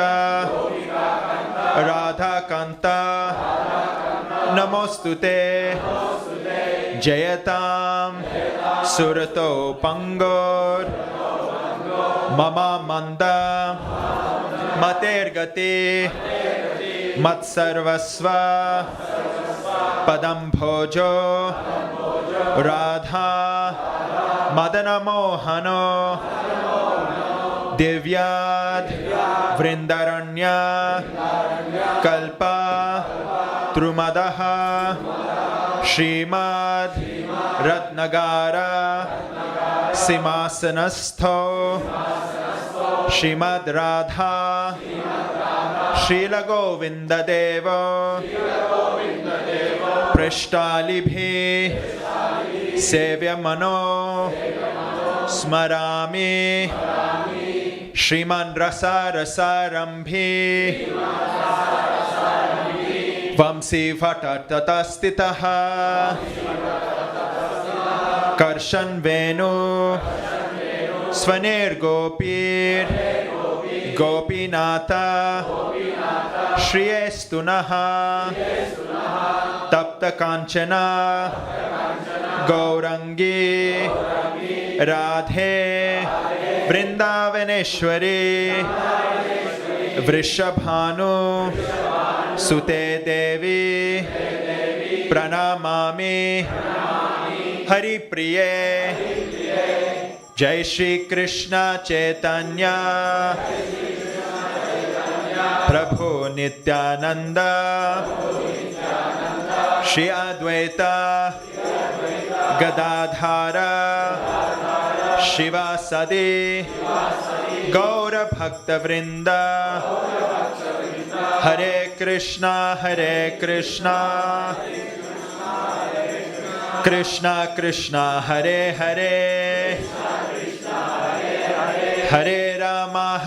राधा कांत नमोस्तुते जयतां सुरतो पंगोर ममा मंद मतेर्गति मत्सर्वस्व पदं भोजो राधा मदन मोहनो दिव्याद वृंदारण्य कल्पा त्रुमदः श्रीमद् रत्नगारा सिंहासनस्थो श्रीमद् राधा श्रील गोविंद देव पृष्ठालिभिः सेव्य मनो स्मरामि श्रीमन् रसारसारंभी वंशी भट्टतस्थितः कर्षन् वेणु स्वनिर्गोपीर् गोपीनाथ श्रियेस्तु नः तप्त कांचना गौरंगी राधे वृंदावनेश्वरी वृषभानु सुते देवी प्रणमामि हरिप्रिये Jai Shri Krishna Chaitanya Prabhu Nityananda Shri Advaita Gadadhara Shivasadi Gaura Bhakta Vrinda Hare Krishna Krishna Krishna Hare Hare Hare Rama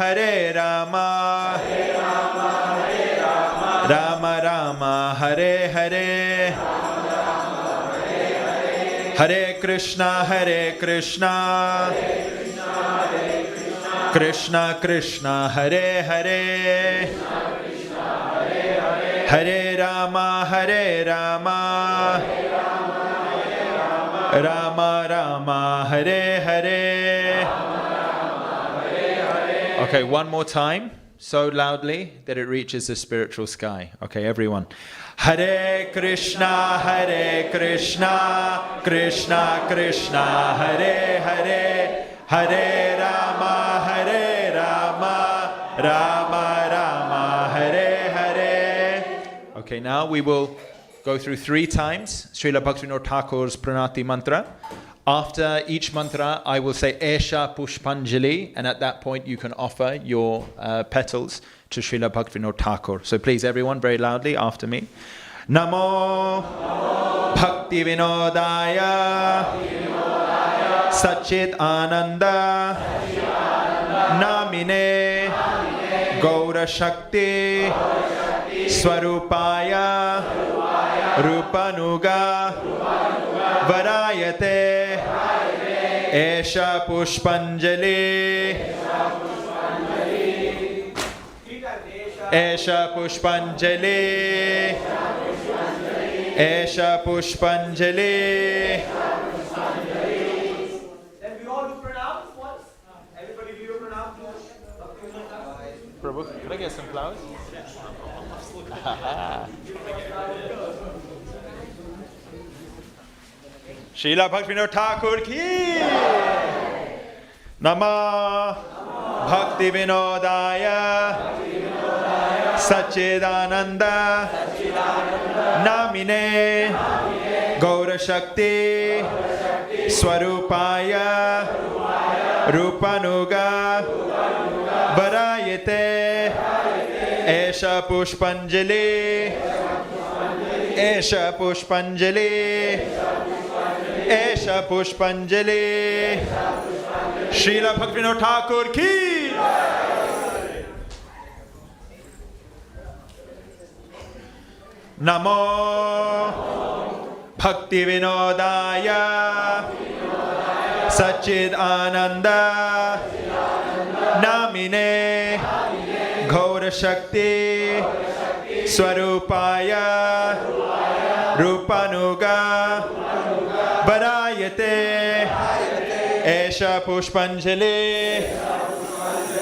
Rama Rama Hare Hare Hare Krishna Krishna Krishna Hare Hare Hare Rama Rama Rama Hare Hare. Okay, one more time, so loudly that it reaches the spiritual sky. Okay, everyone. Hare Krishna Krishna Krishna Hare Hare Hare Rama Rama Rama Hare Hare. Okay, now we will go through 3 times Srila Bhaktivinoda Thakur's Pranati mantra. After each mantra, I will say Esha Pushpanjali, and at that point you can offer your petals to Srila Bhaktivinoda Thakur. So please, everyone, very loudly after me. Namo Bhaktivinodaya Sachit Ananda Namine Gaura Shakti Swarupaya Rupanuga Varayate Esha Pushpanjali Esha Pushpanjali Esha Pushpanjali. Then we all do pranam once. Everybody do your pranam. Prabhu, can I get some flowers? Srila Bhaktivinoda Thakur ki Namah Bhaktivinodaya Sachidananda Namine Gaura Shakti Swarupaya Rupanuga Varayate Esha Pushpanjali Esha Pushpanjali Esha Pushpanjali. Srila Bhaktivinoda Thakur ki. Namo Bhaktivinodaya Sachid Ananda Namine Gaura Shakti Swarupaya Rupanuga Varayate Esha Pushpanjali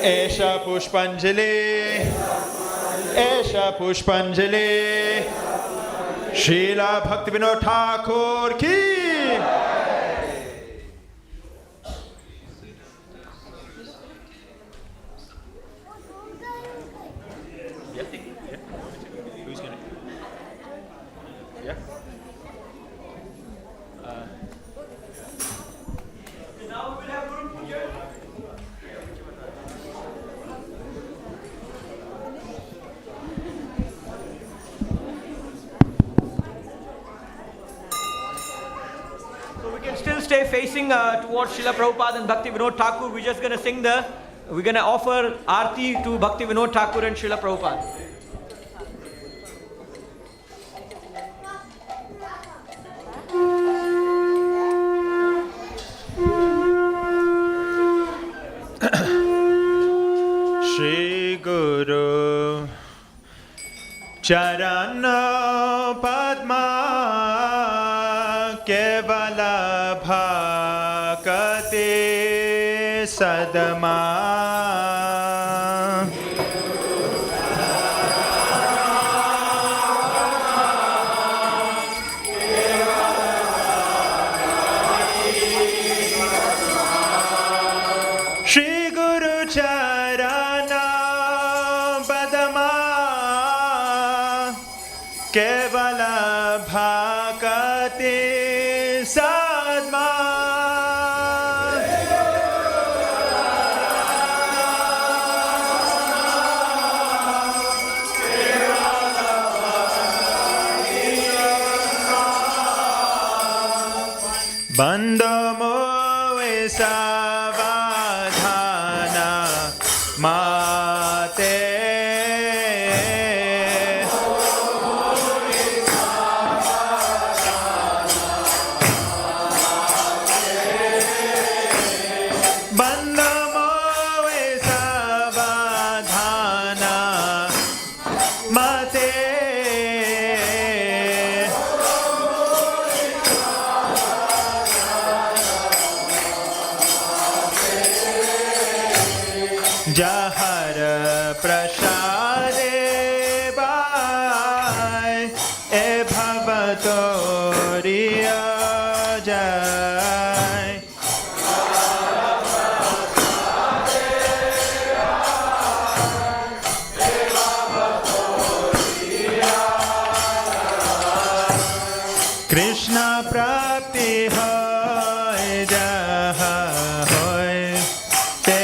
Esha Pushpanjali Esha Pushpanjali. Srila Bhaktivinoda Thakur ki. Who's going to? Yeah. Now we will have Guru Puja. So we can still stay facing towards Srila Prabhupada and Bhaktivinoda Thakur. We're just going to sing we're going to offer Aarti to Bhaktivinoda Thakur and Srila Prabhupada. Shri Guru Charana Padma Kevala Bhakati Sadama. Shri Guru Charana Padama Kevala Bhakati Sadma Bando Moe Savadhana Mate Bando Moe Savadhana Mate Jahar Prasade Bai E Bhavatoriya Jai Krishna Prapti Hoy Jaha Hoy Te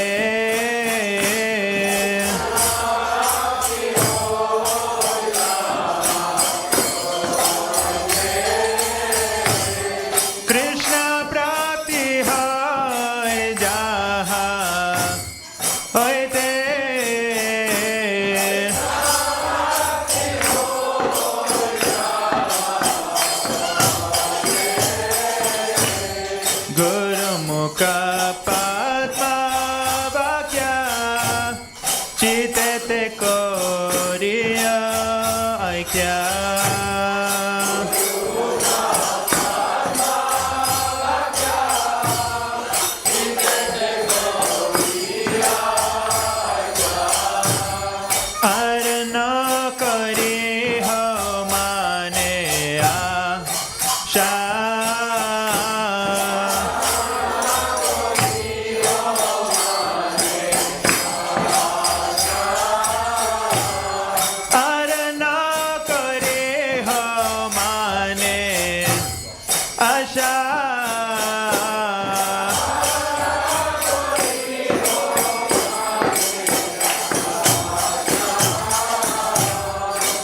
Krishna Prapti Hoy Jaha Hoy Te Guru Mukha Padma Vakya Chitete Koriya Aikya Arna Kari Ho Mane Asha Arna Kari Ho Mane Asha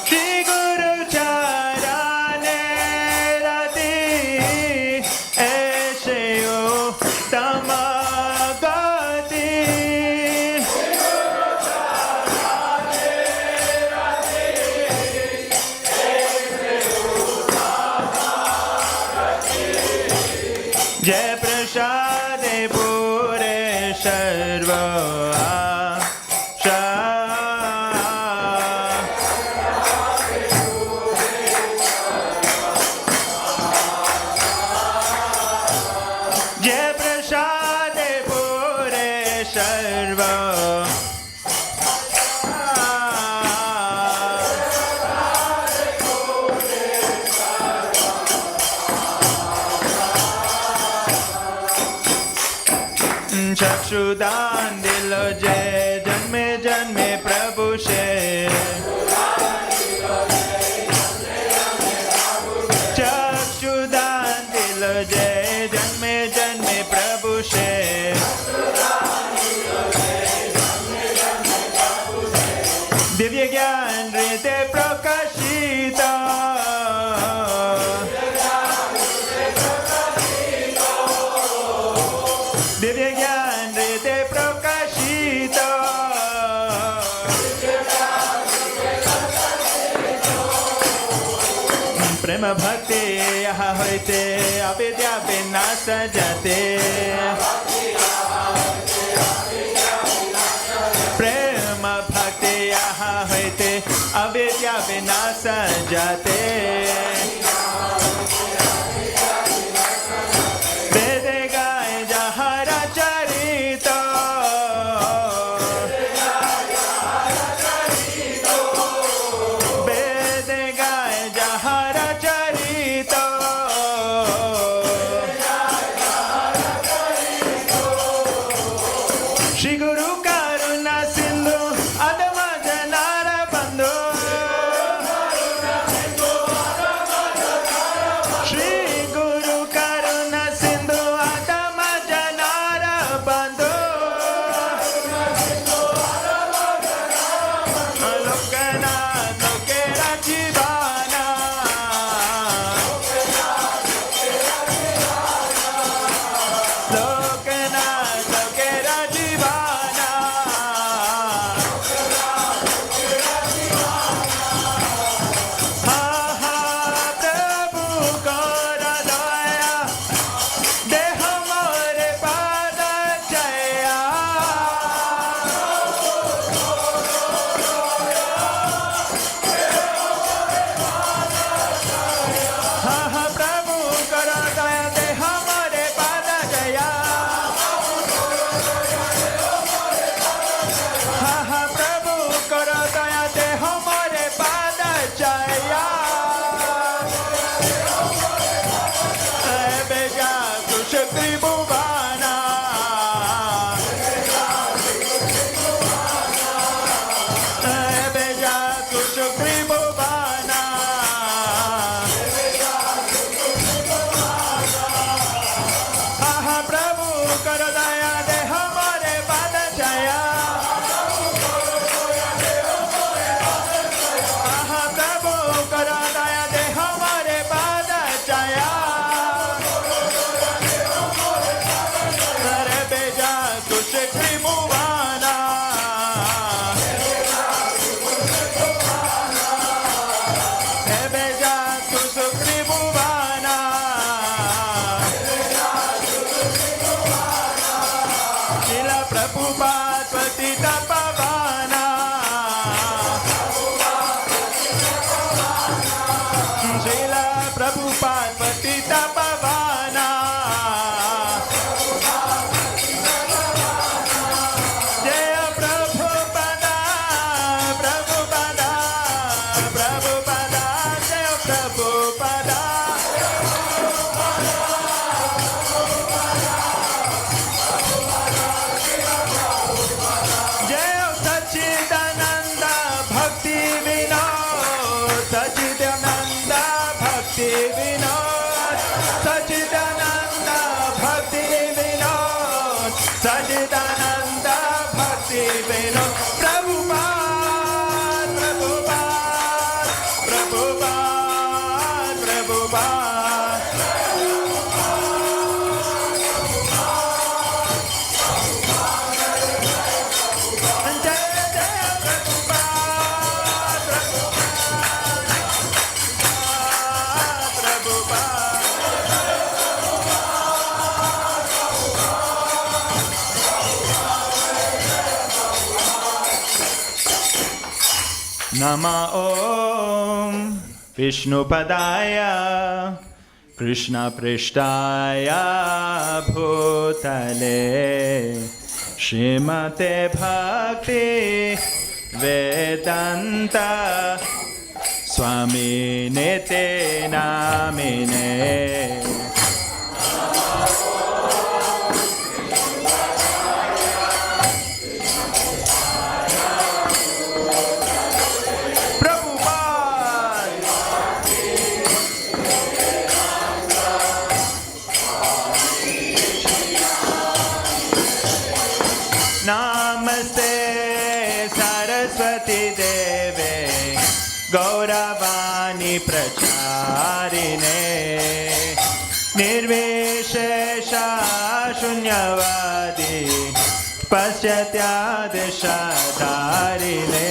Shri Guru Charane Rati Eshayo Tamagati Jai Prasade Pure Sarva Asha Jai Prasade Pure Sarva Chakshudan dilo jai janme janme prabhu se Chakshudan dilo jai janme janme prabhu se Divya Gyan Rite Prakashita Divya Gyan Rite Prakashita Prema Bhakti Yaha Hoite Avidya Vinasa Jate Prema Bhakti Yaha Hoite Avidya Vinasa Jate Vede Gaye Jahara Charita Vede Gaye Jahara Charita Shri Guru Karuna Sindhu Adama Janara Bandhu Shri Guru Karuna Sindhu Adama Janara Bandhu Lokana Lokera Jivana Lokana Lokera Jivana Ha ha Prabhu Kara Daya De Hamare Pada Jaya Ha ha Prabhu Kara Daya De Hamare Pada Jaya Ha ha Prabhu Kara Daya De Hamare Pada Jaya Beja Kushakri Bhuvana Beja Kushakri Bhuvana Aha Prabhu Kara Daya De Hamare Pada Jaya Aha Prabhu Kara Daya De Hamare Pada Jaya Sare Beja Kushakri Bhuvana Beja Kushakri Bhuvana Shila Prabhupada Patita Pavana Shila Prabhupada Patita Pavana Jaya Prabhupada Prabhupada Prabhupada Jaya Prabhupada Jaya Sachidananda Bhakti Vinod Sachidananda Bhakti Vinod Sachidananda Bhakti Vinod Sachidananda Bhakti Vinod Prabhupada Prabhupada Prabhupada Prabhupada Jaya Jaya Prabhupada Prabhupada Nama Om Vishnupadaya Krishna Prishtaya Bhutale Shrimate Bhakti Vedanta Swami Nite Namine Namaste Saraswati Deve Gauravani Pracharine Nirvishesha Shunyavadi Paschatyadeshatarine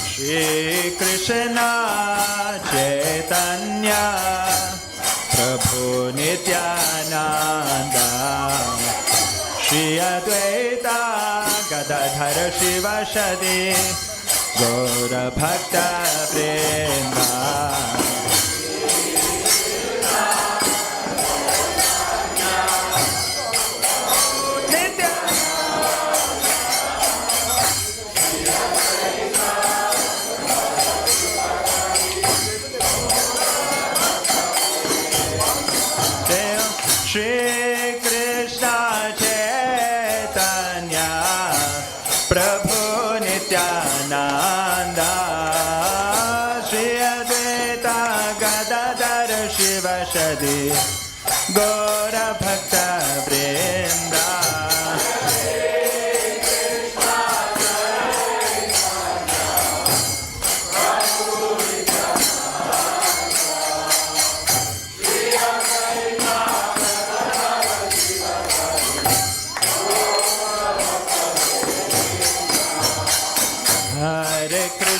Shri Krishna Chaitanya Prabhu Nityananda Shri Advaita Gadadhar Shivashadi Gaura Bhakta Vrinda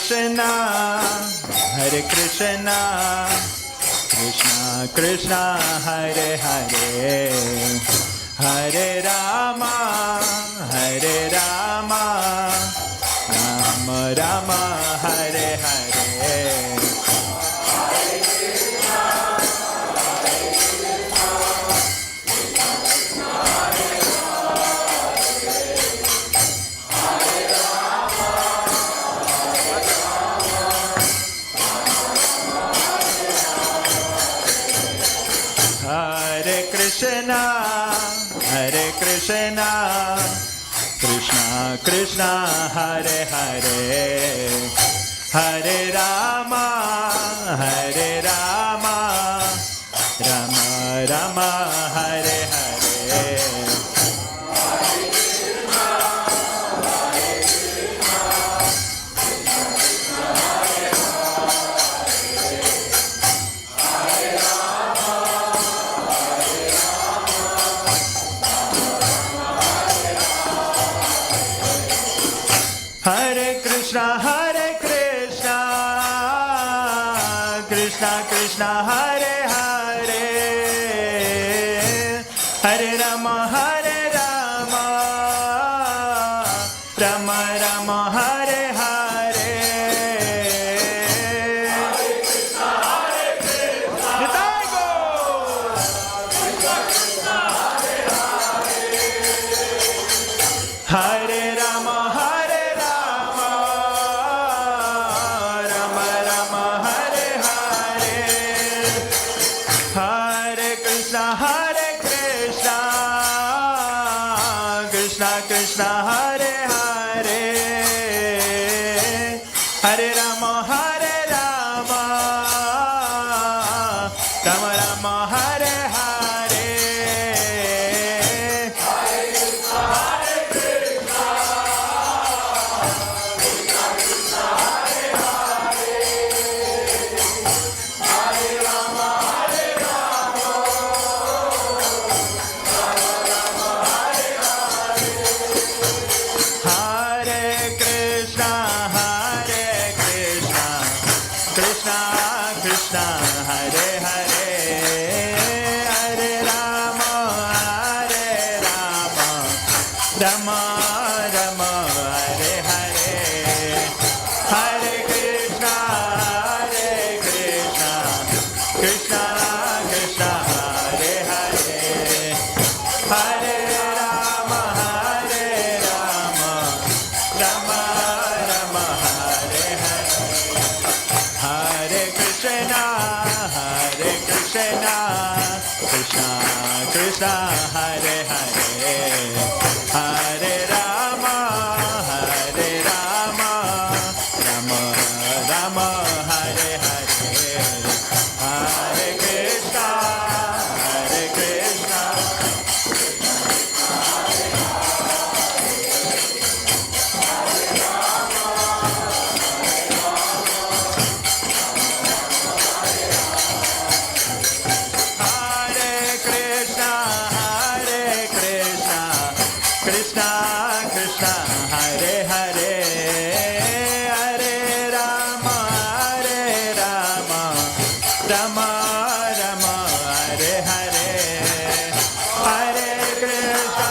Krishna, Hare Krishna, Krishna Krishna, Hare Hare, Hare Rama, Hare Rama, Rama Rama, Hare Hare. Hare Krishna, Hare Krishna, Krishna Krishna, Hare Hare, Hare Rama, Hare Rama, Rama Rama, Hare Hare. Hare Krishna, Krishna Krishna, Hare Hare, Hare Rama, Rama Rama, Hare Hare. Hare Krishna, Nitai Gaur. Hare Rama, Rama Rama, Hare Hare. Hare Krishna, Krishna Krishna, Hare Hare, Hare Rama, Rama Rama, Hare Hare. Hare Krishna, Krishna Krishna, Hare Hare, Hare Rama, Rama Rama, Hare Hare. Hare Krishna, Krishna Krishna, Hare Hare, Hare Rama, Rama Rama, Hare Hare. Hare Krishna, Krishna Krishna, Hare Hare, Hare Rama, Rama Rama, Hare Hare. Hare Krishna, Krishna. Hare Krishna, Krishna Krishna, Hare Hare, Hare Rama, Rama Rama, Hare Hare. Hare Krishna,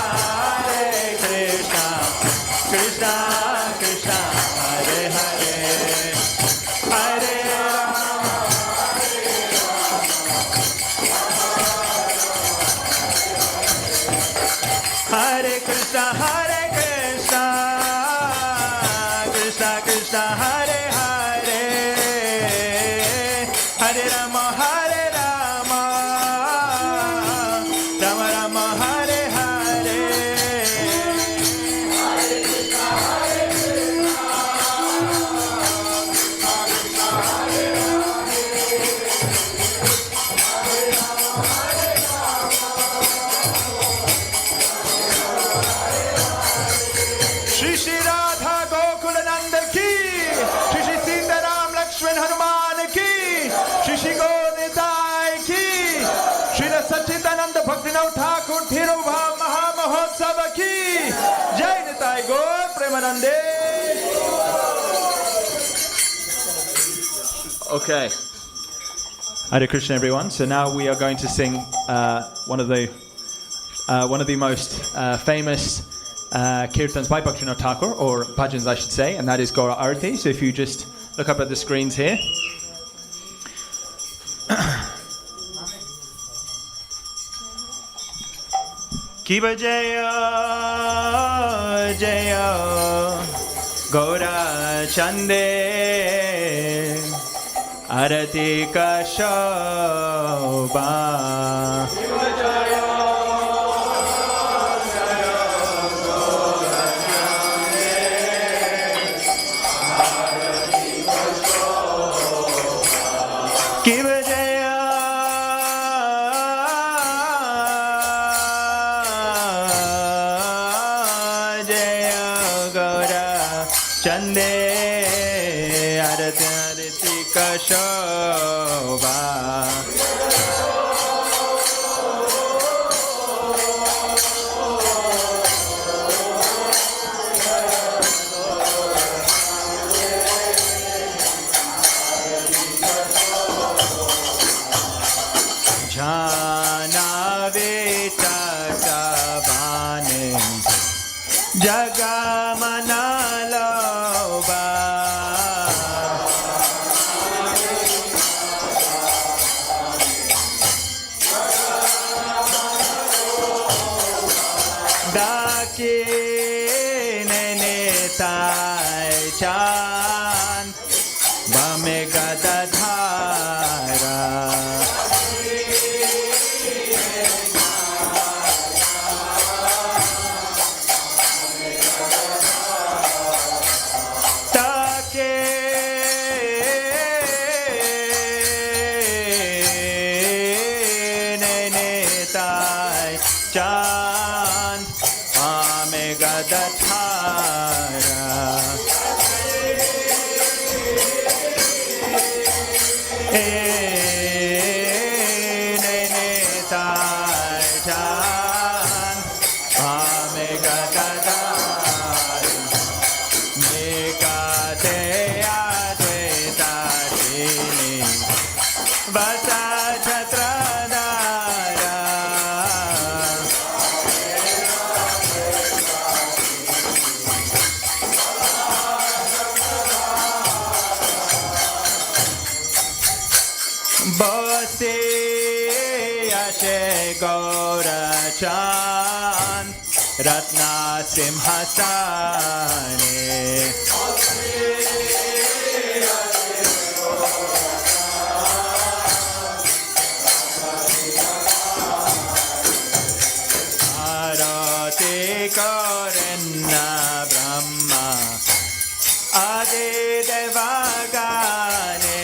Krishna Krishna, Hare Hare, Hare Rama. Hare Krishna, Krishna Krishna, Hare Hare, Hare Rama, Rama Rama, Hare Hare. Shri Shri Radha Gokula Nanda ki, Shri Shri Sita Ram Lakshman Hanuman ki, Shri Shri Gonitai ki, Shri Sachidananda Bhaktivinoda Thakur Thirubha Maha Mahotsava ki, Jai Nitai Gaur Premanande. Okay. Hare Krishna, everyone. So now we are going to sing one of the most famous kirtans by Bhaktivinoda Thakur, or bhajans, I should say, and that is Gaura Arati. So if you just look up at the screens here. Kiva Jaya Jaya Gaura Chande Arati Kashoba. Kiva Jaya Jaya Gaura Chande Arati Kashoba. Jagamanaloba Daki Nenetai Chan Bamegadadhara Chand Amegadadhara Nenetai Chand Amegadadhara Mekate Advaita Shini Vasa Chatradara Bose Ashe Gaura Chand Ratna Simhasane Arati Karenna Brahma Adi Devagane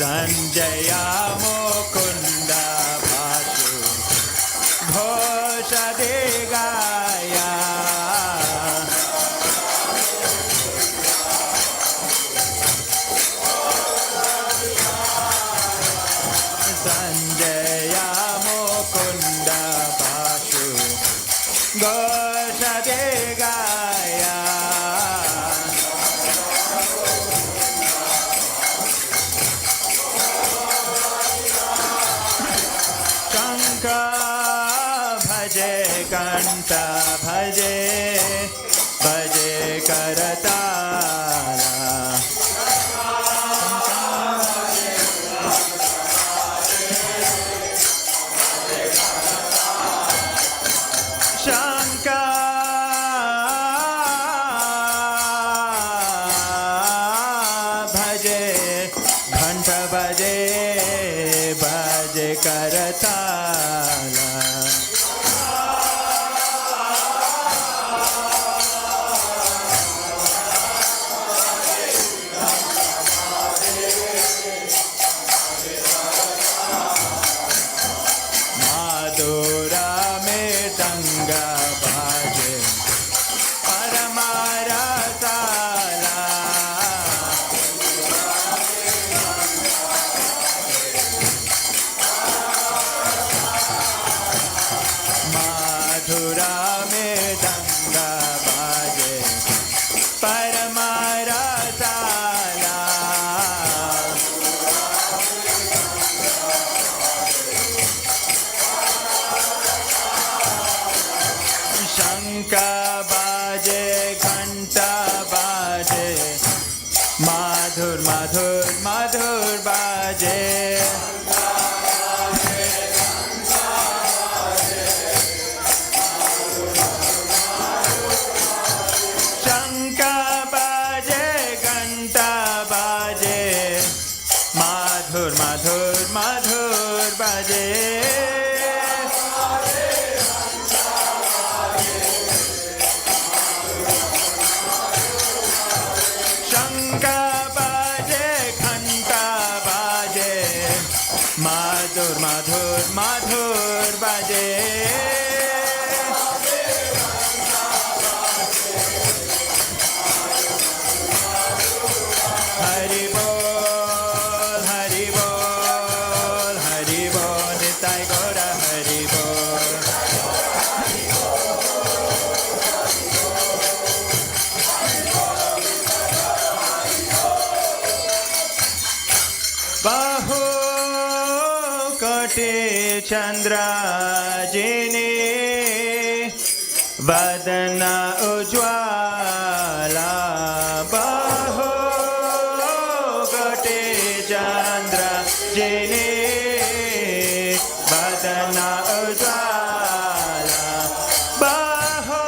Sanjaya Mukunda Bhasu Ghosha Degaya Sanjaya Mukunda Bhasu Ghosha Degaya Bhaje Kanta Bhaje Bhaje Karatala Shanka Bhaje Ghanta Bhaje Bhaje Karatala madhur madhur baje. Shanka baje, ghanta baje, madhur madhur madhur baje. Shanka baje, ghanta baje, madhur madhur madhur baje. Hari bol, hari bol, hari bol, nitai gora hari bol. Bahu koti chandra jini, vadana ujwala. Bahu koti chandra jini, vadana ujwala. Bahu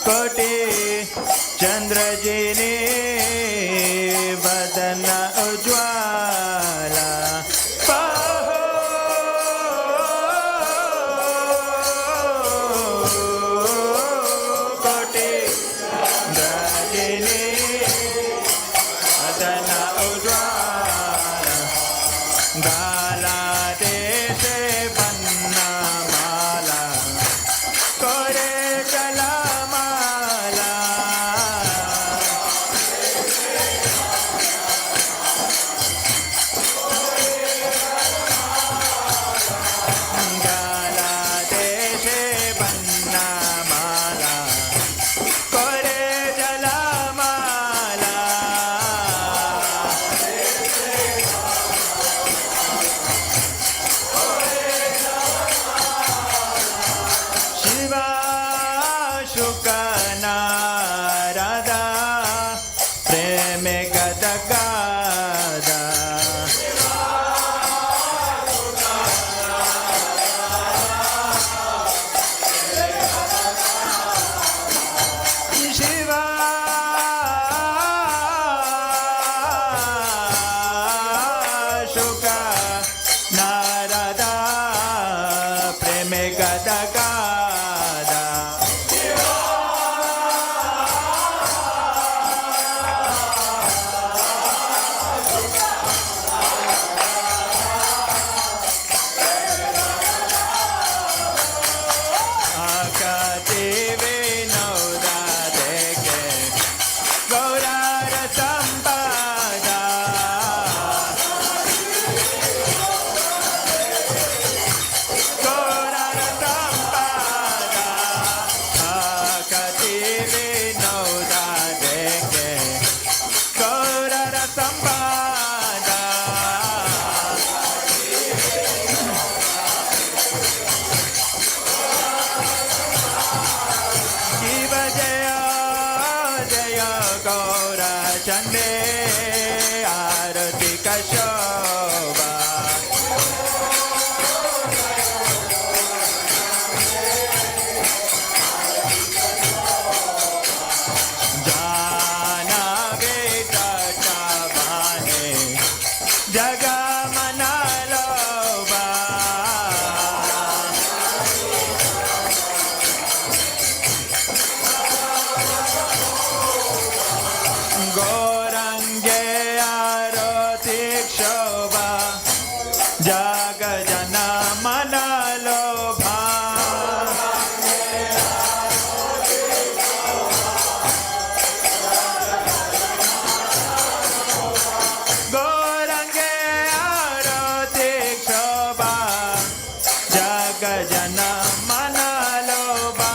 koti chandra jini, vadana ujwala. Bahu koti chandra jini, vadana ujwala. Gala deshe panna mala, kore chala mala. Gala deshe panna mala, kore chala mala. Shiva Shukanarada, preme gada gada. Shiva Shukanarada, preme gada gada. Akati Vinoda deke, Gaurara Sampada. Gaurara Sampada. Akati Vinoda deke, Gaurara Sampada. Shiva Jaya Jaya Gaura Chande, Arati Kashobha. Jana Veda Chavane, Jagamana Loba. Gorange Arotik Shobha, Jagajana Manalobha. Gorange Arotik Shobha, Jagajana Manalobha.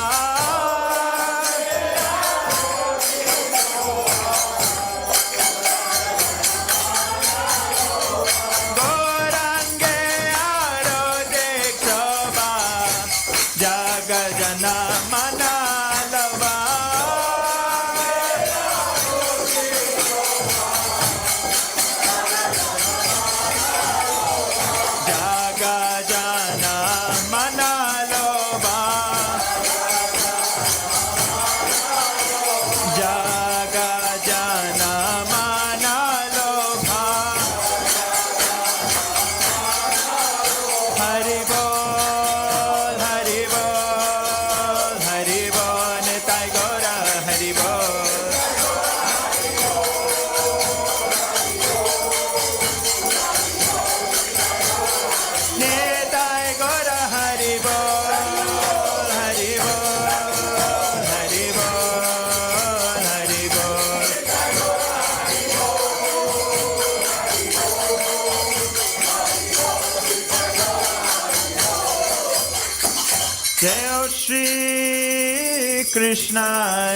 Krishna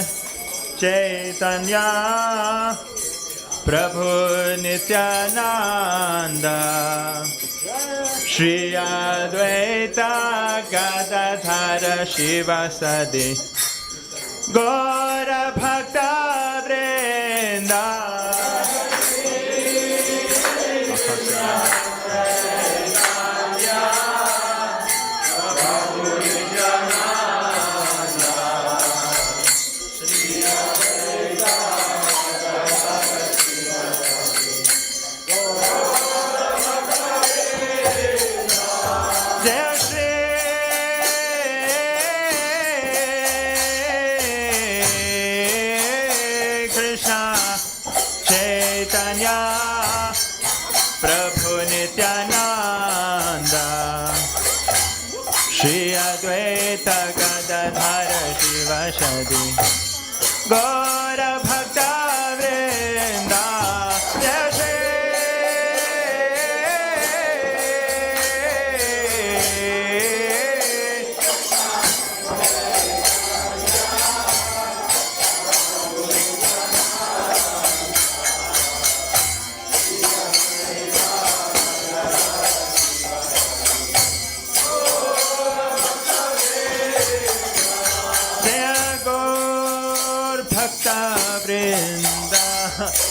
Chaitanya Prabhu Nityananda Shri Advaita Gadadhara Shivasadi Gaura Bhakta Vrinda Prabhu Nityananda Shri Advaita Gadadhara Shivasadi Gaura Bhakta Vrinda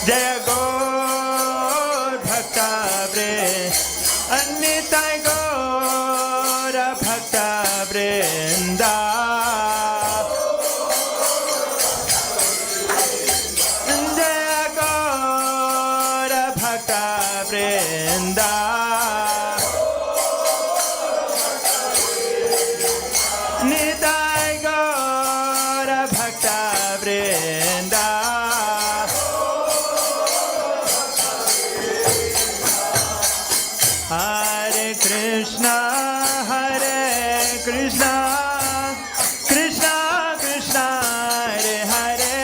Jaya Gaur Bhakta Vrinda Nitai Gaur Bhakta Vrinda Jaya Gaur Bhakta Vrinda Nitai Gaur Bhakta Vrinda Hare Krishna, Krishna Krishna, Hare Hare,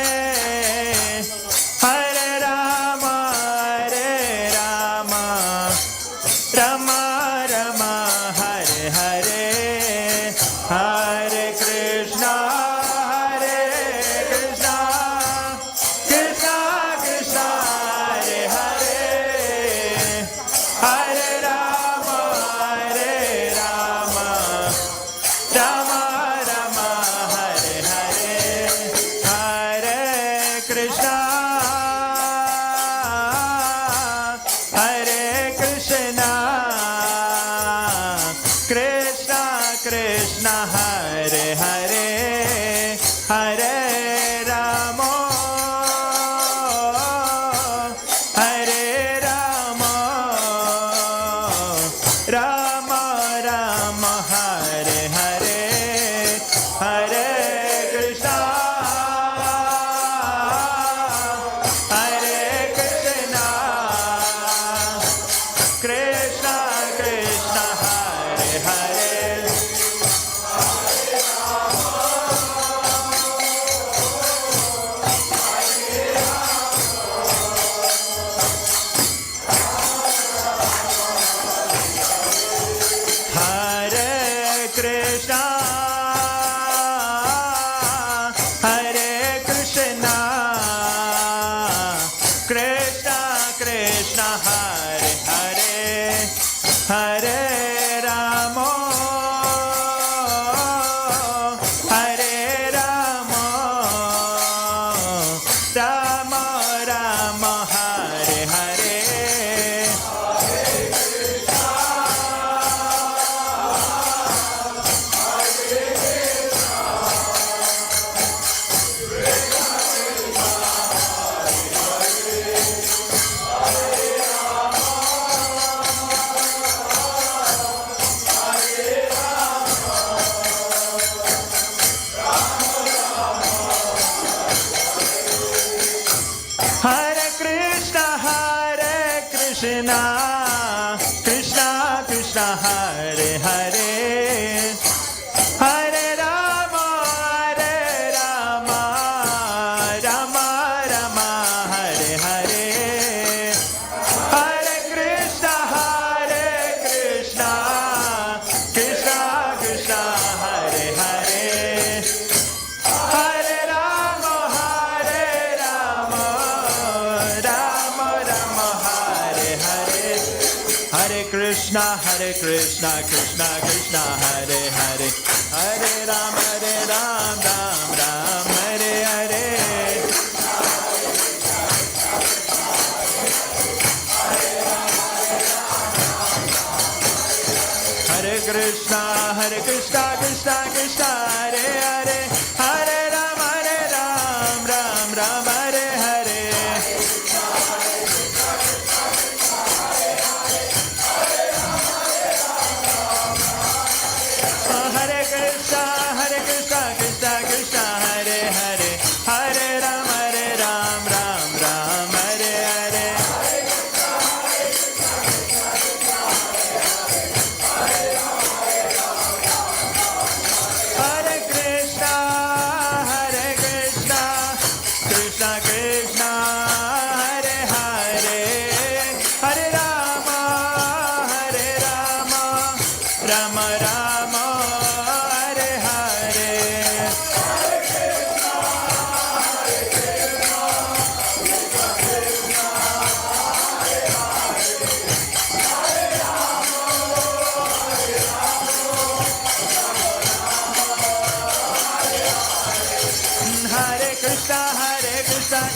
Hare Rama, Rama Rama, Hare Hare, Hare Krishna, Krishna Krishna, Hare Hare, Hare Krishna, Hare Hare, Hare Rama, Hare Rama, Rama Rama, Hare Hare, Hare Krishna, Hare Krishna, Krishna Krishna, Hare Hare. Hare Rama, Hare Rama, Rama Rama, Hare Hare. Krishna, Krishna Krishna, Hare Hare, Hare Rama, Rama Rama, Hare Hare, Hare Krishna, Krishna Krishna, Hare Hare, Hare Krishna, Krishna Krishna, Hare Hare, Hare Ram, Ram Ram, Hare Hare. Hare Krishna, Krishna Krishna, Hare Hare, Hare Ram, Ram Ram, Hare Hare. Hare Krishna, Krishna Krishna, Hare Hare, Hare Ram, Ram Ram, Hare Hare. Hare Krishna, Krishna Krishna, Hare Hare, Hare Rama, Rama Rama, Hare Hare. Hare Krishna,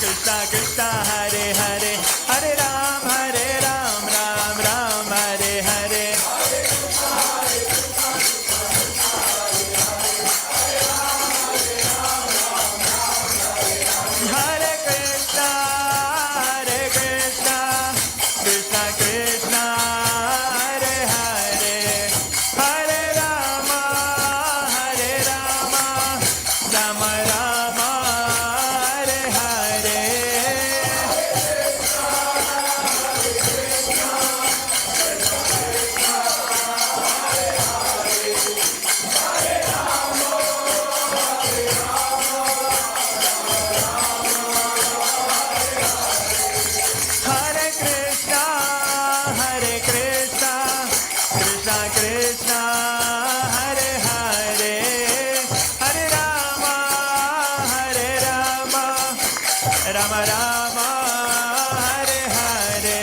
Krishna Krishna, Hare Hare, Hare Ram, Ram Ram, Hare Hare. Hare Krishna, Krishna Krishna, Hare Hare, Hare Rama, Rama Rama, Hare Hare. Hare Krishna, Krishna Krishna, Hare Hare, Hare Rama, Rama Rama, Hare Hare.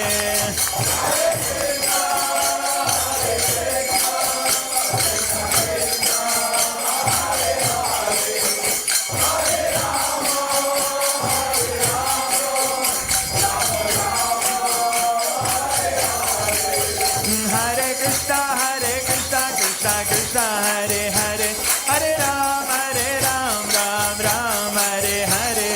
Hare Krishna, Krishna Krishna, Hare Hare, Hare Ram, Ram Ram, Hare Hare.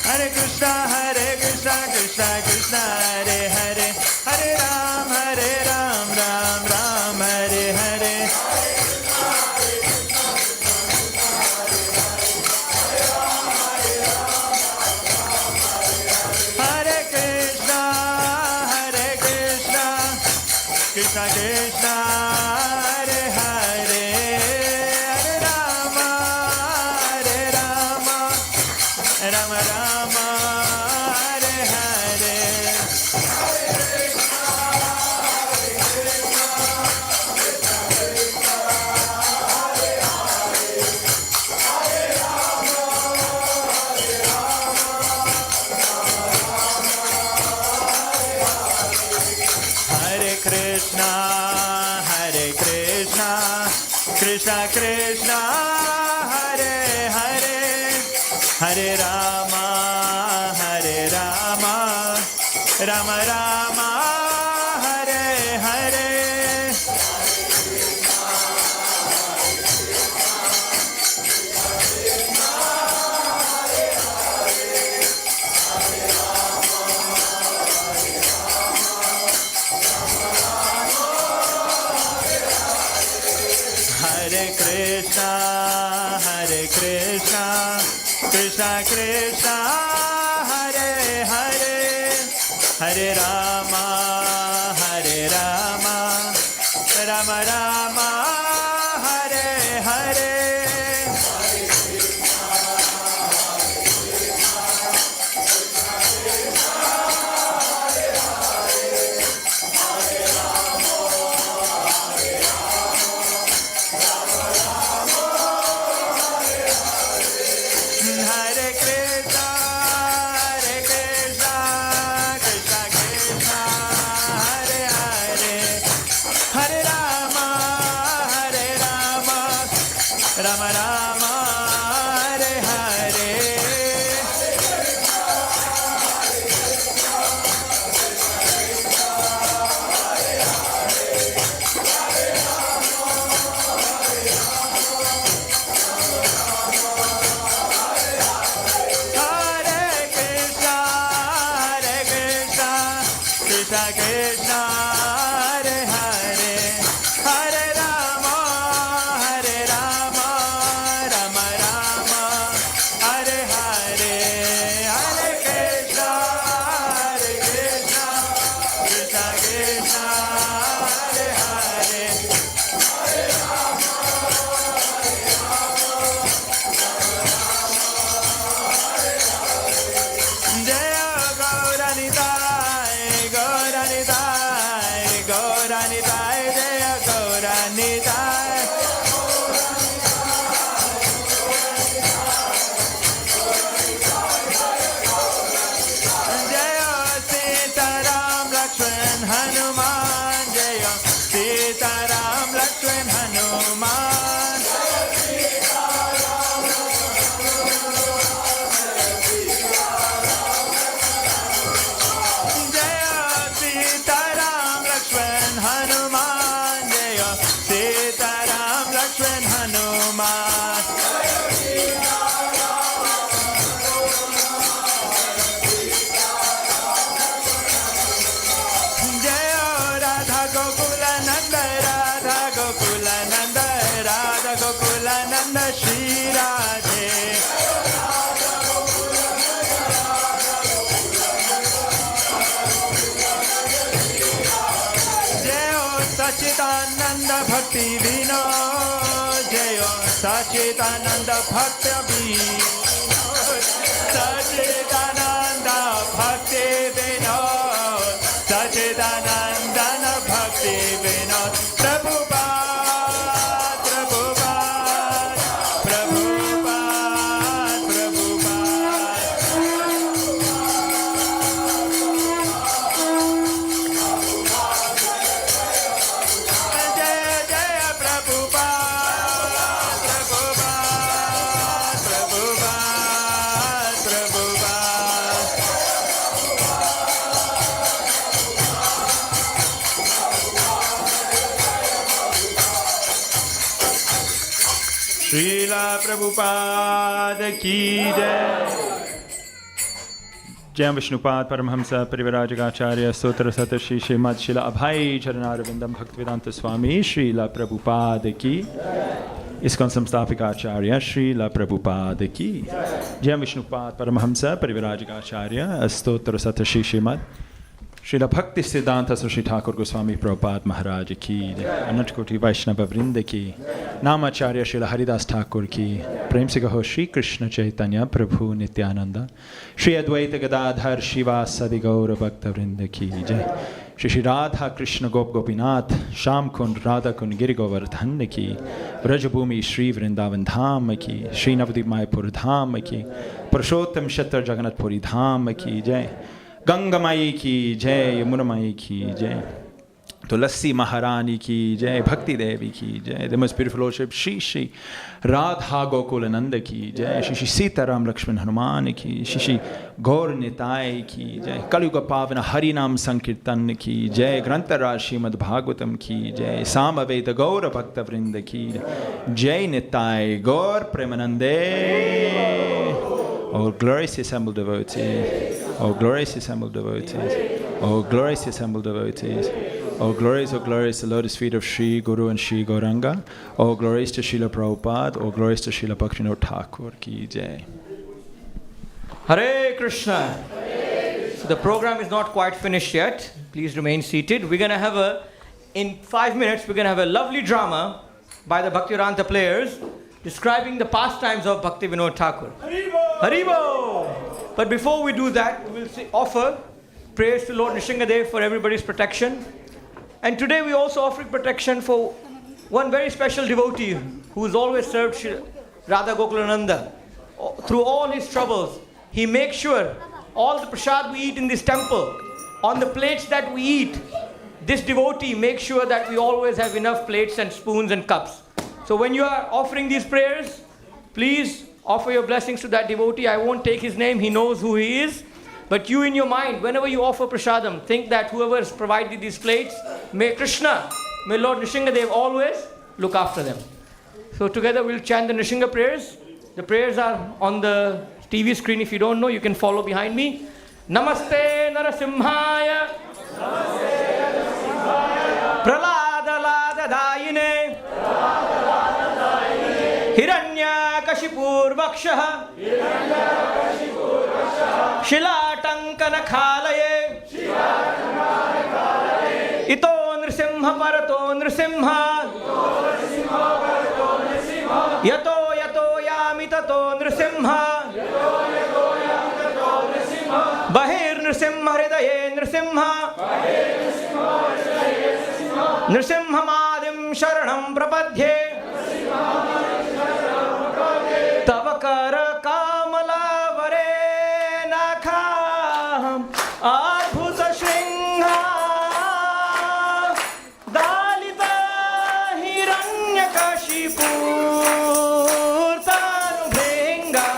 Hare Krishna, Krishna Krishna, Hare Hare, Hare Ram, Ram Ram, Hare Hare. Hare Krishna, Krishna Krishna, Hare Hare, Hare Rama, Rama Rama, Hare Hare. Hare Krishna, Krishna Krishna, Hare Hare, Hare Rama, Rama Rama, Hare Hare. Hare Krishna, Krishna Krishna, Hare Hare, Hare Rama, Rama Rama, Hare Hare. Hare Gauranitai, Jaya Gauranitai. Jaya Sitaram Lakshman Hanuman, Jaya Sitaram Lakshman Hanuman. Jaya Sitaram Lakshman Hanuman, Jaya Sitaram Lakshman Hanuman. Jaya Radha Gokula Nanda, Radha Gokula Nanda, Radha Gokula Nanda, Shri Radhe. Jayo Sachidananda Bhakti Vinod, Jayo Sachidananda Bhakti Vinod, Sachidananda Bhakti Vinod, Sachidananda Bhakti Vinod. Prabhupada, Prabhupada, Prabhupada, Prabhupada. Jaya Jaya Prabhupada, Prabhupada, Prabhupada, Prabhupada. Srila Prabhupada ki jai. Jai Vishnupad Paramhamsa Parivarajagacharya Stotra Satashi Srimad Srila Abhay Charanarvindam Bhaktivedanta Swami Srila Prabhupada ki. ISKCON Samstapikacharya Srila Prabhupada ki. Jai Vishnupad Paramhamsa Parivarajagacharya Stotra Satashi Srimad Srila Bhaktisiddhanta Saraswati Thakur Goswami Prabhupada Maharaj ki, Anant Koti Vaishnava Vrinda ki, Namacharya Srila Haridas Thakur ki, Prem se kaho Shri Krishna Chaitanya Prabhu Nityananda, Shri Advaita Gadadhar Shiva Sadi Gaura Bhakta Vrinda ki jai. Shri Shri Radha Krishna Gop Gopinath, Sham Kund Radha Kund Giri Govardhan ki, Vrajabhumi Shri Vrindavan Dham ki, Shri Navadip Mayapur Dham ki, Purushottam Shatar Jagannath Puri Dham ki jai. Ganga Mai ki jai, Yamuna Mai ki jai, Tulasi Maharani ki jai, Bhakti Devi ki jai, the most beautiful Lordship Shri Shri Radha Gokulananda ki jai, Shri Shri Sitaram Lakshman Hanuman ki, Shri Shri Gaur Nitai ki jai, Kaliyuga Pavana Harinam Sankirtan ki jai, Grantharaj Srimad Bhagavatam ki jai, Samaveda Gaura Bhakta Vrinda ki jai, Nitai Gaur Premanande. Oh glorious assembled devotees, oh glorious assembled devotees, oh glorious assembled devotees, oh glorious, the lotus feet of Sri Guru and Sri Gauranga, oh glorious to Srila Prabhupada, oh glorious to Srila Bhaktivinoda Thakur ki jai. Hare Krishna. So the program is not quite finished yet. Please remain seated. We're going to have in 5 minutes, we're going to have a lovely drama by the Bhaktivedanta players describing the pastimes of Bhaktivinoda Thakur. Haribo! But before we do that, we will offer prayers to Lord Nrsingadev for everybody's protection. And today we also offer protection for one very special devotee who has always served Radha Gokulananda. Through all his troubles, he makes sure all the prasad we eat in this temple, on the plates that we eat, this devotee makes sure that we always have enough plates and spoons and cups. So when you are offering these prayers, please offer your blessings to that devotee. I won't take his name, he knows who he is. But you in your mind, whenever you offer prasadam, think that whoever has provided these plates, may Krishna, may Lord Nrsingadev always look after them. So together we'll chant the Nrsinga prayers. The prayers are on the TV screen. If you don't know, you can follow behind me. Namaste Narasimhaya. Namaste Narasimhaya. Pralada Lada Dayine. Hiranyakashipur Vakshaha. Shilatankana Khalaye. Ito Nrisimha Parato Nrisimha. Yato Yato Yamitato Nrisimha. Bahir Nrisimha Hridaye Nrisimha. Nrisimhamadim sharanam prapadhye Tava kara kamala vare nakham Adbhuta shringha Dalita hiranyakashipu Tanubhenga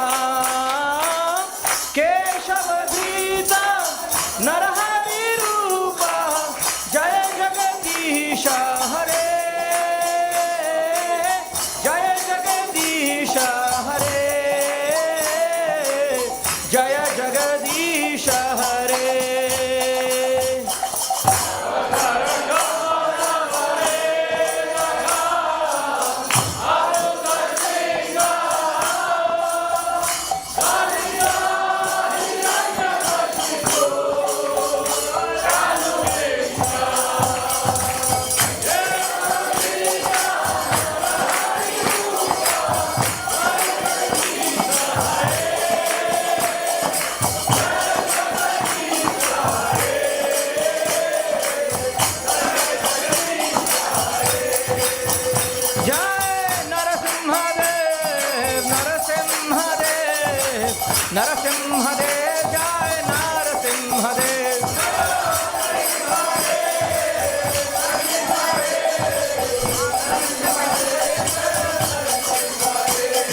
Keshavadrita Narahari Rupa Jaya Jagadisha Hare Jaya Jagadisha Hare Jaya Jagadisha Hare Jai Narasimha Dev, Narasimha Dev, Narasimha Dev, Jai Narasimha Dev.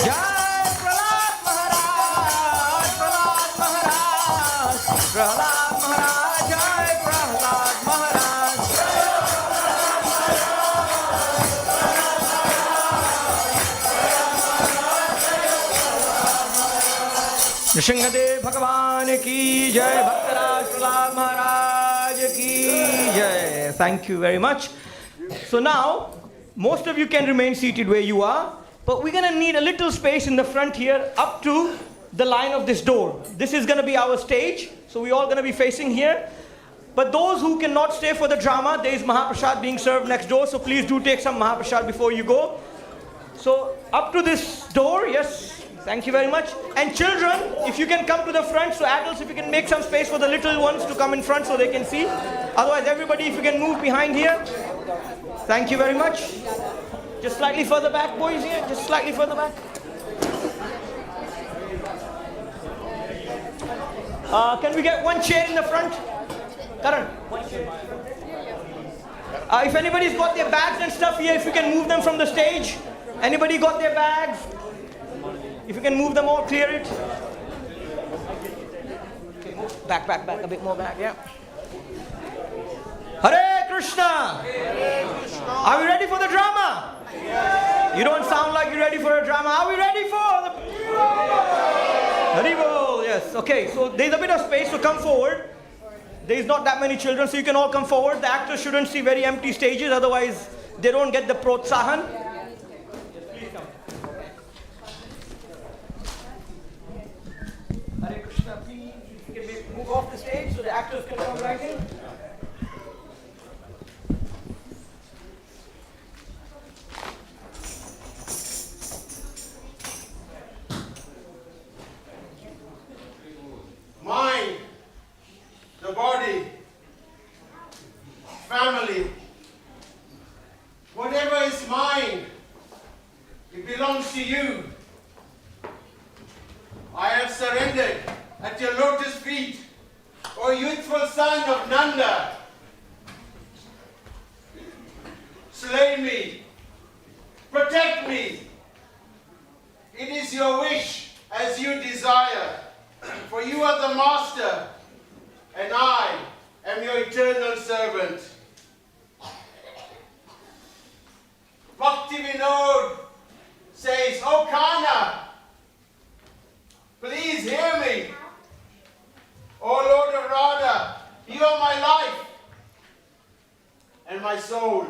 Jai Prahlad Maharaj, Prahlad Maharaj, Prahlad Maharaj, Jai Prahlad Maharaj. Nrsimhadev Bhagavan ki jai, Bhaktaraj Prahlad Maharaj ki jai. Thank you very much. So now, most of you can remain seated where you are, but we're going to need a little space in the front here up to the line of this door. This is going to be our stage, so we're all going to be facing here. But those who cannot stay for the drama, there is Mahaprasad being served next door, so please do take some Mahaprasad before you go. So up to this door, yes. Thank you very much. And children, if you can come to the front, so adults, if you can make some space for the little ones to come in front so they can see. Otherwise, everybody, if you can move behind here. Thank you very much. Just slightly further back, boys, here. Just slightly further back. Can we get one chair in the front? Karan, one chair. If anybody's got their bags and stuff here, if you can move them from the stage. Anybody got their bags? If you can move them all, clear it. Okay, move back, a bit more back, yeah. Hare Krishna! Are we ready for the drama? You don't sound like you're ready for a drama. Are we ready for the... Haribol, yes. Okay, so there's a bit of space, so come forward. There's not that many children, so you can all come forward. The actors shouldn't see very empty stages, otherwise they don't get the protsahan. Hare Krishna, please, if you can move off the stage so the actors can come right in. Mind, the body, family, whatever is mine, it belongs to you. I have surrendered at your lotus feet, O youthful son of Nanda. Slay me, protect me. It is your wish as you desire, for you are the master, and I am your eternal servant. Bhaktivedanta says, O Kana, please hear me. O Lord of Radha, you are my life and my soul.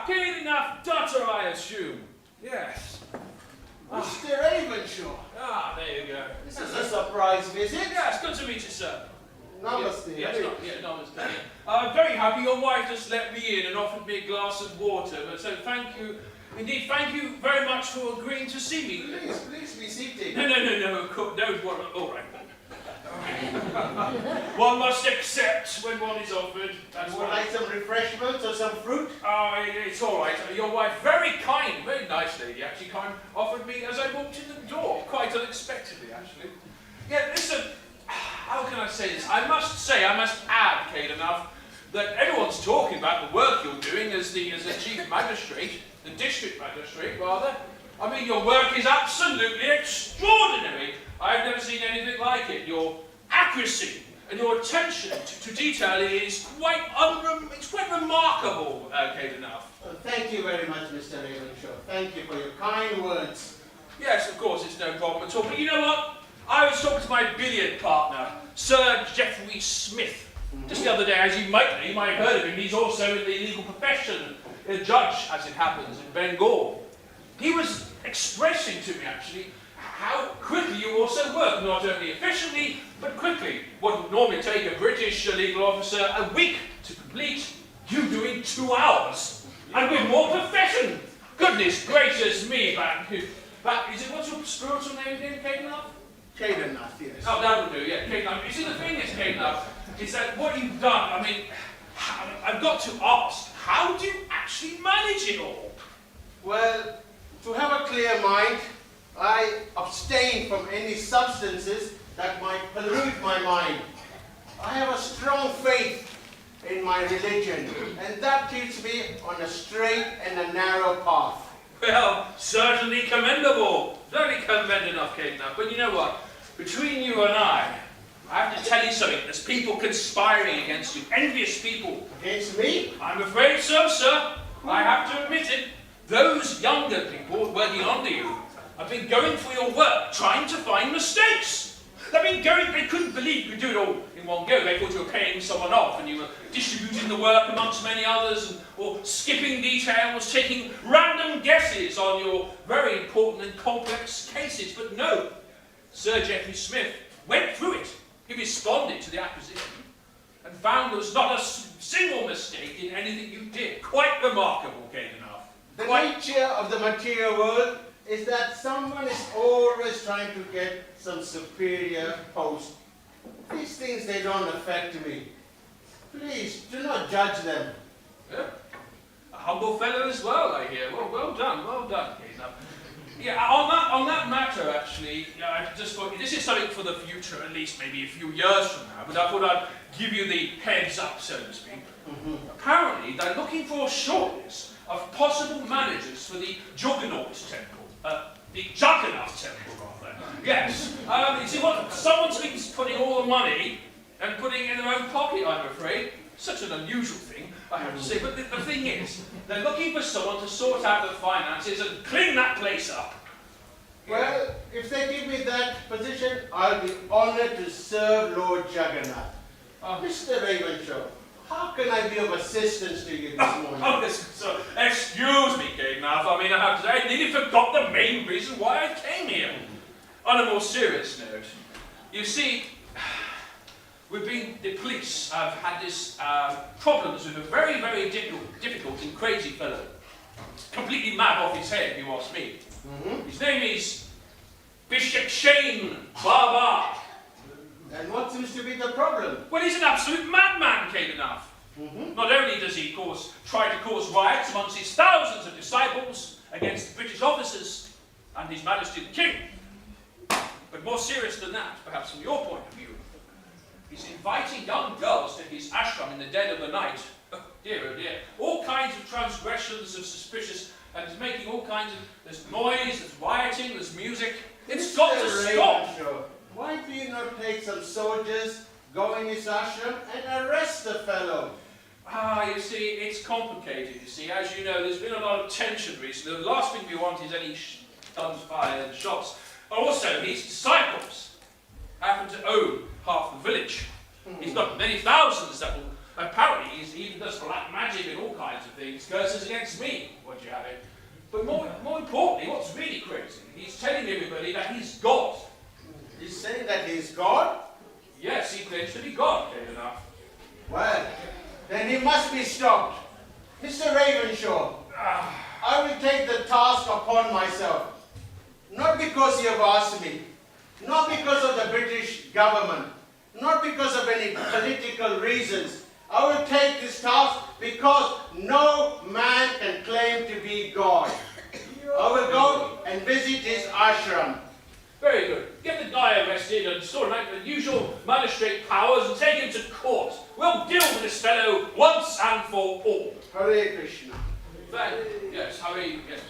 Keen enough daughter, I assume. Yes. Mr. Ravenshaw. There you go. This is a surprise visit. Yes, good to meet you, sir. Namaste. Yes, namaste. I'm very happy your wife just let me in and offered me a glass of water. But so thank you. Indeed, thank you very much for agreeing to see me. Please be seated. No, of course, don't worry. All right then. One must accept when one is offered. That's Would you right. like some refreshments or some fruit? It's all right. Your wife, very kind, very nice lady, actually offered me as I walked in the door, quite unexpectedly, actually. Yeah, listen, how can I say this? I must add, Kate, enough, that everyone's talking about the work you're doing as the chief magistrate, the district magistrate, rather. I mean, your work is absolutely extraordinary. I've never seen anything like it. Your accuracy and your attention to detail is quite remarkable, Kate, enough. Thank you very much, Mr. Ravenshaw. Thank you for your kind words. Yes, of course, it's no problem at all. But you know what? I was talking to my billiard partner, Sir Geoffrey Smith, just the other day. As you might have heard of him. He's also in the legal profession, a judge, as it happens, in Bengal. He was expressing to me, actually, how quickly you also work, not only efficiently, but quickly. What would normally take a British legal officer a week to complete, you do in 2 hours, and with more profession. Goodness gracious me, back, is it, what's your spiritual name again, Cadenath? Cadenath, yes. Oh, that will do, yeah, Cadenath. You see, the thing is, Cadenath, is that what you've done, I mean, I've got to ask, how do you actually manage it all? Well, to have a clear mind, I abstain from any substances that might pollute my mind. I have a strong faith in my religion, and that keeps me on a straight and a narrow path. Well, certainly commendable. Very commend enough, Cadenath. But you know what? Between you and I have to tell you something. There's people conspiring against you. Envious people. Against me? I'm afraid so, sir. I have to admit it. Those younger people working under you have been going through your work, trying to find mistakes. They couldn't believe you could do it all in one go. They thought you were paying someone off and you were distributing the work amongst many others, or skipping details, taking random guesses on your very important and complex cases. But no, Sir Geoffrey Smith went through it. He responded to the acquisition and found there was not a single mistake in anything you did. Quite remarkable, Cadenath. The nature of the material world is that someone is always trying to get some superior post. These things, they don't affect me. Please, do not judge them. Yeah. A humble fellow as well, I hear. Well done, Cadenath. Yeah, on that matter, actually, I just thought, this is something for the future, at least maybe a few years from now, but I thought I'd give you the heads up, so to speak. Apparently, they're looking for a shortlist of possible managers for the Juggernaut Temple. The Juggernaut Temple, rather. Yes. You see what? Someone's been putting all the money and putting it in their own pocket, I'm afraid. Such an unusual thing, I have to say. But the thing is, they're looking for someone to sort out the finances and clean that place up. Well, if they give me that position, I'll be honored to serve Lord Jagannath. Mr. Ravenshaw, how can I be of assistance to you this morning? So, excuse me, Cadenath. I mean, I have to say, I nearly forgot the main reason why I came here. On a more serious note, you see, the police have had this problems with a very, very difficult and crazy fellow. Completely mad off his head, if you ask me. His name is Bishop Shane Baba. And what seems to be the problem? Well, he's an absolute madman, Cadenath. Not only does he try to cause riots amongst his thousands of disciples against British officers and His Majesty the King, but more serious than that, perhaps from your point of view, he's inviting young girls to his ashram in the dead of the night. Oh dear, all kinds of transgressions of suspicious, and he's making all kinds of, there's noise, there's rioting, there's music. It's got to stop. Why do you not take some soldiers, go in his ashram and arrest the fellow? You see, it's complicated, you see. As you know, there's been a lot of tension recently. The last thing we want is any guns fired and shots. Also, his disciples happen to own half the village. He's got many thousands that will, apparently, he even does black magic and all kinds of things, curses against me, what you have it. But more importantly, what's really crazy, he's telling everybody that he's God. He's saying that he's God? Yes, he claims to be God, Kedarnath. Well, then he must be stopped. Mr. Ravenshaw, I will take the task upon myself. Not because you have asked me, not because of the British government, not because of any political reasons. I will take this task because no man can claim to be God. I will go and visit his ashram. Very good. Get the guy arrested and sort him out with the usual magistrate powers and take him to court. We'll deal with this fellow once and for all. Hare Krishna. Yes, hurry, yes.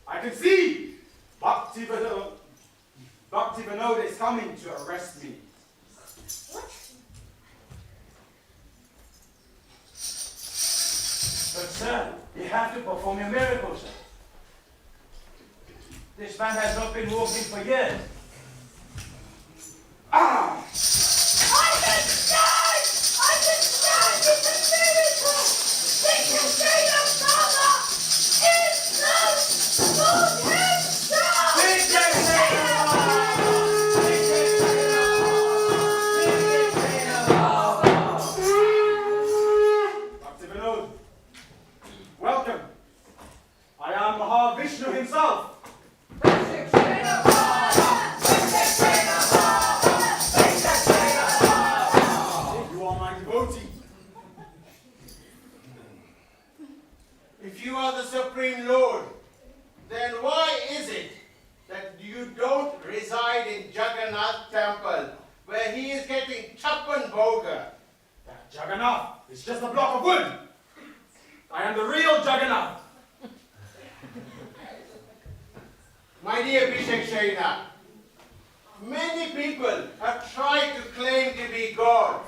I can see Bhaktivedanta is coming to arrest me. What? But sir, you have to perform your miracle, sir. This man has not been walking for years. Ah! I can stand! It's a miracle! The Yashoda Father is close to himself! Bhaktivedanta, welcome. I am Mahavishnu himself. If you are the Supreme Lord, then why is it that you don't reside in Jagannath temple, where he is getting chappan bhoga? That Jagannath is just a block of wood. I am the real Jagannath. My dear Bhishekshena, many people have tried to claim to be God.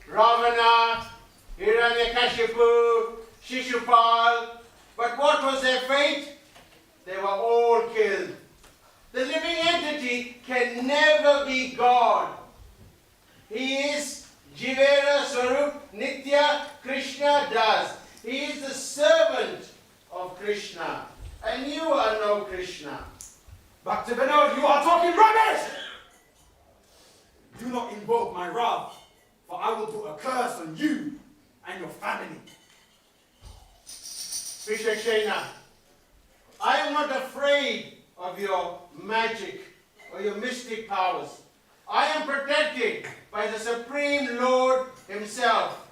Ravana, Hiranyakashipu, Shishupal, but what was their fate? They were all killed. The living entity can never be God. He is Jivera Swarup Nitya Krishna Das. He is the servant of Krishna. And you are no Krishna. Bhaktivedanta, you are talking rubbish! Do not invoke my wrath, for I will put a curse on you and your family. Bhishekshena, I am not afraid of your magic or your mystic powers. I am protected by the Supreme Lord himself.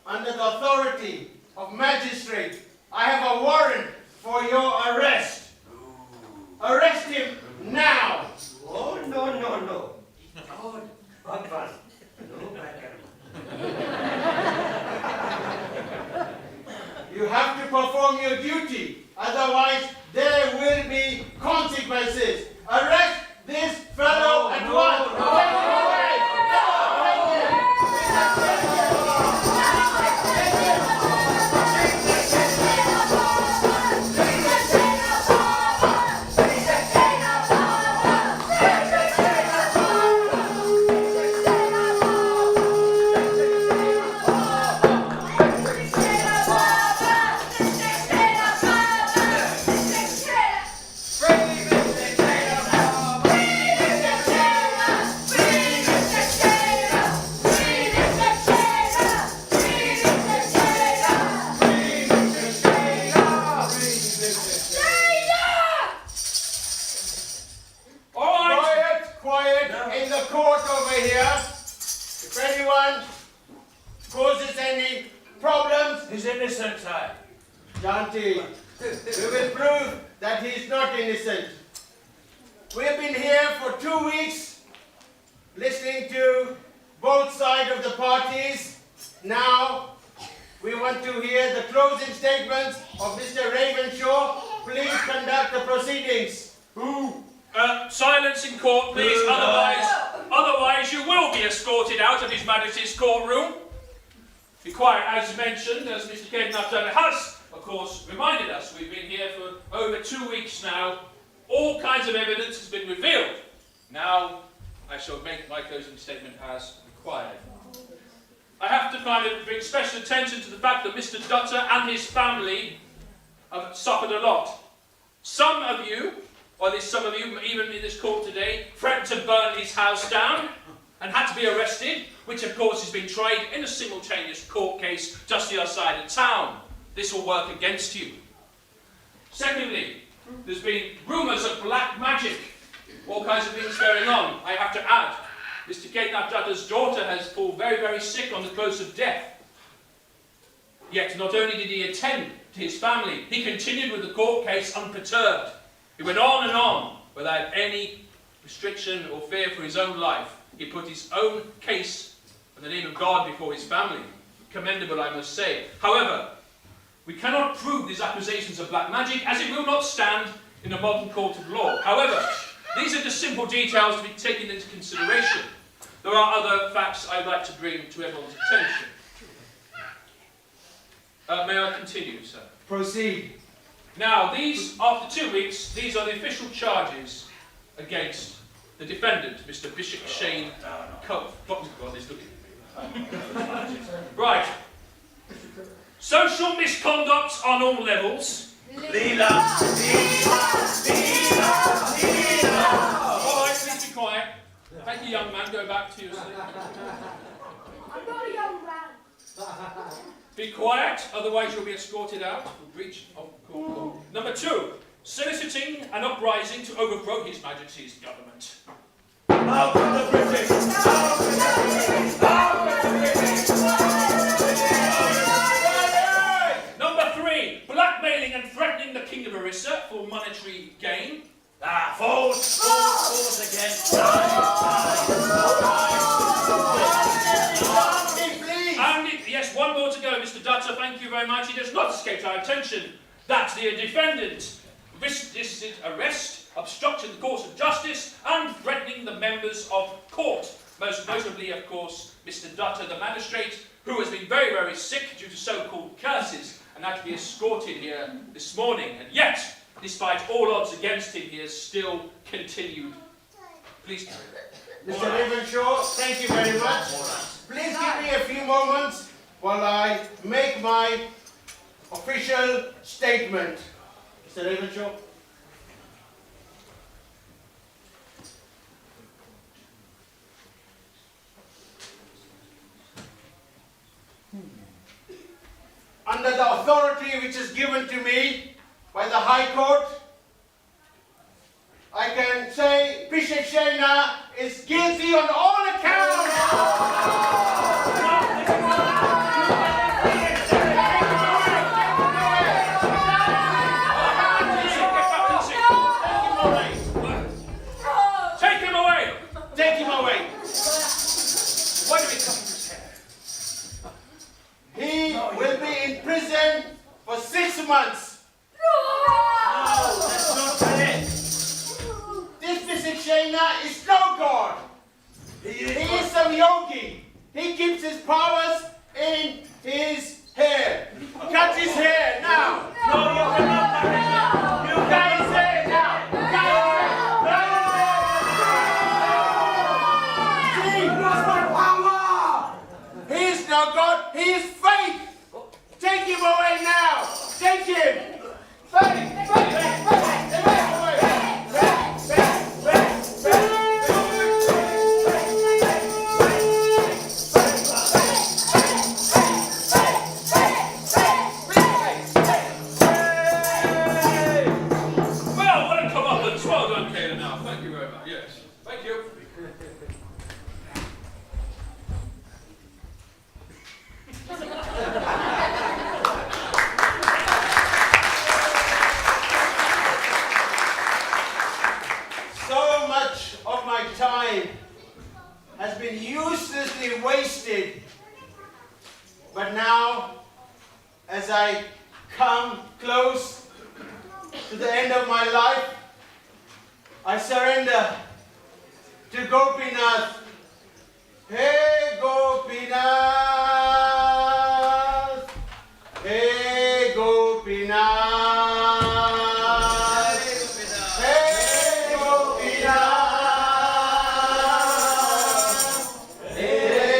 Under the authority of magistrate, I have a warrant for your arrest. Arrest him now. Oh, no. God, Bhagwan. No, You have to perform your duty, otherwise there will be consequences. Arrest this fellow at once. Take him away. that he is not innocent. We have been here for 2 weeks listening to both sides of the parties. Now we want to hear the closing statements of Mr. Ravenshaw. Please conduct the proceedings. Silence in court, please. Otherwise you will be escorted out of His Majesty's courtroom. Be quiet, as mentioned, as Mr. Kirtan has, of course, reminded us. We've been here for over 2 weeks now. All kinds of evidence has been revealed. Now, I shall make my closing statement as required. I have to kind of bring special attention to the fact that Mr. Dutta and his family have suffered a lot. Some of you, or at least some of you, even in this court today, threatened to burn his house down and had to be arrested, which of course has been tried in a simultaneous court case just the other side of town. This will work against you. Secondly, there's been rumours of black magic, all kinds of things going on. I have to add, Mr. Kednath Dutta's daughter has fallen very, very sick on the close of death. Yet not only did he attend to his family, he continued with the court case unperturbed. He went on and on without any restriction or fear for his own life. He put his own case in the name of God before his family. Commendable, I must say. However, we cannot prove these accusations of black magic, as it will not stand in a modern court of law. However, these are just simple details to be taken into consideration. There are other facts I'd like to bring to everyone's attention. May I continue, sir? Proceed. Now, after 2 weeks, these are the official charges against the defendant, Mr. Bishop Shane Cove. God is looking at me. Right. Social misconduct on all levels. Leela! All right, please be quiet. Thank you, young man. Go back to your seat. I'm not a young man. Be quiet, otherwise you'll be escorted out for breach of court law. Number 2, soliciting an uprising to overthrow His Majesty's government. Out of the British! Out of the British! Out of the British! Number 3, blackmailing and threatening the King of Orissa for monetary gain. False against Yes, one more to go, Mr. Dutta, thank you very much. It has not escaped our attention that the defendant resisted arrest, obstructing the course of justice, and threatening the members of court. Most notably, of course, Mr. Dutta, the magistrate, who has been very, very sick due to so-called curses, and had to be escorted here this morning. And yet, despite all odds against him, he has still continued. Please. Mr. Ravenshaw, thank you very much. Please give me a few moments while I make my official statement. Mr. Ravenshaw. Under the authority which is given to me by the High Court, I can say Bishop Shaina is guilty on all accounts. Take him away! Take him away. Why do we cut his hair? He will be in prison for 6 months. No, that's not correct. This Bishop Shaina is no god. He is some yogi. He keeps his powers in his hair. Cut his hair now. No, you cannot cut his hair. You cut his hair now. Cut his hair. See, that's my power. He is no god. He is fake. Take him away now. Take him. Fake. time has been uselessly wasted. But now, as I come close to the end of my life, I surrender to Gopinath. Hey Gopinath, hey Gopinath, hey Gopinath, hey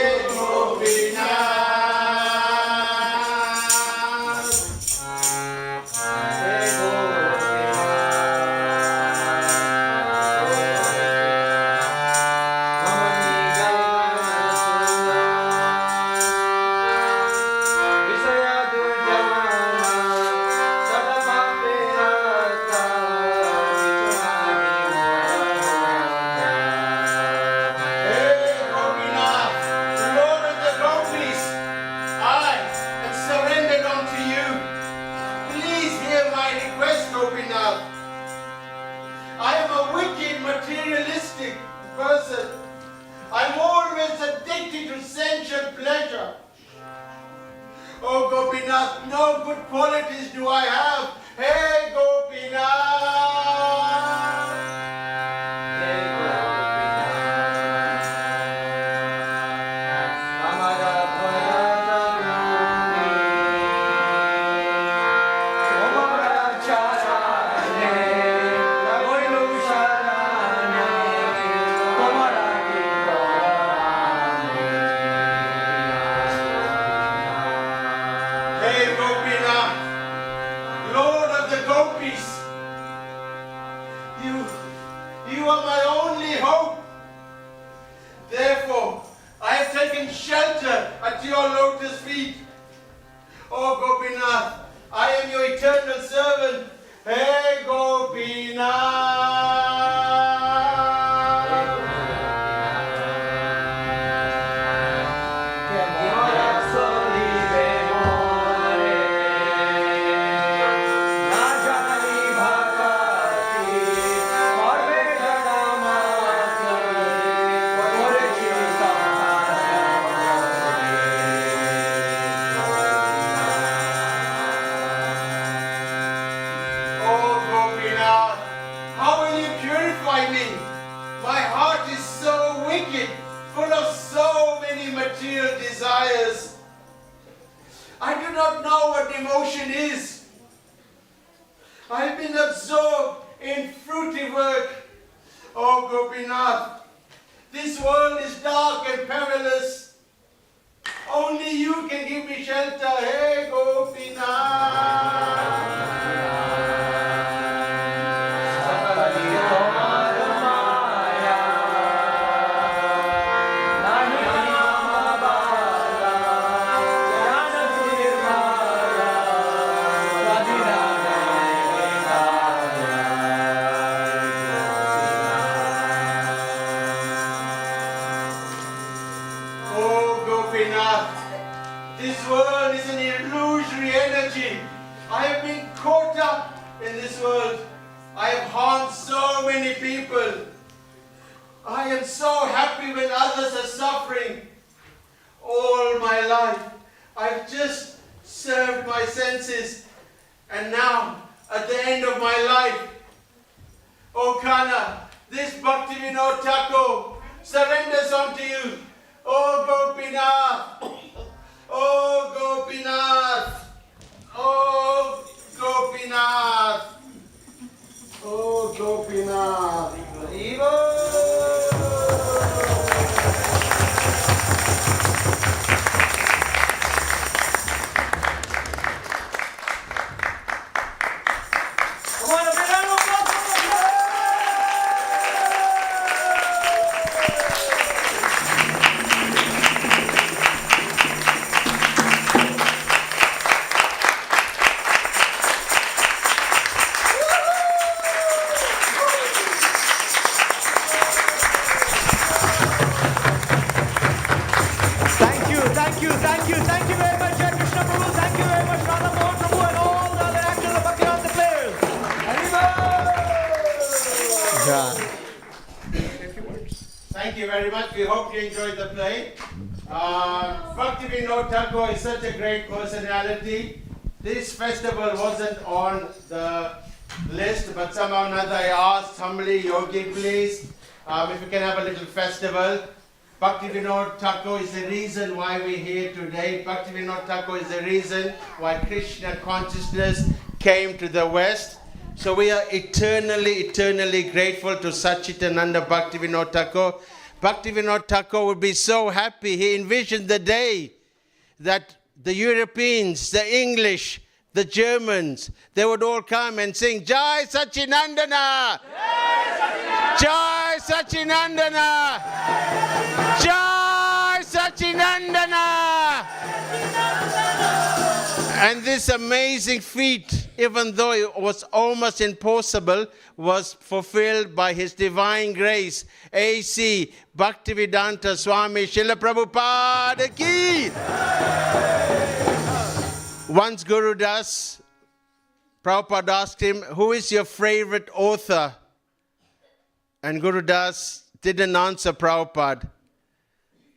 I am a wicked, materialistic person. I'm always addicted to sensual pleasure. Oh Gopinath, no good qualities do I have. Hey Gopinath! Hey Gopinath, Lord of the Gopis, you are my only hope. Therefore, I have taken shelter at your lotus feet. Oh Gopinath, I am your eternal servant. Hey Gopinath! Full of so many material desires. I do not know what devotion is. I've been absorbed in fruity work. Oh Gopinath, this world is dark and perilous. Only you can give me shelter. Hey Gopinath. This world is an illusory energy. I have been caught up in this world. I have harmed so many people. I am so happy when others are suffering. All my life, I've just served my senses. And now, at the end of my life, O Kana, this Bhaktivedanta Thakur surrenders unto you. O Gopinath! Oh Gopinath! Oh Gopinath! Oh Gopinath! Thank you very much. We hope you enjoyed the play. Bhaktivedanta Thakur is such a great personality. This festival wasn't on the list, but somehow or another I asked humbly, Yogi, please, if we can have a little festival. Bhaktivedanta Thakur is the reason why we're here today. Bhaktivedanta Thakur is the reason why Krishna consciousness came to the West. So we are eternally grateful to Satchitananda Bhaktivedanta Thakur. Bhaktivedanta Thakur would be so happy. He envisioned the day that the Europeans, the English, the Germans, they would all come and sing, Jai Satchinandana! Jai Satchinandana! Jai Satchinandana! And this amazing feat, even though it was almost impossible, was fulfilled by His divine grace. A.C. Bhaktivedanta Swami Srila Prabhupada Ki! Once Guru Das, Prabhupada asked him, who is your favorite author? And Guru Das didn't answer Prabhupada.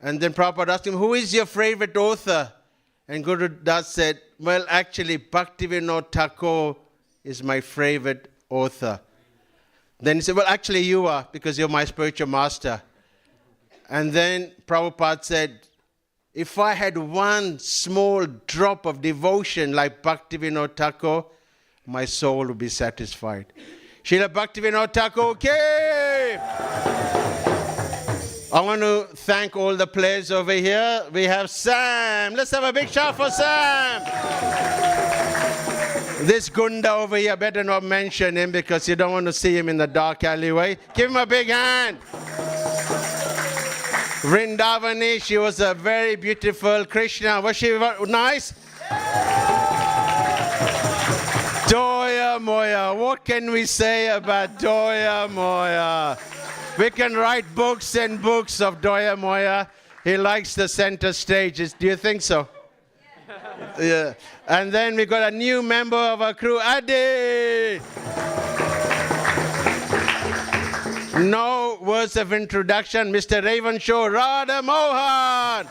And then Prabhupada asked him, who is your favorite author? And Guru Das said, well, actually, Bhaktivedanta Thakur is my favorite author. Then he said, well, actually you are, because you're my spiritual master. And then Prabhupada said, if I had one small drop of devotion like Bhaktivedanta Thakur, my soul would be satisfied. Srila Bhaktivedanta Thakur, okay! I want to thank all the players over here. We have Sam. Let's have a big shout for Sam. This Gunda over here, better not mention him because you don't want to see him in the dark alleyway. Give him a big hand. Vrindavani, she was a very beautiful Krishna. Was she nice? Doya Moya. What can we say about Doya Moya? We can write books and books of Doya Moya. He likes the center stages. Do you think so? Yeah. And then we got a new member of our crew, Adi. No words of introduction, Mr. Raven Show, Radha Mohan.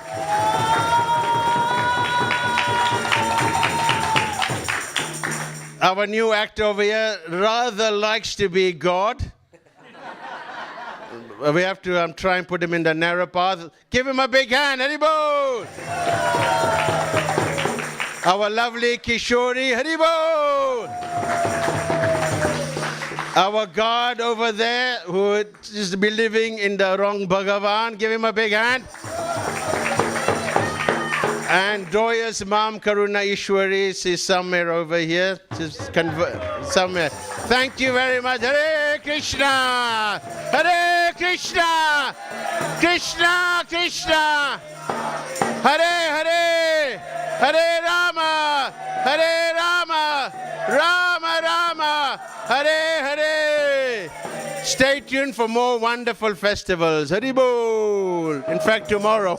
Our new actor over here rather likes to be God. We have to try and put him in the narrow path. Give him a big hand, Haribol! Our lovely Kishori, Haribol! Our God over there who is believing in the wrong Bhagavan, give him a big hand. And Doya's mom, Karuna Ishwari, she's somewhere over here. She's somewhere. Thank you very much. Hare Krishna! Hare Krishna! Krishna Krishna! Hare Hare! Hare Rama! Hare Rama! Rama Rama! Hare Hare! Stay tuned for more wonderful festivals. Haribol! In fact, tomorrow.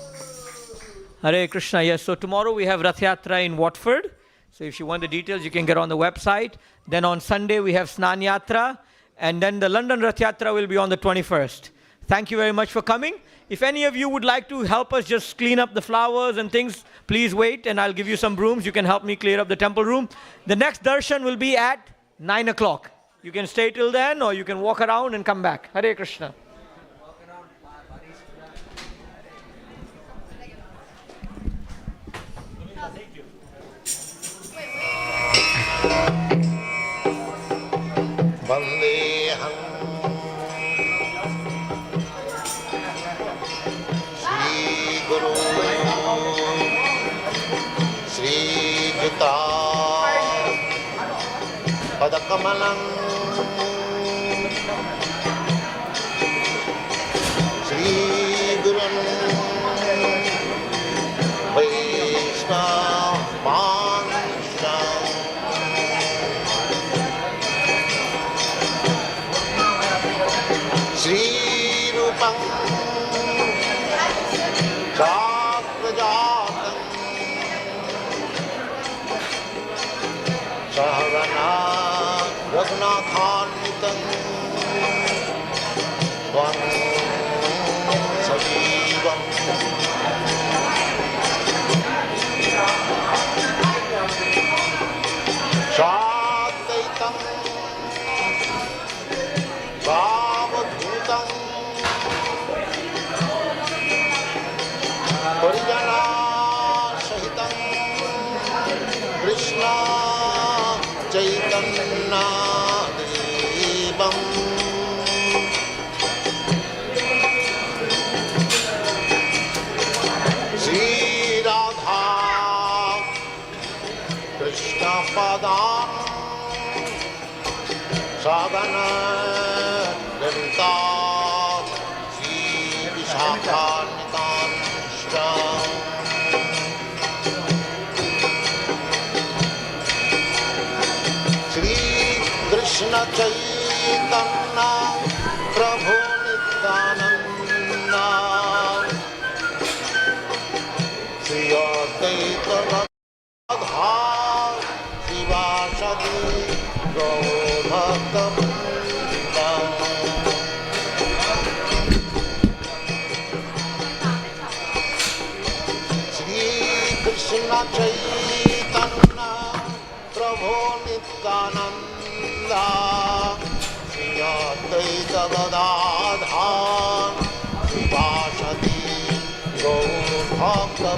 Hare Krishna, yes. So tomorrow we have Rath Yatra in Watford. So if you want the details, you can get on the website. Then on Sunday we have Snan Yatra. And then the London Rath Yatra will be on the 21st. Thank you very much for coming. If any of you would like to help us just clean up the flowers and things, please wait and I'll give you some brooms. You can help me clear up the temple room. The next darshan will be at 9 o'clock. You can stay till then or you can walk around and come back. Hare Krishna. Vandeham Shri Guru Shri Juta Padakamalam Shri Guru Vaishnava Shri Rupam Chakrajatam Saharana Raghunathanvitam Vandeham Sadvaitam Savadhutam Parijana Sahitam Krishna Chaitanya Devam Sri Radha Krishna Padam Sagana Lalita Sri Vishakanitam Shram Sri Krishna Chaitanya Prabhu Nityananda Sri Advaita Radha Shivasadi Gaur Sri Krishna Chaitanya Prabhu Nityananda Sri Advaita Gadadhar Shivasadi Gaur Bhakta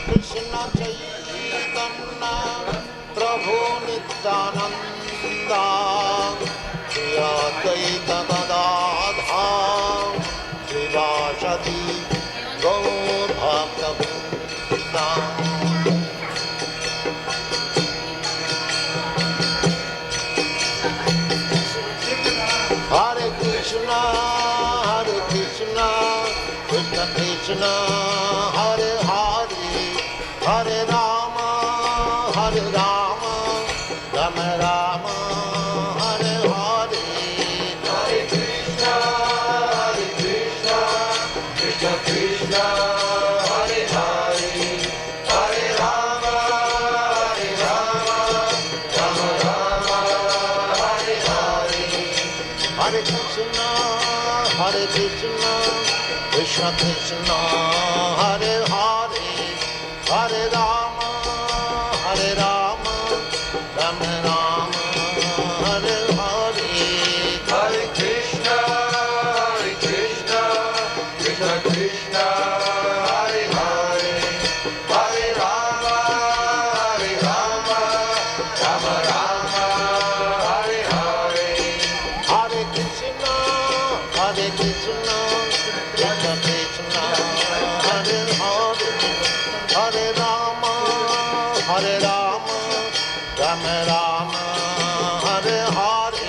Krishna Chaitanya Prabhu Nityananda Sri Advaita Gadadhar Srivasadi Gaur Bhakta Hare Krishna Krishna Krishna Hare Hare Hare Rama Rama Rama Hare Hare Hare Krishna Krishna Krishna Hare Hare Hare Rama Rama Rama Hare Hare Hare Krishna Krishna Krishna Hare Hare Hare Rama Rama Rama Hare Hare Hare Krishna Krishna Krishna Hare Hare Hare Rama Rama Rama Hare Hare Hare Krishna Krishna Krishna Krishna Hare Hare Hare Rama Rama Rama Hare Hare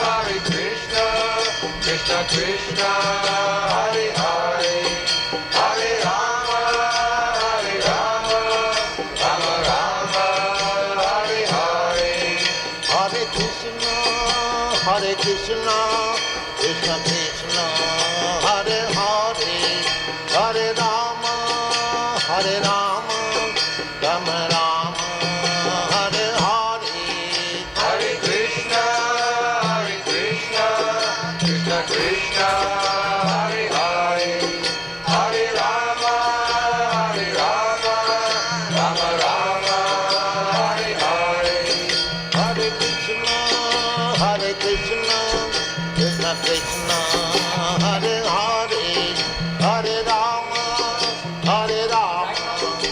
Hare Krishna Krishna Krishna Hare Hare Hare Rama Rama Rama Hare Hare Hare Krishna Krishna Krishna Krishna Hare Hare Hare Rama Rama Rama Hare Hare Hare Krishna Krishna Krishna Hare Hare Hare Rama Rama Rama Hare Hare Hare Krishna Krishna Krishna Krishna Hare Hare Hare Rama Rama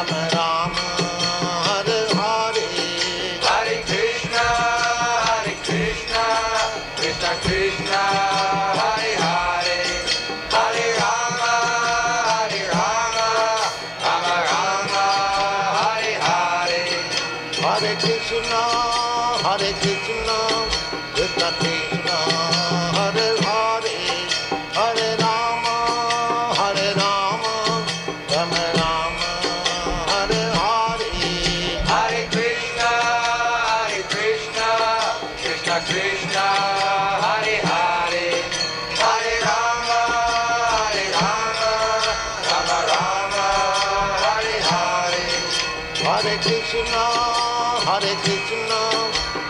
Rama Rama, Hare Hare, Hare Krishna, Krishna Krishna, Hare Hare, Hare Rama, Rama Rama, Hare Hare. Hare Krishna, Krishna Krishna, Hare Hare, Hare Rama, Rama Rama, Hare Hare. Hare Krishna, Krishna Krishna, Hare Hare, Hare Rama, Rama Rama, Hare Hare. Hare Krishna,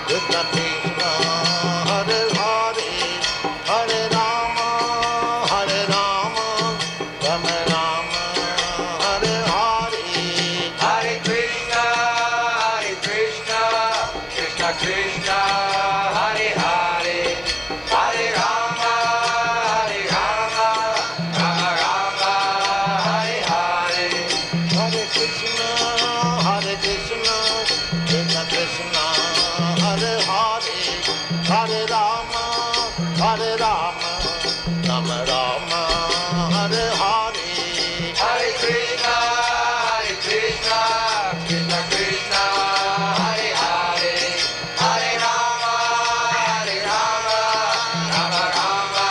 Krishna Krishna, Hare Hare, Hare Rama, Rama Rama, Hare Hare. Hare Krishna, Krishna Krishna, Hare Hare, Hare Rama, Rama Rama, Hare Hare. Hare Krishna, Krishna Krishna, Hare Hare, Hare Rama, Rama Rama, Hare Hare. Hare Krishna, Krishna Krishna, Hare Hare, Hare Rama, Rama Rama,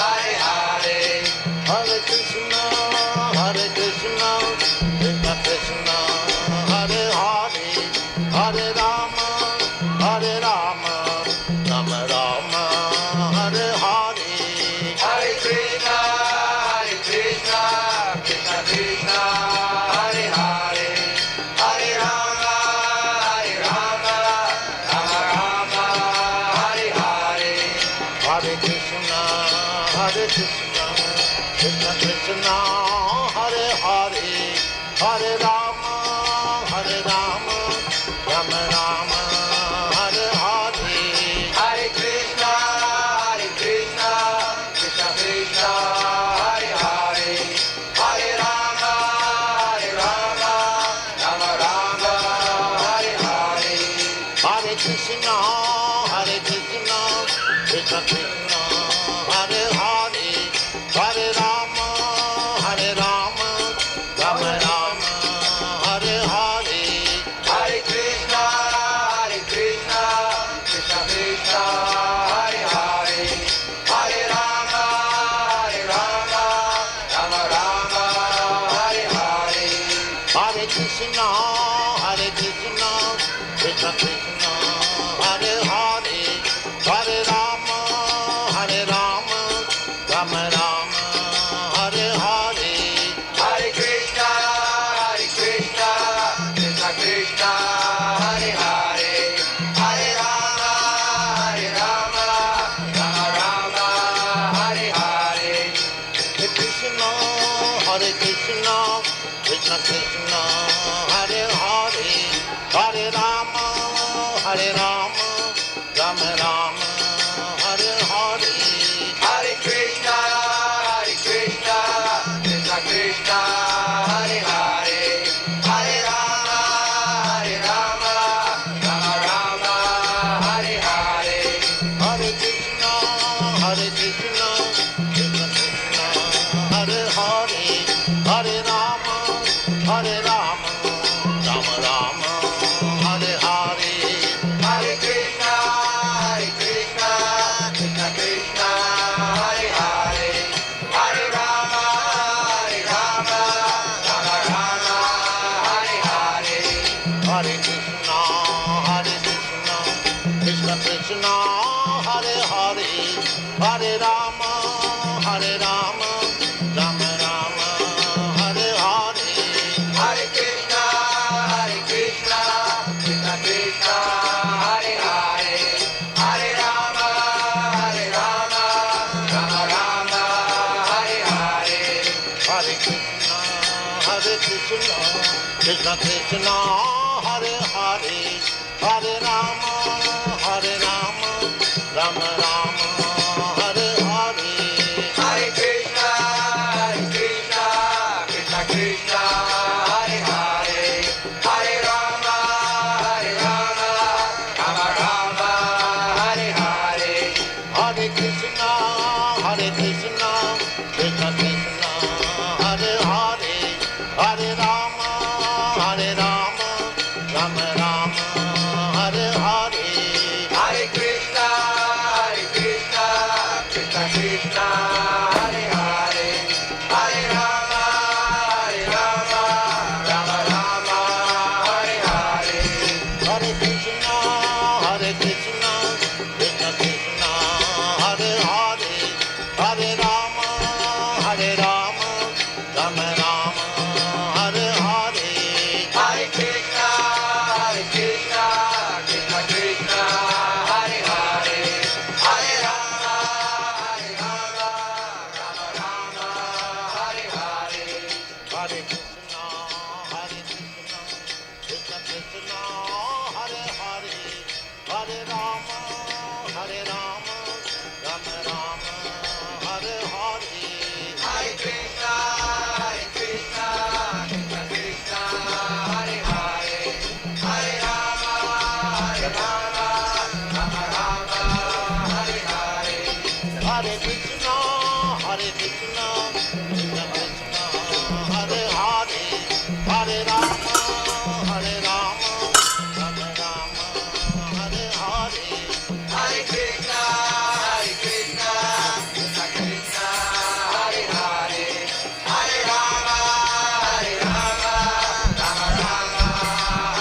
Hare Hare. Hare Krishna, Krishna Krishna, Hare Hare, Hare Rama, Rama Rama, Hare Hare. Hare Krishna, Krishna Krishna, Hare Hare, Hare Rama, Rama Rama, Hare Hare. Hare Krishna, Krishna Krishna, Hare Hare, Hare Rama, Rama Rama, Hare Hare. Hare Krishna, Krishna Krishna, Hare Hare, Hare Rama, Rama Rama, Hare Hare. Hare Krishna, Krishna Krishna, Hare Hare, Hare Rama, Rama Rama, Hare Hare. Hare Krishna, Krishna Krishna, Hare Hare, Hare Rama, Rama Rama, Hare Hare. Hare Krishna, Krishna Krishna, Hare Hare, Hare Rama, Rama Rama, Hare Hare. Hare Krishna, Krishna Krishna, Hare Hare, Hare Rama, Rama Rama, Hare Hare. Hare Krishna, Krishna Krishna, Hare Hare, Hare Rama, Rama Rama, Hare Hare. Hare Krishna, Krishna Krishna, Hare Hare, Hare Rama, Rama Rama, Hare Hare. Hare Krishna, Krishna Krishna, Hare Hare, Hare Rama, Rama Rama, Hare Hare. Hare Krishna, Krishna Krishna, Hare Hare, Hare Rama, Rama Rama, Hare Hare. Hare Krishna, Krishna Krishna, Hare Hare, Hare Rama, Rama Rama, Hare Hare. Hare Krishna, Krishna Krishna, Hare Hare, Hare Rama, Rama Rama, Hare Hare. Hare Krishna, Krishna Krishna, Hare Hare, Hare Rama, Rama Rama, Hare Hare. Hare Krishna, Krishna Krishna, Hare Hare, Hare Rama, Rama Rama, Hare Hare. Hare Krishna, Krishna Krishna, Hare Hare, Hare Rama, Rama Rama, Hare Hare. Hare Krishna, Krishna Krishna, Hare Hare, Hare Rama, Rama Rama, Hare Hare. Hare Krishna, Krishna Krishna, Hare Hare, Hare Rama, Rama Rama, Hare Hare. Hare Krishna, Krishna Krishna, Hare Hare, Hare Rama, Rama Rama, Hare Hare. Hare Krishna, Krishna Krishna, Hare Hare, Hare Rama, Rama Rama, Hare Hare. Hare Krishna, Krishna Krishna, Hare Hare, Hare Rama, Rama Rama, Hare Hare. Hare Krishna, Krishna Krishna, Hare Hare, Hare Rama, Rama Rama,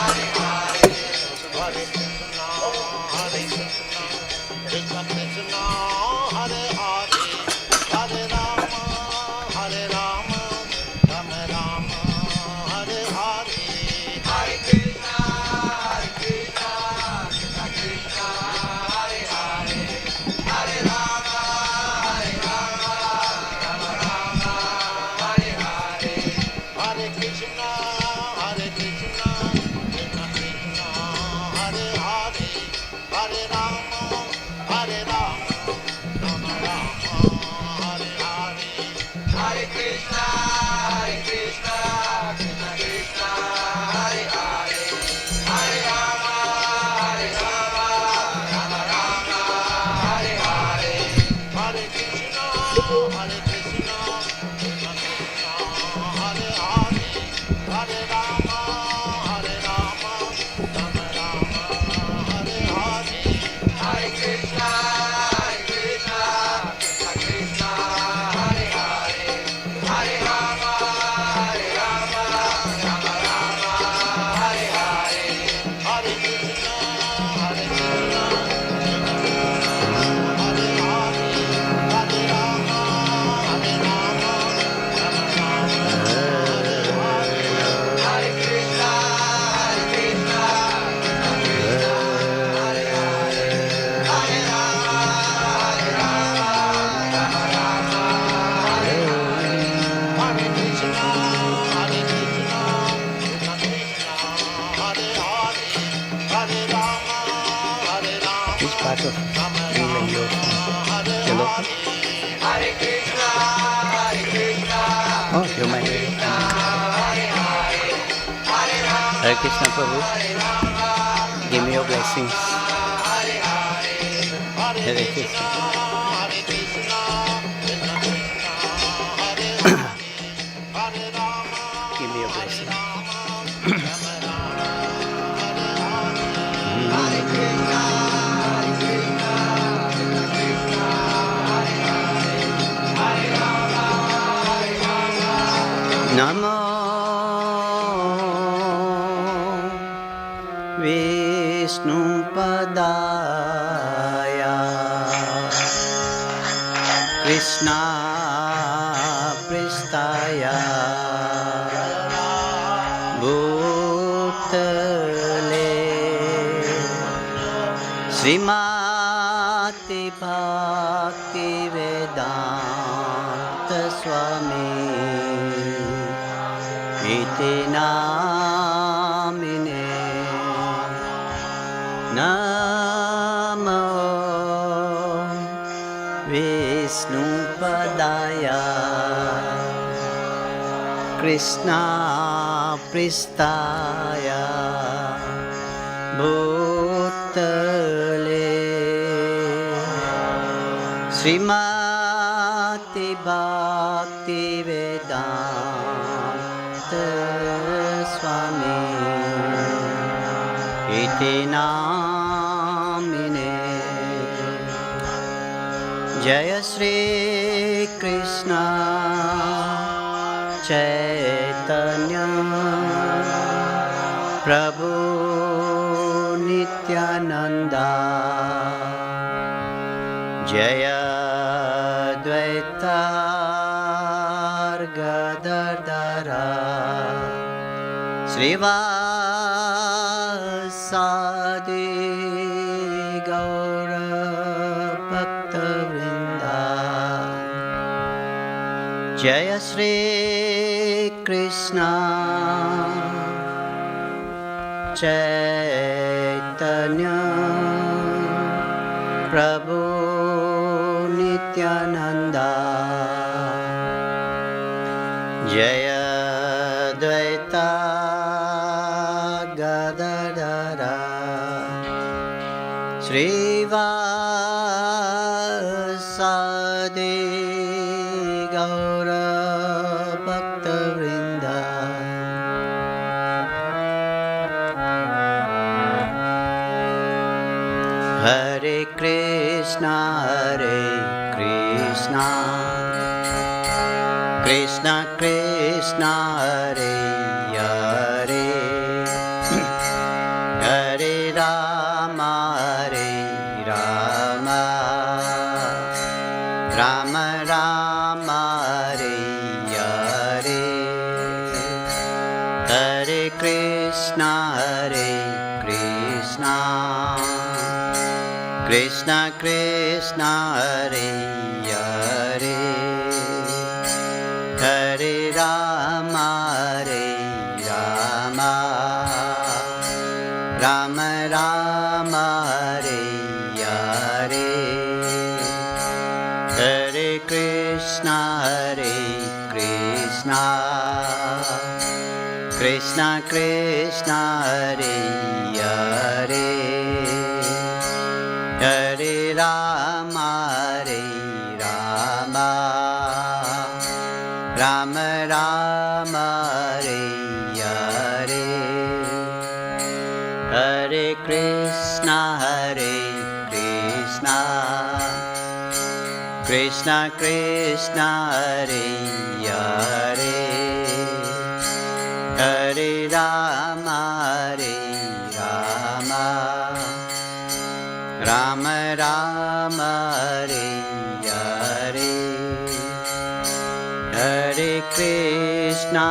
Hare Hare. Hare Krishna, Krishna Krishna, Hare Hare, Hare Rama, Rama Rama, Hare Hare. Hare Krishna, Krishna Krishna, Hare Hare, Hare Rama, Rama Rama, Hare Hare. Hare Krishna, Krishna Krishna, Hare Hare, Hare Rama, Rama Rama, Hare Hare. Hare Krishna, Krishna Krishna, Hare Hare, Hare Rama, Rama Rama, Hare Hare. Hare Krishna, Krishna Krishna, Hare Hare, Hare Rama, Rama Rama, Hare Hare. Hare Krishna, Krishna Krishna, Hare Hare, Hare Rama, Rama Rama, Hare Hare. Hare Krishna, Krishna Hare Hare, Hare Rama, Rama Hare Krishna, Krishna Hare Hare, Hare Rama, Rama Rama, Hare Hare. Hare Krishna, Krishna Hare Hare, Hare Rama, Which part of England you're from? You're local? Hare Krishna, Krishna Oh, you're my Hare Krishna Prabhu. Give me your blessings. Hare Krishna. Give me your blessings. Namo Vishnu Padaya Krishna Pristaya Bhutale Srimati Bhaktivedanta Swami Iti namine Namo Vishnu Padaya Krishna Pristaya Bhutale Srimati Bhaktivedanta Swami iti namine. Jaya Shri Krishna Chaitanya Prabhu Nityananda Jaya Dvaita Gadadara Srivasadi Gaura Bhaktavrinda Jaya Shri Krishna Chaitanya Prabhu Nityananda Jaya Dvaita Gadadara Srivasadi Gaura Bhaktavrinda Hare Krishna Krishna Krishna Hare Hare Hare Rama Rama Rama Hare Hare Hare Krishna Krishna Krishna Hare Hare Hare Rama Rama Rama Hare Hare Hare Krishna Krishna Krishna Hare Hare Hare Rama Rama Rama Hare Hare Hare Krishna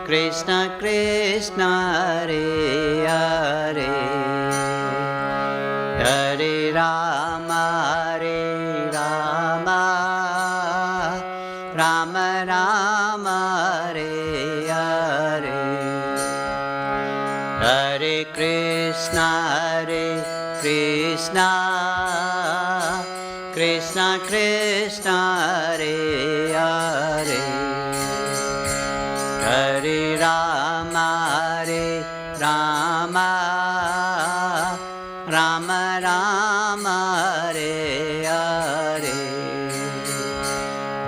Krishna Krishna Hare Hare Hare Rama Rama Rama Hare Hare Hare Krishna Krishna Krishna Hare Hare Hare Rama Rama Rama Hare Hare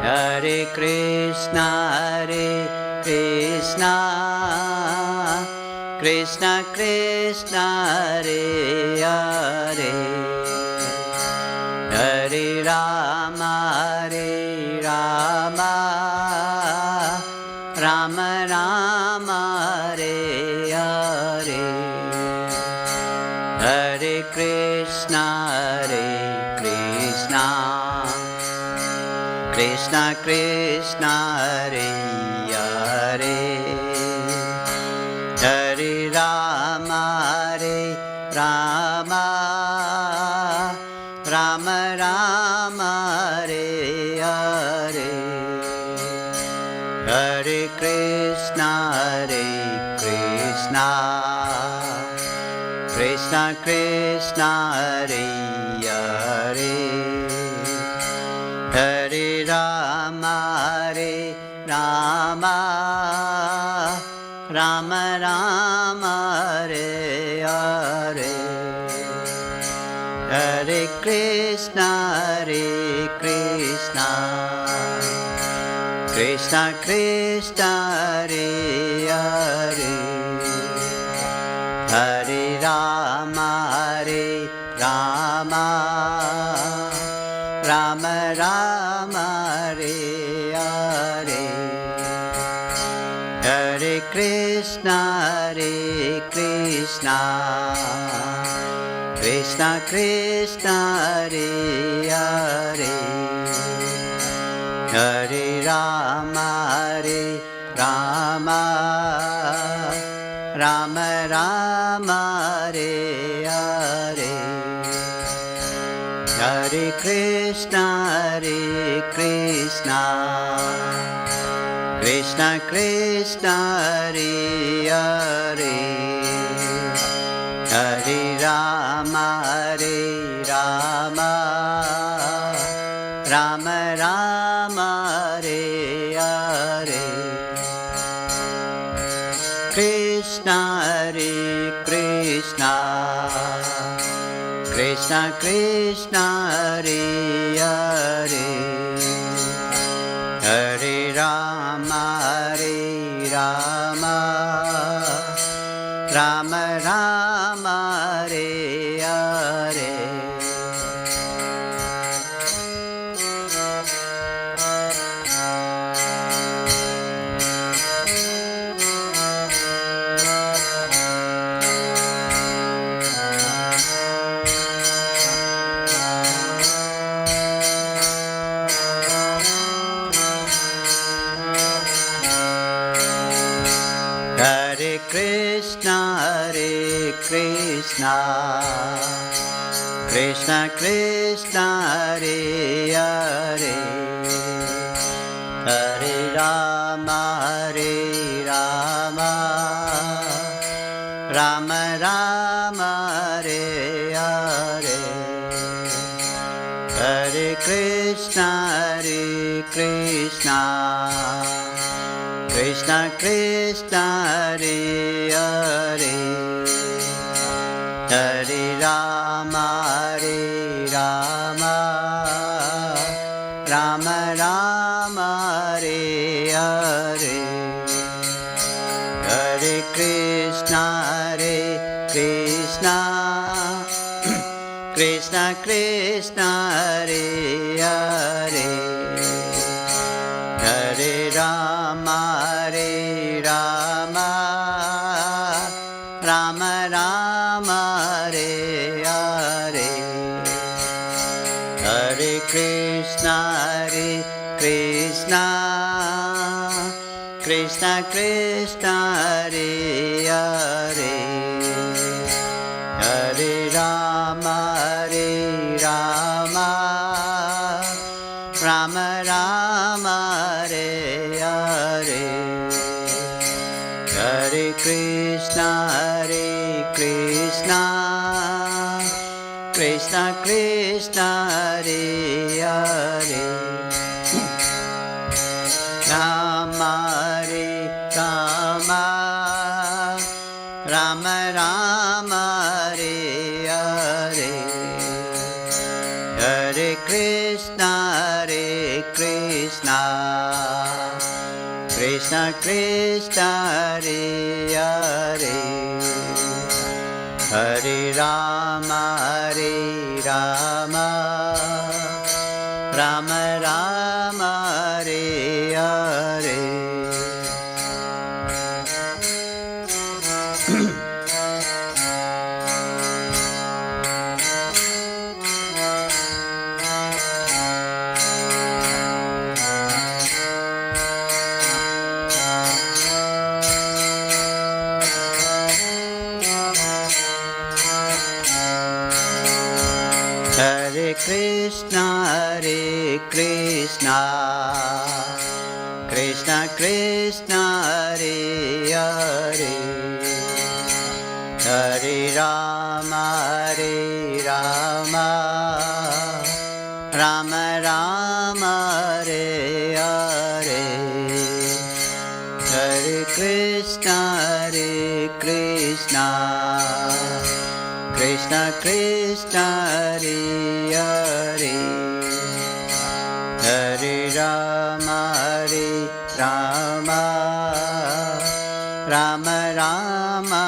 Hare Krishna Krishna Krishna Hare Hare Hare Rama Rama Rama Hare Hare Hare Krishna Krishna Krishna Hare Hare Hare Rama Rama Rama Hare Hare Hare Krishna Krishna Hare Hare Hare Rama Rama Rama Hare Hare Hare Krishna Krishna Hare Hare Hare Rama Rama Rama Hare Hare Hare Krishna Krishna Hare Hare Hare Krishna, Krishna Krishna, Hare Hare, Hare Rama, Rama Rama, Hare Hare, Hare Krishna, Krishna Krishna, Hare Hare, Hare Rama, Rama Rama, Hare Hare, Krishna, Krishna Krishna, Hare Hare, Hare Rama, Rama Rama, Hare Hare. Hare Krishna, Krishna Krishna, Hare Hare, Hare Rama, Rama Rama, Hare Hare, Hare Krishna, Krishna Krishna, Hare Hare, Hare Rama, Rama Rama, Hare Hare, Hare Krishna, Krishna Krishna, Hare Hare, Hare Rama, Rama Rama, Hare Hare, Hare Krishna, Krishna Krishna, Hare Hare, Hare Rama, Rama Rama, Hare Hare, Hare Krishna, Krishna Krishna, Hare Hare, Rama, Rama Rama, Hare Hare, Hare Krishna, Krishna Krishna, Hare Hare, Hare Rama, Rama Rama, Hare Hare. Hare Krishna, Krishna Krishna, Hare Hare, Hare Rama, Rama Rama, Hare Hare, Hare Krishna, Krishna Krishna, Hare Hare, Hare Rama, Rama Rama,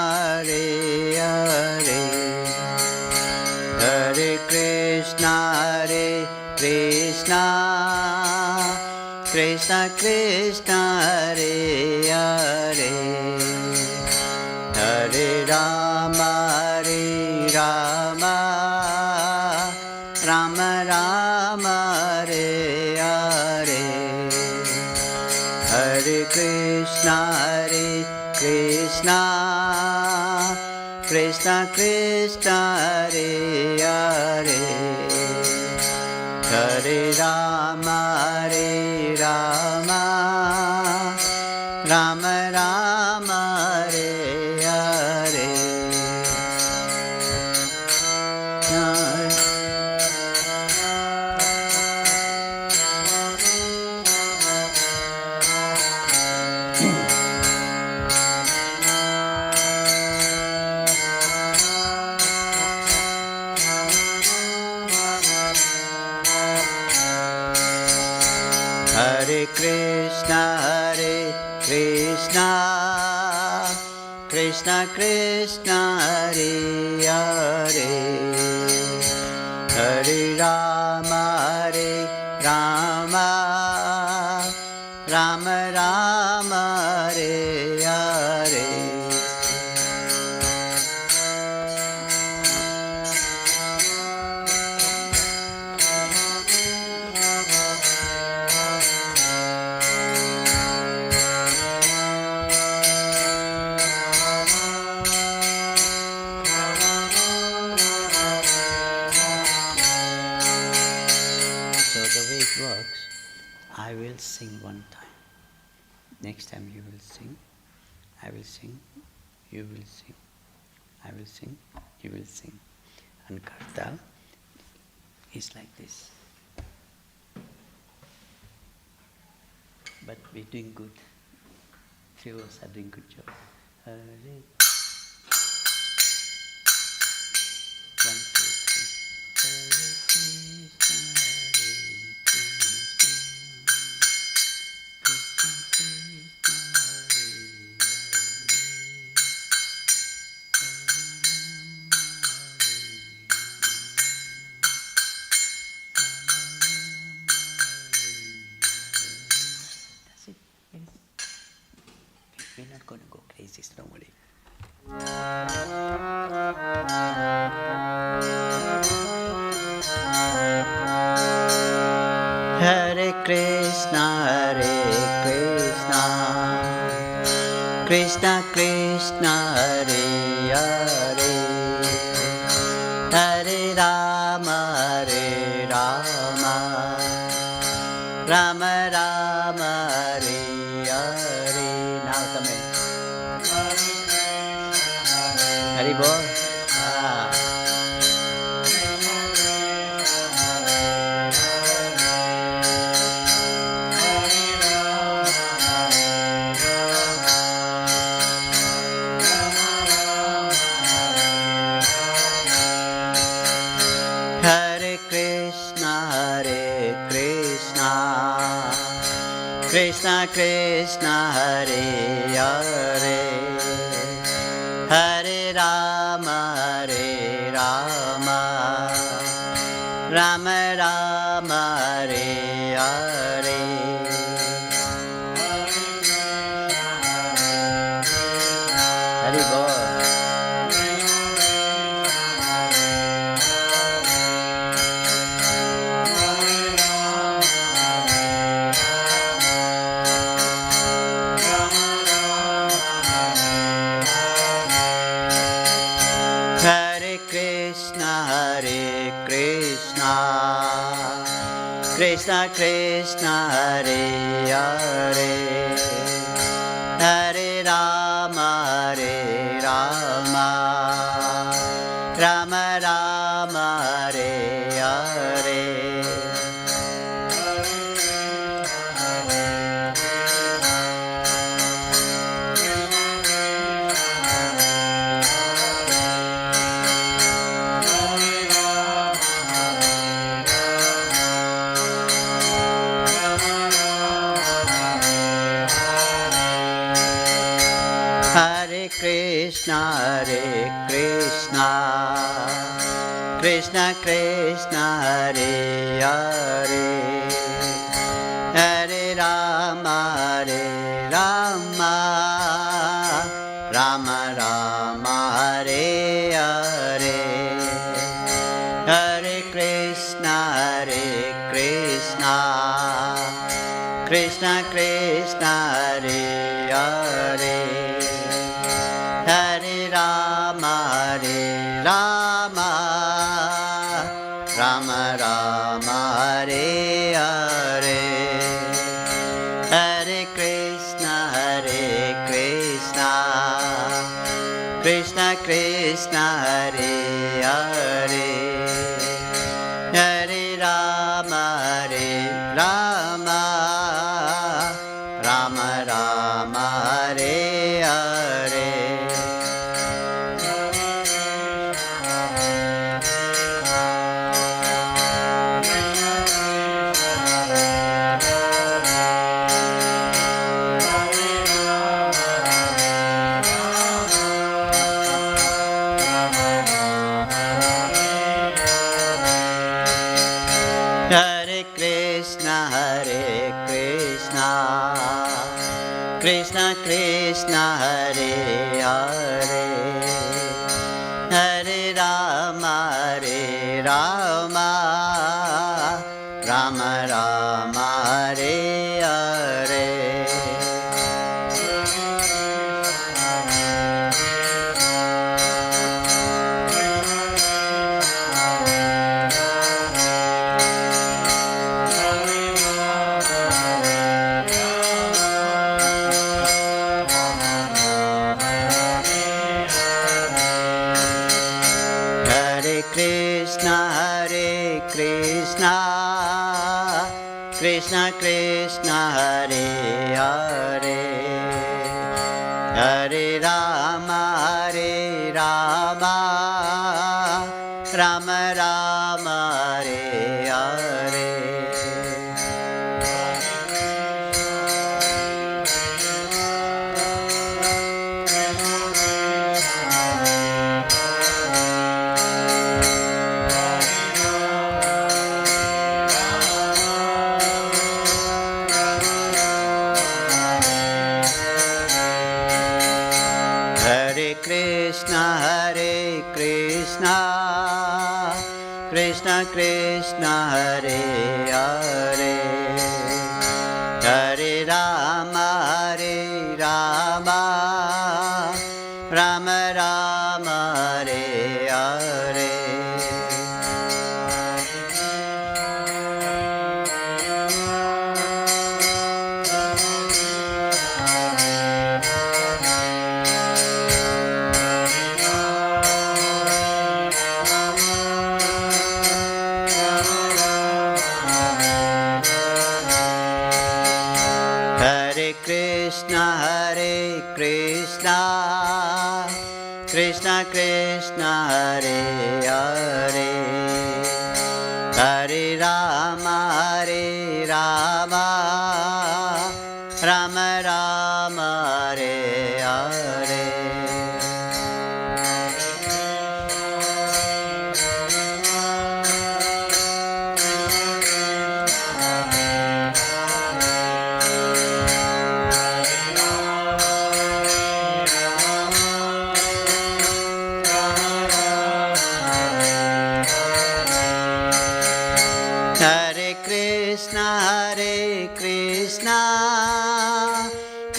Hare Hare, Hare Krishna, Krishna Krishna, Hare Hare. Rama, Hare Rama, Rama Rama, Hare Hare, Hare Krishna, Krishna Krishna, Hare Hare, Hare Rama, Rama Rama, Hare Hare. Hare Krishna, Krishna Krishna, Hare Hare, Hare Rama, Rama Rama, Hare Hare. I will sing one time. Next time you will sing. I will sing. You will sing. I will sing. You will sing. And Karta is like this. But we're doing good. Three of us are doing good job. Hare. 1, 2, 3. Hare Krishna, we're not going to go crazy slowly. Hare Krishna, Krishna Krishna, Hare Hare, Hare Rama, Rama Rama, Hare Hare. Now come in. Hari Bol. Hare Krishna, Krishna Krishna, Hare Hare, Hare Rama, Rama Rama, Hare Hare. Hari Bol. Hare Krishna, Krishna Krishna, Hare Hare, Hare Rama, Rama Rama, Hare Hare. Hare Krishna, Krishna Krishna, Hare Hare, Hare Rama, Rama Rama, Krishna Krishna Hare Hare, Hare Rama Hare Rama, Rama Rama Hare Hare, Hare Krishna Krishna Krishna Hare Hare, Hare Rama Rama, Rama Rama Hare Hare. Hare Krishna Krishna Krishna Hare Hare, Hare Rama Rama, Rama Rama Hare Hare. Krishna Krishna Hare Hare, Hare Rama Rama, Rama Rama Hare Hare. Krishna Krishna Hare Hare, Hare Rama Rama, Rama Rama Hare Hare. Krishna Krishna Hare Hare, Hare Rama Rama, Rama Rama Hare Hare.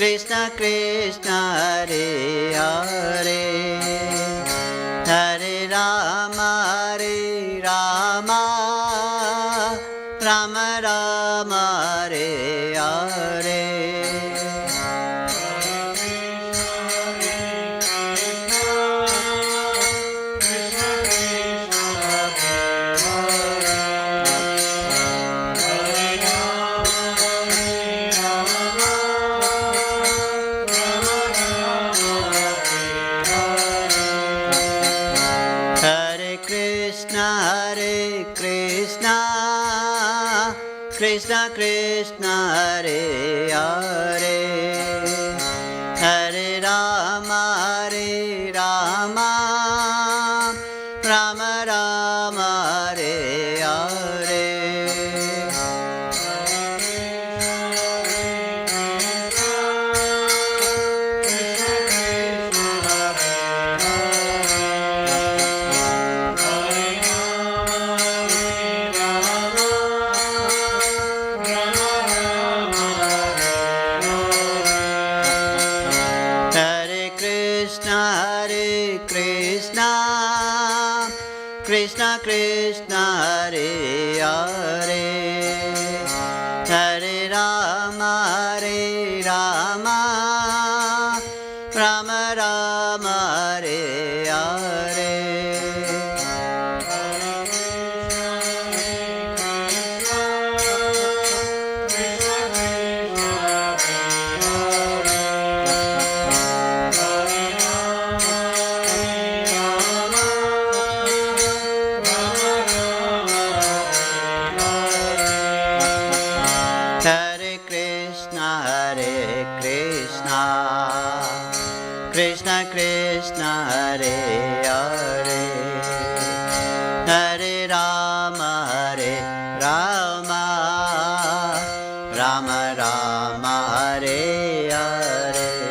Krishna Krishna Hare Hare, Hare Rama Rama, Rama Rama Hare Hare. Krishna Krishna Hare Hare, Hare Rama Rama, Rama Rama Hare Hare. Krishna Krishna Hare Hare Hare Rama Hare Rama Rama Rama Hare Hare Hare Krishna Krishna Krishna Hare Hare Hare Rama Rama Rama Rama Hare Hare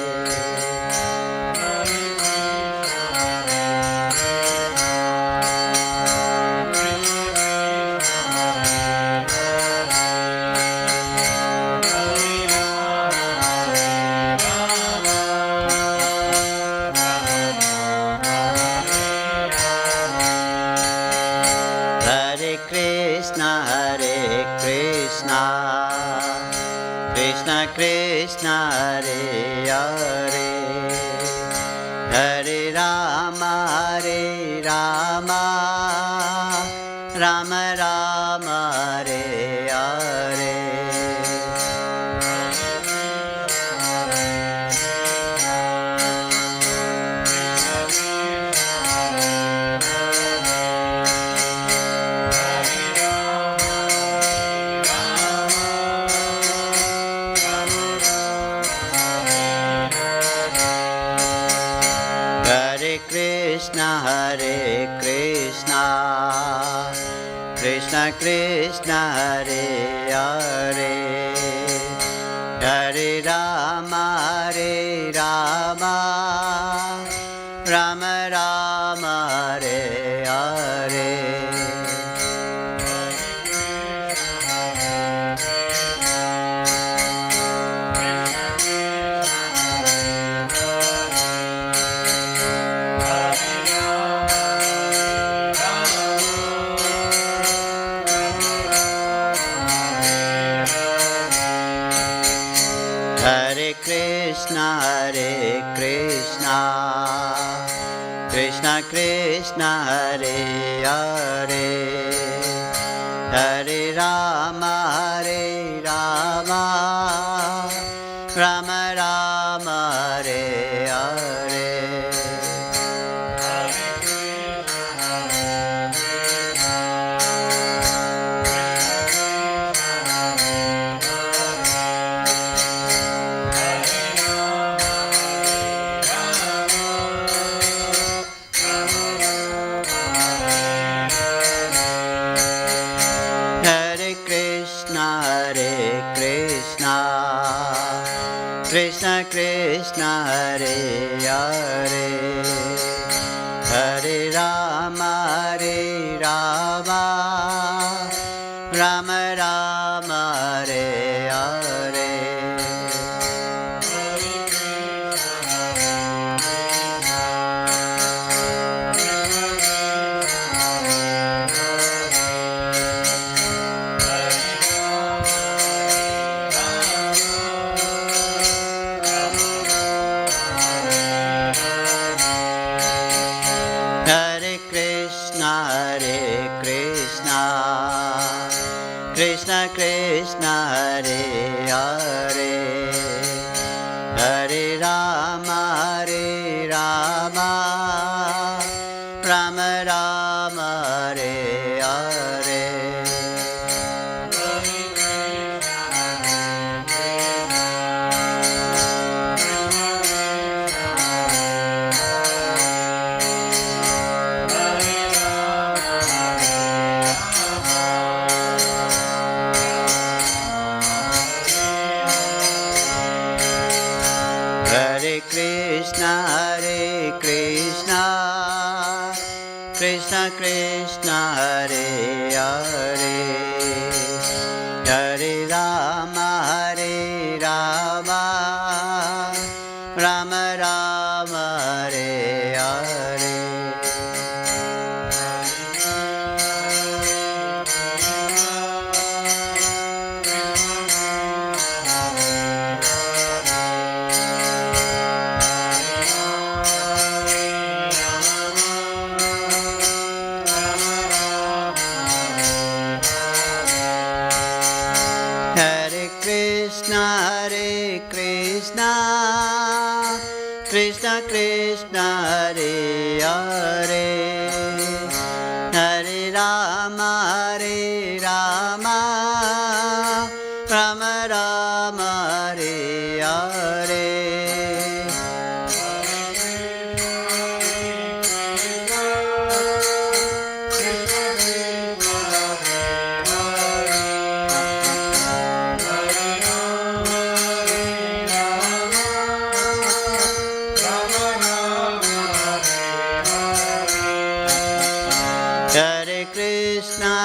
Hare Krishna Krishna Krishna Hare Hare Hare Rama Rama Rama Rama Hare Hare Hare Krishna Krishna Krishna Hare Hare Hare Rama Rama Rama Rama Hare Hare Hare Krishna Krishna Krishna Hare Hare Hare Rama Rama Rama Rama Hare Hare Hare Krishna Krishna Krishna Hare Hare Hare Rama Rama Rama Rama Hare Hare Hare Krishna Krishna Krishna Hare Hare Hare Rama Rama Rama Rama Hare Hare Hare Krishna Krishna Krishna Hare Hare Hare Rama Rama Rama Rama Hare Hare Krishna Krishna Hare Hare Hare Rama Hare Rama Rama Rama Hare Hare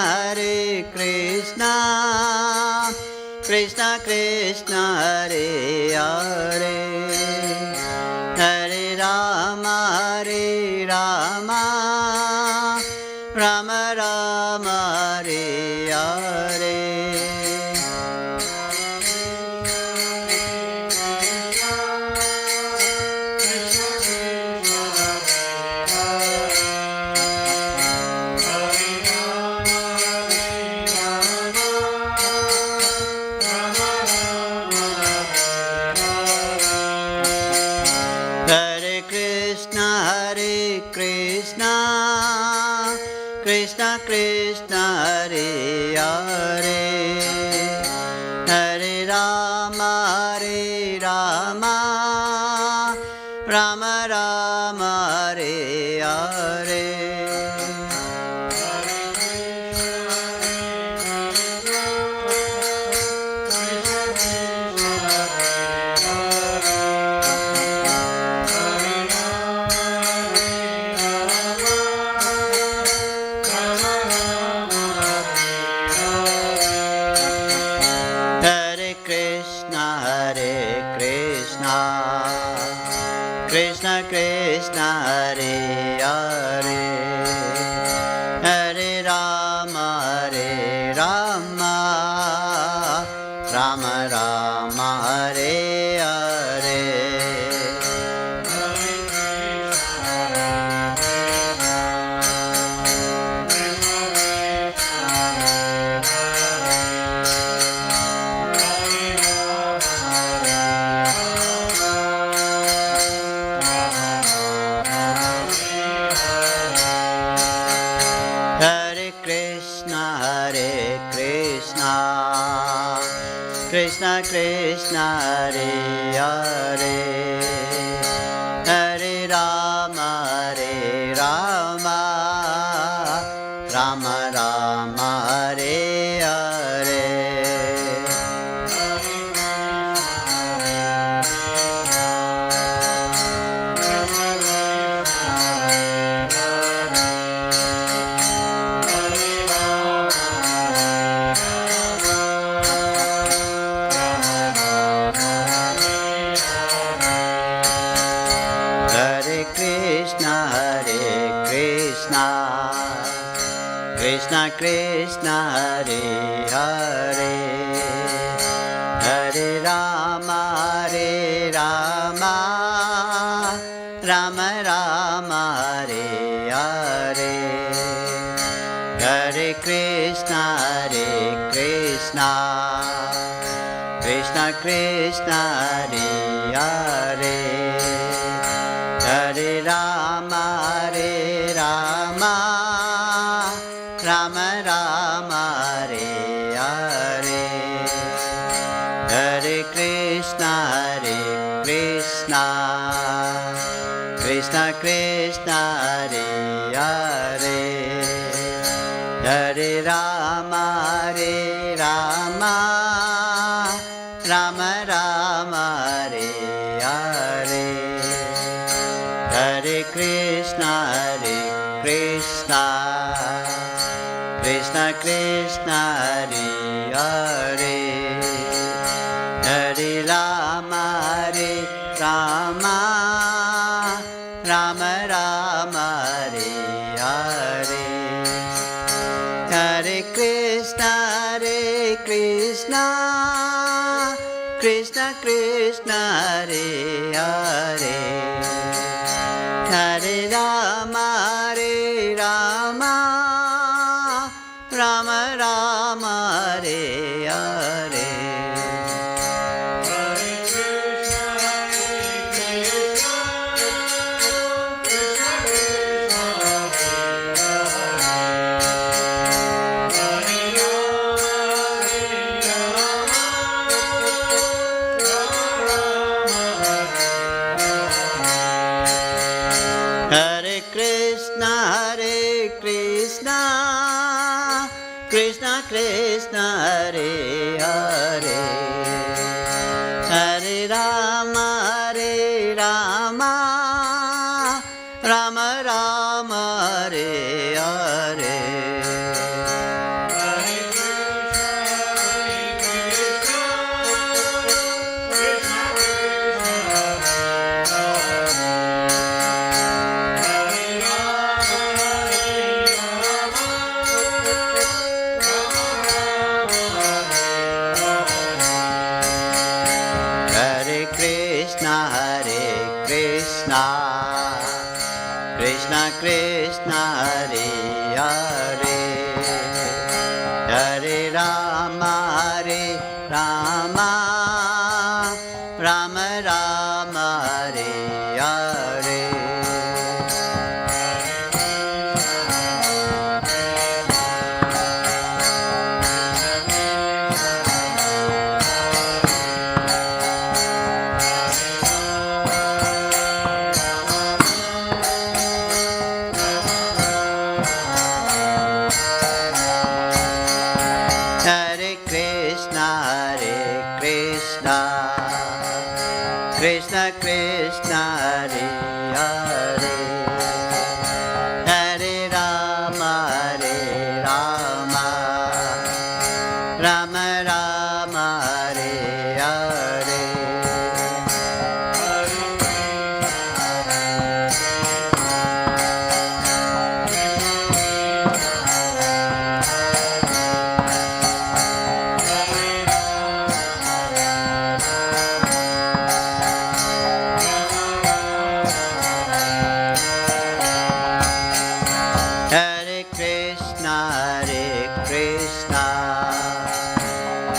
Hare Krishna Krishna Krishna Hare Hare Hare Rama Hare Rama Rama Rama Hare Hare Hare Krishna Krishna Krishna Hare Hare Hare Rama Hare Rama Rama Rama Hare Hare Hare Krishna Krishna Krishna Hare Hare Hare Rama Hare Rama Rama Rama Hare Hare Hare Krishna Krishna Krishna Hare Hare Hare Rama Hare Rama Rama Rama Hare Hare Hare Krishna Krishna Krishna Hare Hare Hare Rama Hare Rama Rama Rama Hare Hare Hare Krishna Krishna Krishna Hare Hare Hare Rama Hare Rama Rama Rama Hare Hare Hare Krishna Krishna Krishna Hare Hare Hare Rama Hare Rama Rama Rama Hare Hare Hare Krishna Krishna Krishna Hare Hare Hare Rama Hare Rama Rama Rama Hare Hare Hare Krishna Krishna Krishna Hare Hare Hare Rama Hare Rama Rama Rama Hare Hare Krishna, Hare Hare, Hare Rama, Rama Rama, Hare Hare. Krishna Krishna, Hare Hare, Hare Rama, Rama Rama, Hare Hare. Krishna Krishna, Hare Hare, Hare Rama, Rama Rama, Hare Hare.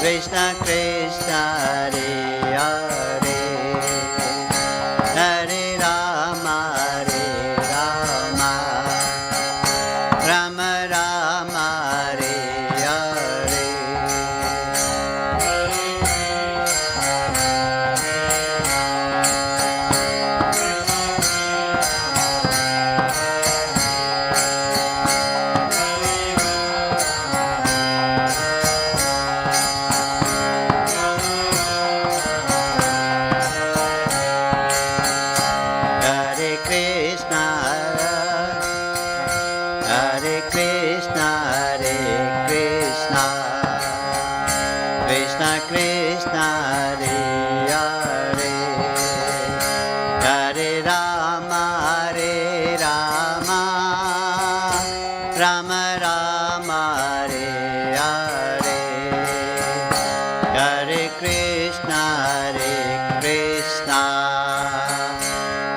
Krishna Krishna, Hare Hare, Hare Rama, Rama Rama, Hare Hare. Krishna Krishna, Hare Hare, Hare Rama, Rama Rama, Hare Hare. Hare Krishna,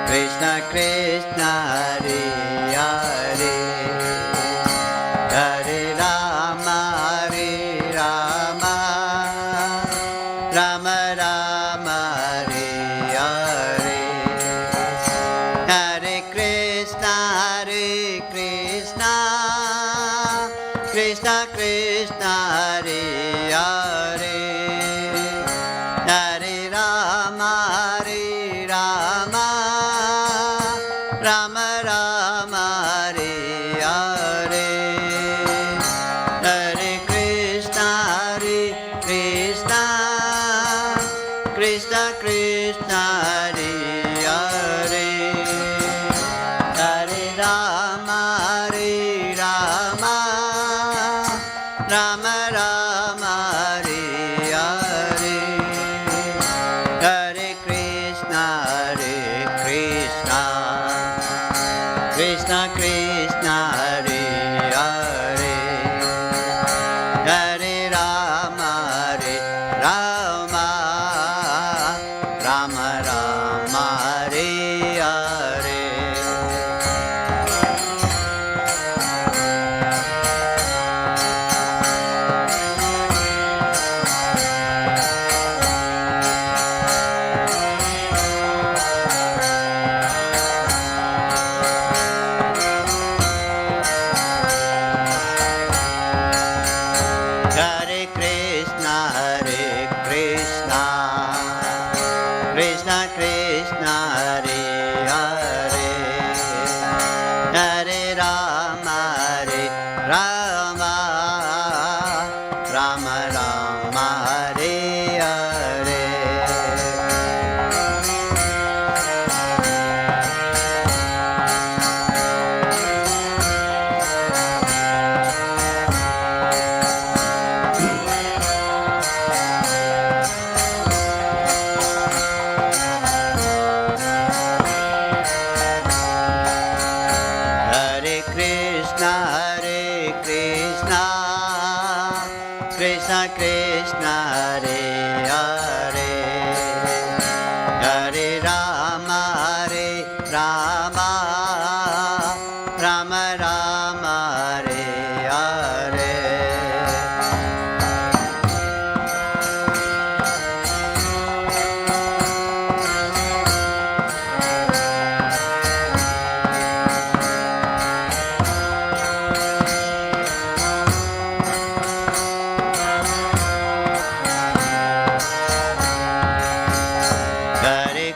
Krishna Krishna, Hare Hare, Hare Rama, Rama Rama, Hare Hare. Hare Krishna, Krishna Krishna, Hare Hare, Hare Rama, Rama Rama, Hare Hare. Hare Krishna, Krishna Krishna, Hare Hare, Hare Rama, Rama Rama, Hare Hare. Hare Krishna, Krishna Krishna, Hare Hare, Hare Rama, Rama Rama, Hare Hare. Hare Krishna, Krishna Krishna, Hare Hare, Hare Rama, Rama, Rama Rama, Hare Hare. Hare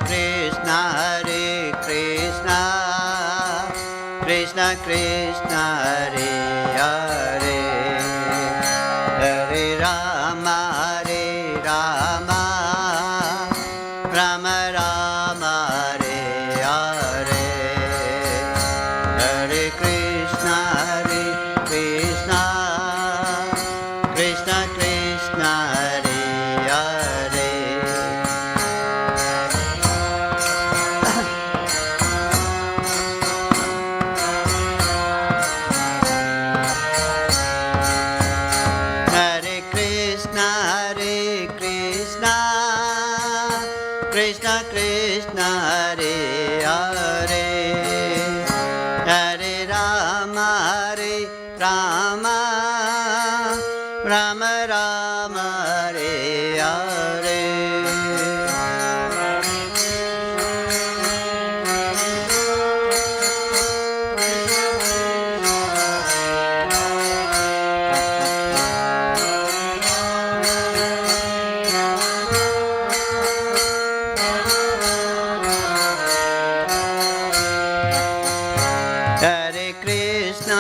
Krishna, Krishna Krishna, Hare Hare, Hare Rama, Rama Rama, Hare Hare, Hare Krishna, Krishna Krishna, Hare Hare. Hare Krishna, Krishna Krishna, Hare Hare, Hare Rama, Rama Rama, Hare Hare.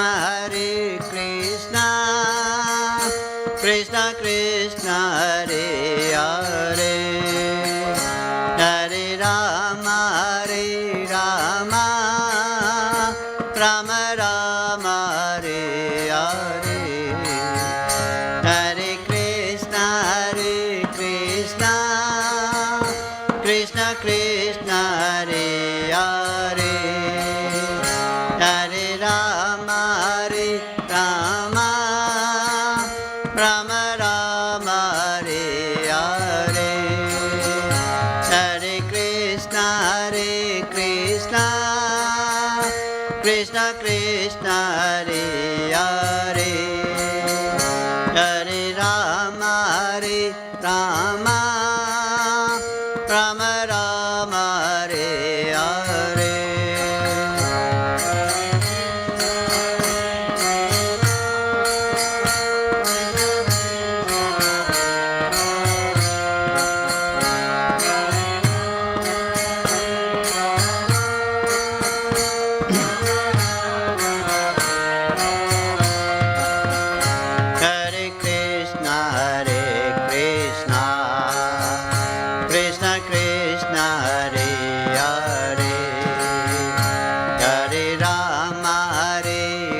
Hare Krishna, Krishna Krishna, Hare Hare, Hare Rama, Rama Rama, Hare Hare, Hare Krishna, Krishna Krishna, Hare Hare, Hare Rama, Rama Rama, Hare Hare, Hare Krishna, Krishna Krishna, Hare Hare, Hare Rama, Rama Rama, Hare Hare. Hare Krishna, Krishna Krishna, Hare Hare, Hare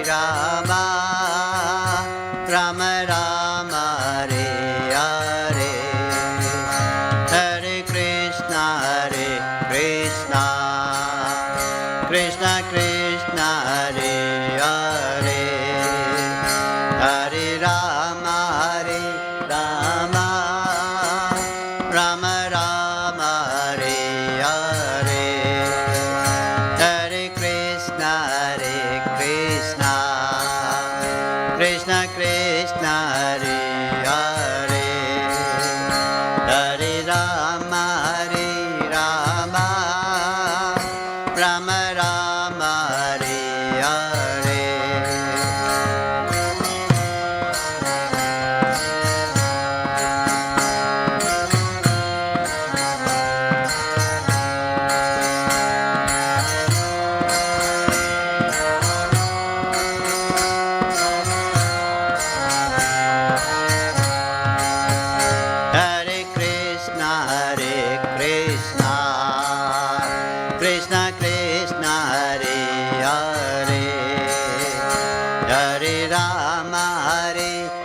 Rama, Rama Rama, Hare Hare, Hare Krishna, Krishna Krishna, Hare Hare, Hare Rama, Rama Rama, Hare Hare, Hare Krishna, Krishna Krishna, Hare Hare, Hare Rama, Rama Rama, Hare Hare. Hare Krishna, Krishna Krishna, Hare Hare, Hare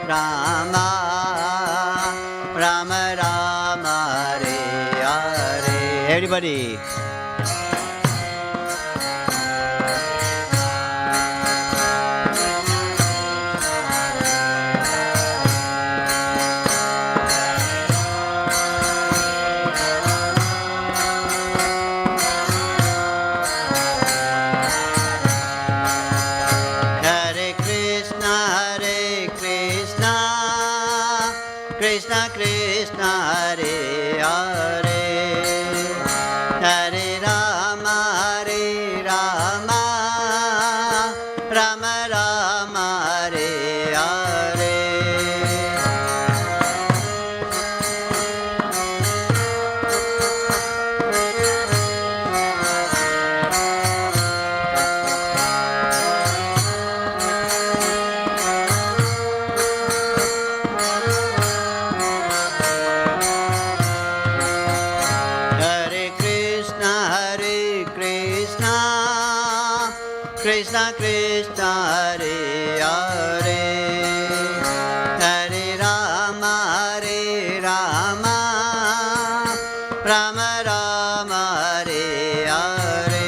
Rama, Rama Rama, Hare Hare. Everybody. Krishna, Krishna Krishna, Hare Hare, Hare Rama, Rama Rama, Hare Hare.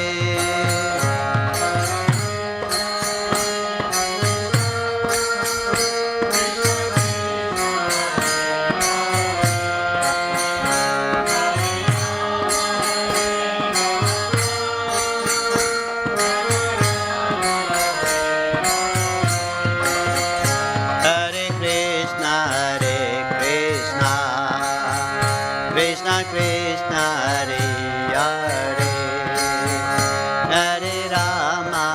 Hare Krishna, Krishna Krishna, Hare Hare, Hare Rama,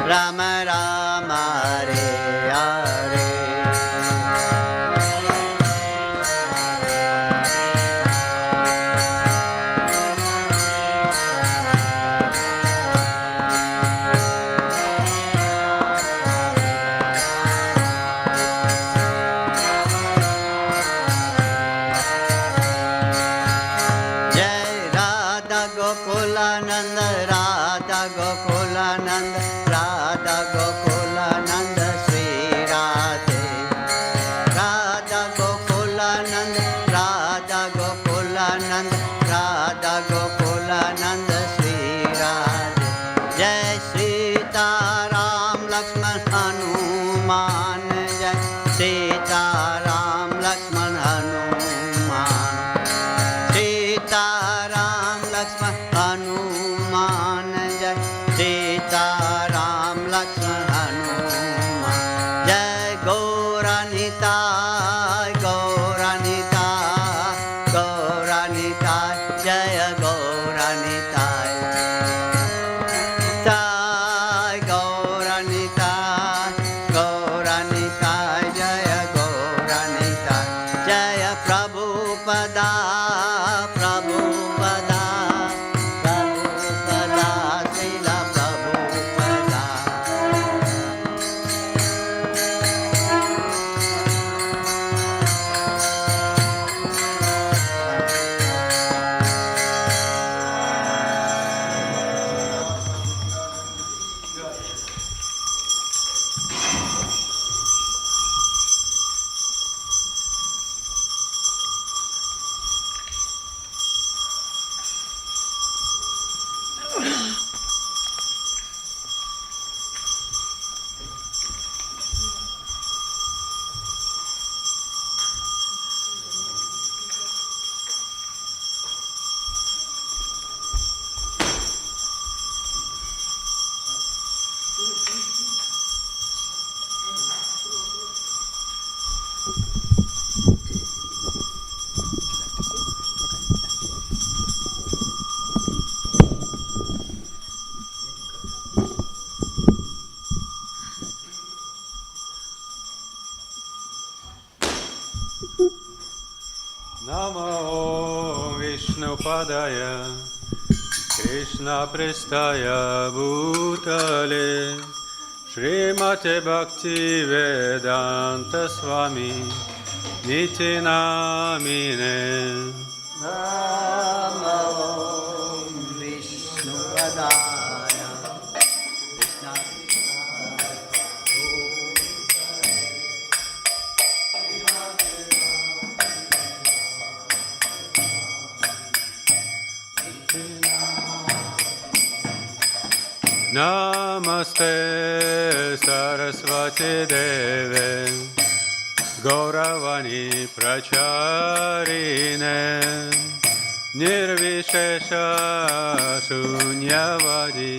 Rama Rama, Hare Hare. Jai Radha Gokulanand, Radha Gokulanand, Radha Gokulanand, Sri Radhe. Radha Gokulanand, Radha Gokulanand, Radha Gokulanand, Sri Radhe. Jai Sita Ram Lakshman Hanuman, Jai Sita Ram Lakshman Hanuman. Sita Ram Lakshman Hanuman, Jai Sita Ram Lakshman Hanuman. Jai Gauranitai, Gauranitai, Gauranitai, Jaya Gauranitai. Tai Gauranitai, Gauranitai, Jaya Gauranitai. Jaya Prabhupada, Prabhupada, Prabhupada, Srila Prabhupada. Namo Vishnupadaya Krishna Prestaya Bhutale Srimate Bhaktivedanta Swami Niti Namine Namo Vishnupadaya Krishna Namaste Saraswati Deve Gauravani Pracharine Nirvishesha Shunyavadi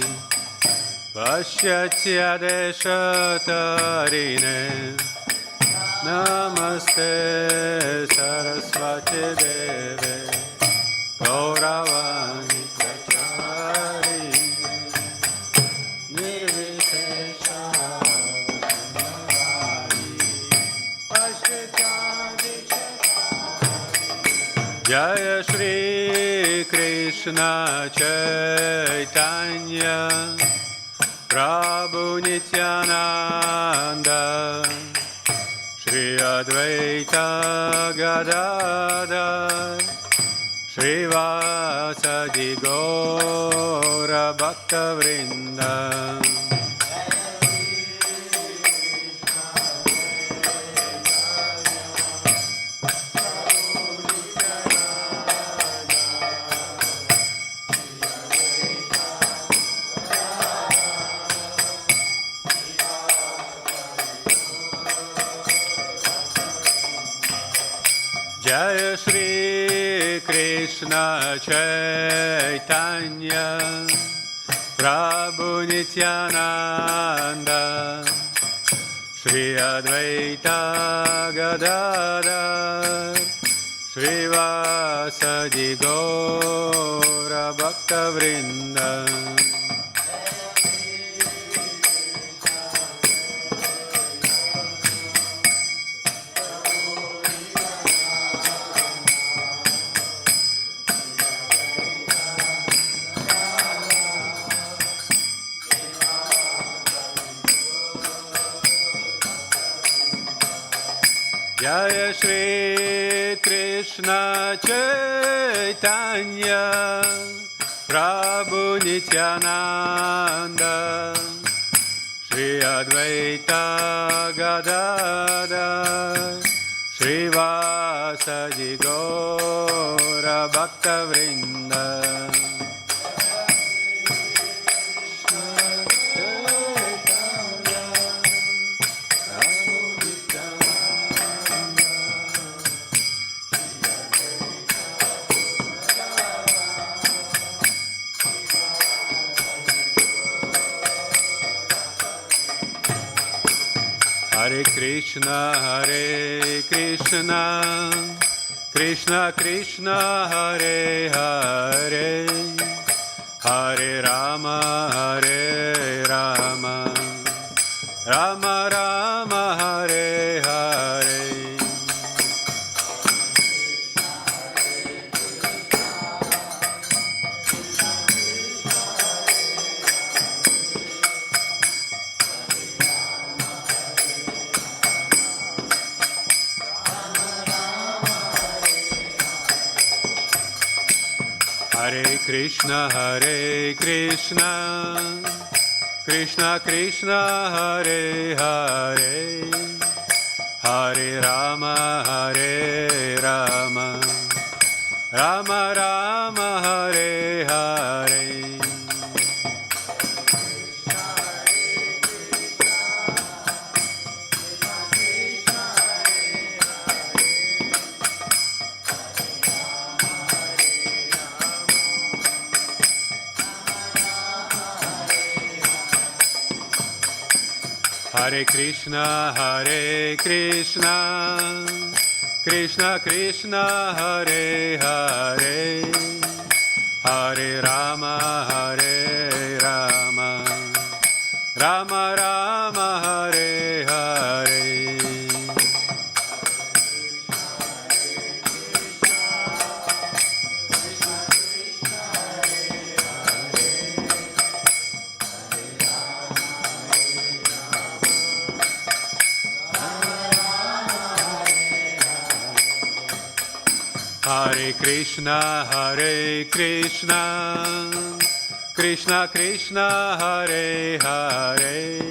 Pashyatya Deshatarine Namaste Saraswati Deve Gauravani Pracharine Nirvishesha Jaya Shri Krishna Chaitanya Prabhu Nityananda Shri Advaita Gadadhar Srivasadi Gaura Bhaktavrinda. Jaya Shri Krishna Chaitanya Prabhu Nityananda Shri Advaita Gadadhar Srivasadi Gaura Bhaktavrinda. Jaya Shri Krishna Chaitanya Prabhu Nityananda Shri Advaita Gadadhar Srivasadi Gaura Bhaktavrinda. Hare Krishna, Krishna Krishna, Hare Hare, Hare Rama, Rama Rama, Hare Hare. Hare Krishna, Krishna Krishna, Hare Hare, Hare Rama, Rama Rama, Hare Hare. Hare Krishna, Krishna Krishna, Hare Hare, Hare Rama, Rama Rama, Hare Hare. Hare Krishna, Krishna Krishna, Hare Hare,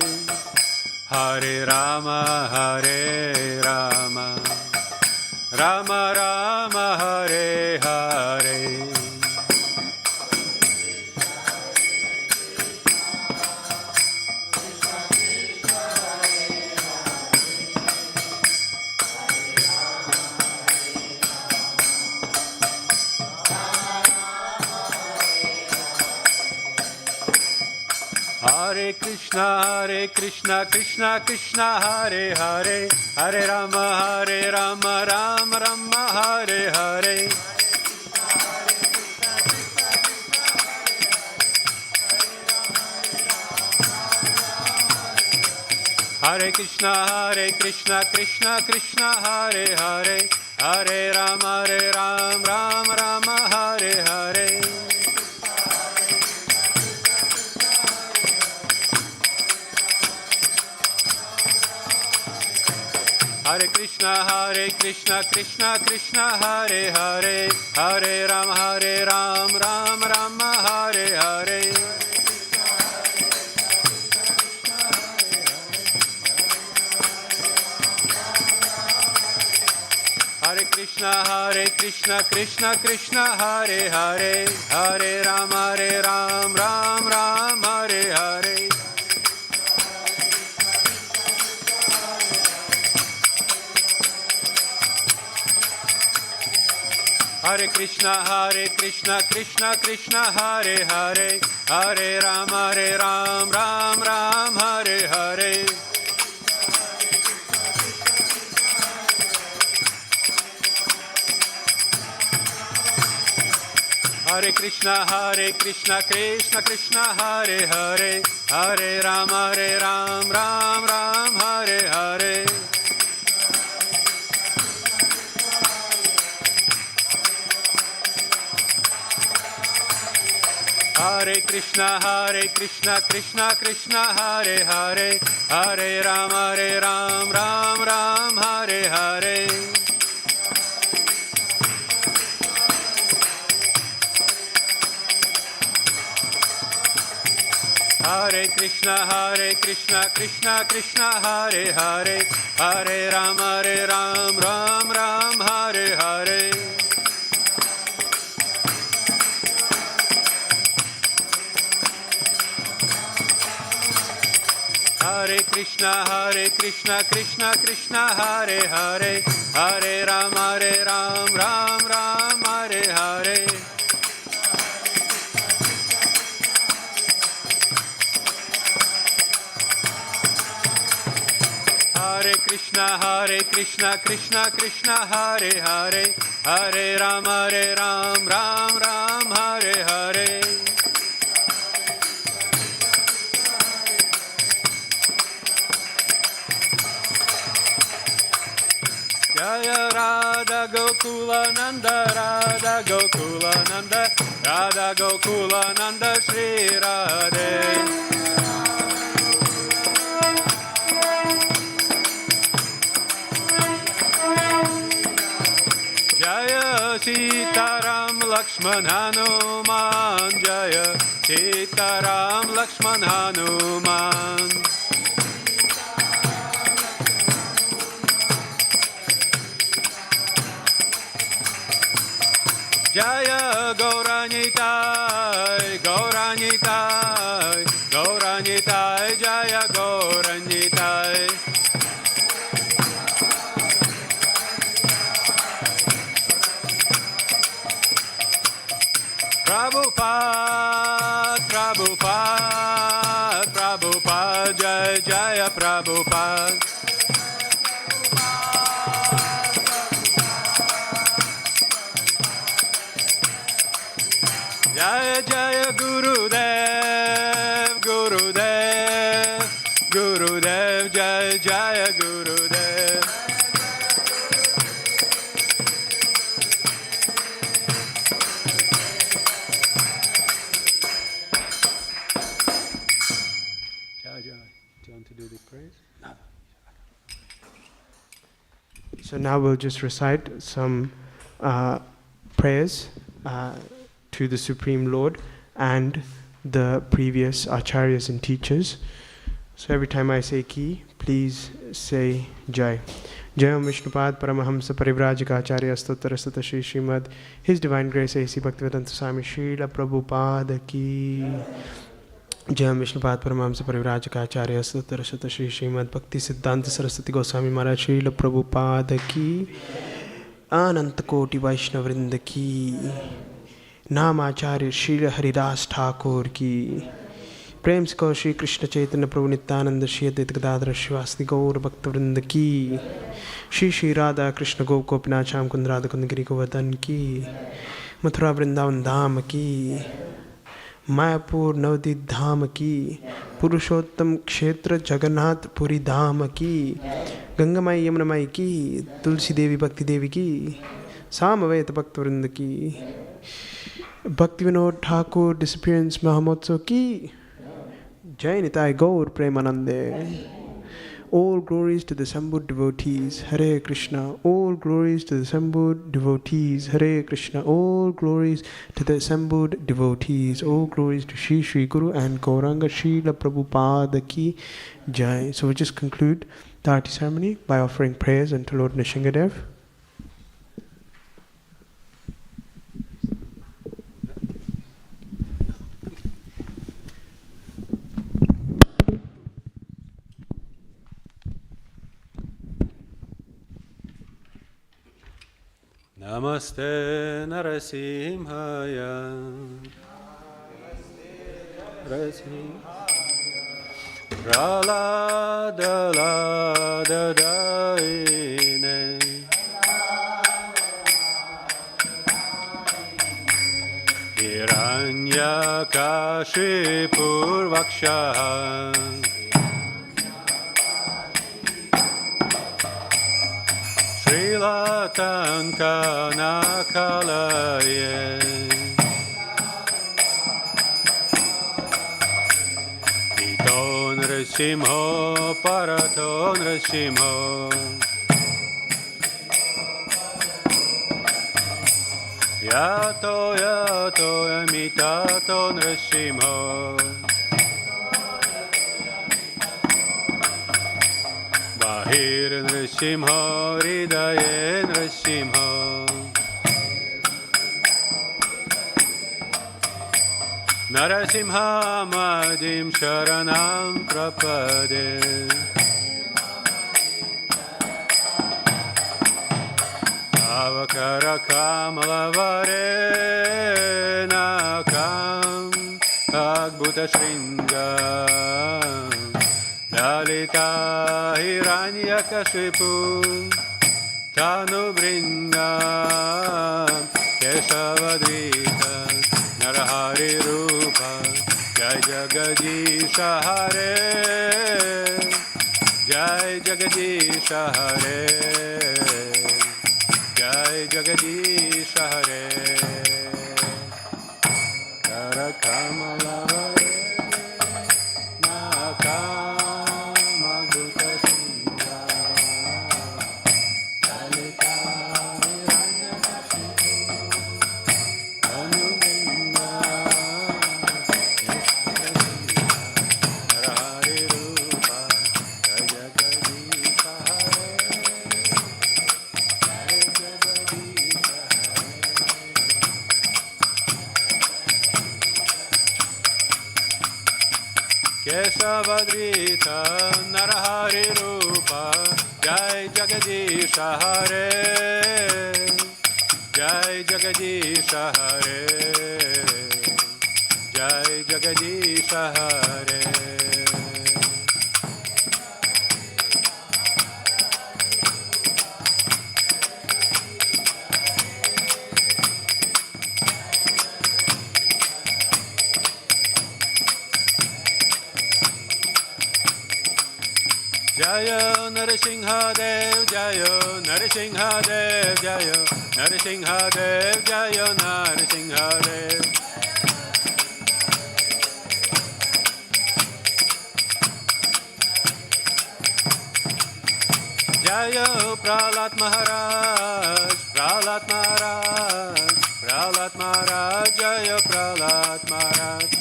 Hare Rama, Rama Rama, Hare Hare. Hare Krishna, Krishna Krishna, Hare Hare, Hare Rama, Rama Rama, Hare Hare. Hare Krishna, Krishna Krishna, Hare Hare, Hare Rama, Rama Rama, Hare Hare. Hare Krishna Krishna Krishna Hare Hare, Hare Ram Ram Rama Hare Hare. Hare Krishna Krishna Krishna Hare Hare, Hare Ram Ram Hare Hare. Hare Krishna Krishna Krishna Hare Hare, Hare Ram Ram Hare Hare. Hare Krishna Krishna Krishna Hare Hare, Hare Ram Ram Hare Hare. Hare Krishna Krishna Krishna Hare Hare, Hare Ram Ram Hare Hare. Hare Krishna Krishna Krishna Hare Hare, Hare Ram Ram Hare Hare. Hare Krishna Krishna Krishna Hare Hare, Hare Ram Ram Hare Hare. Hare Krishna Krishna Krishna Hare Hare, Hare Ram Ram Hare Hare. Jaya Radha Gokula Nanda, Radha Gokula Nanda, Radha Gokula Nanda Shri Radhe. Jaya Sitaram Lakshman Hanuman, Jaya Sitaram Lakshman Hanuman. Jaya Gauranitai, Gauranitai, Gauranitai, Jaya Gauranitai. Prabhupada, Prabhupada, Prabhupada, Jaya Jaya Prabhupada. Jaya Jaya Gurudev, Gurudev, Gurudev, Jaya Jaya Gurudev. Jaya Jaya, do you want to do the praise? No. So now we'll just recite some prayers to the Supreme Lord and the previous acharyas and teachers. So every time I say ki, please say Jai. Jai Vishnupad Paramahamsa Parivrajika Acharya Stottara Sutta Shri Srimad His Divine Grace A.C. Bhaktivedanta Swami Srila Prabhupada ki. Jai Vishnupad Paramahamsa Parivrajika Acharya Stottara Sutta Shri Srimad Bhakti Siddhanta Saraswati Goswami Maharaj Srila Prabhupada ki. Ananta Koti Vaishnavrinda ki. नामाचार्य Shri Haridas Thakur की. प्रेम से कहो श्री कृष्ण चैतन्य प्रभु नित्यानंद श्री अद्वैत गदाधर श्रीवासदि गौर भक्तवृंद की. श्री श्री राधा कृष्ण गोप गोपीनाथ श्याम कुंद राधा कुंद गिरि गोवर्धन की. मथुरा वृंदावन धाम की. मायापुर नवदीप धाम की. पुरुषोत्तम क्षेत्र जगन्नाथ पुरी धाम की. गंगामाई यमुनामाई की. तुलसी देवी भक्ति देवी की. सामवेद भक्तवृंद की. Bhakti Vinod Thakur Disappearance Mahamotsav ki. Jai Nitai Gaur Premanande. All glories to the assembled devotees. Hare Krishna. All glories to the assembled devotees. Hare Krishna. All glories to the assembled devotees. All glories to Shri Shri Guru and Gauranga Srila Prabhupada ki Jai. So we just conclude the Arati ceremony by offering prayers unto Lord Nrsingadev. Namaste Narasimhaya. Pralada Lada Daine. Hiranyakashipur Vaksha. Srilatanka Nakalaye. Ito Nrasimho Parato Nrasimho. Yato Yato Yamitato Nrasimho. Bahir Nrasimha Hridaye Nrasimha. Narasimha Madim Sharanam Prapade. Avakara Kamalavare Nakam Agbhuta Shringam. Dalita Hiranyakashipu Tanu Bringam Keshavadrita Narahari Rupa Jai Jagadisha Hare Jai Jagadisha Hare Jai Jagadisha Hare Karakamalava Keshavadrita Narahari Rupa Jai Jagadisha Hare Jai Jagadisha Hare Jai Jagadisha Hare. Jayo Narasimha Dev, Jayo Narasimha Dev, Jayo Narasimha Dev, Jayo Narasimha Dev. Jayo Pralat Maharaj, Pralat Maharaj, Pralat Maharaj, Jayo Pralat Maharaj.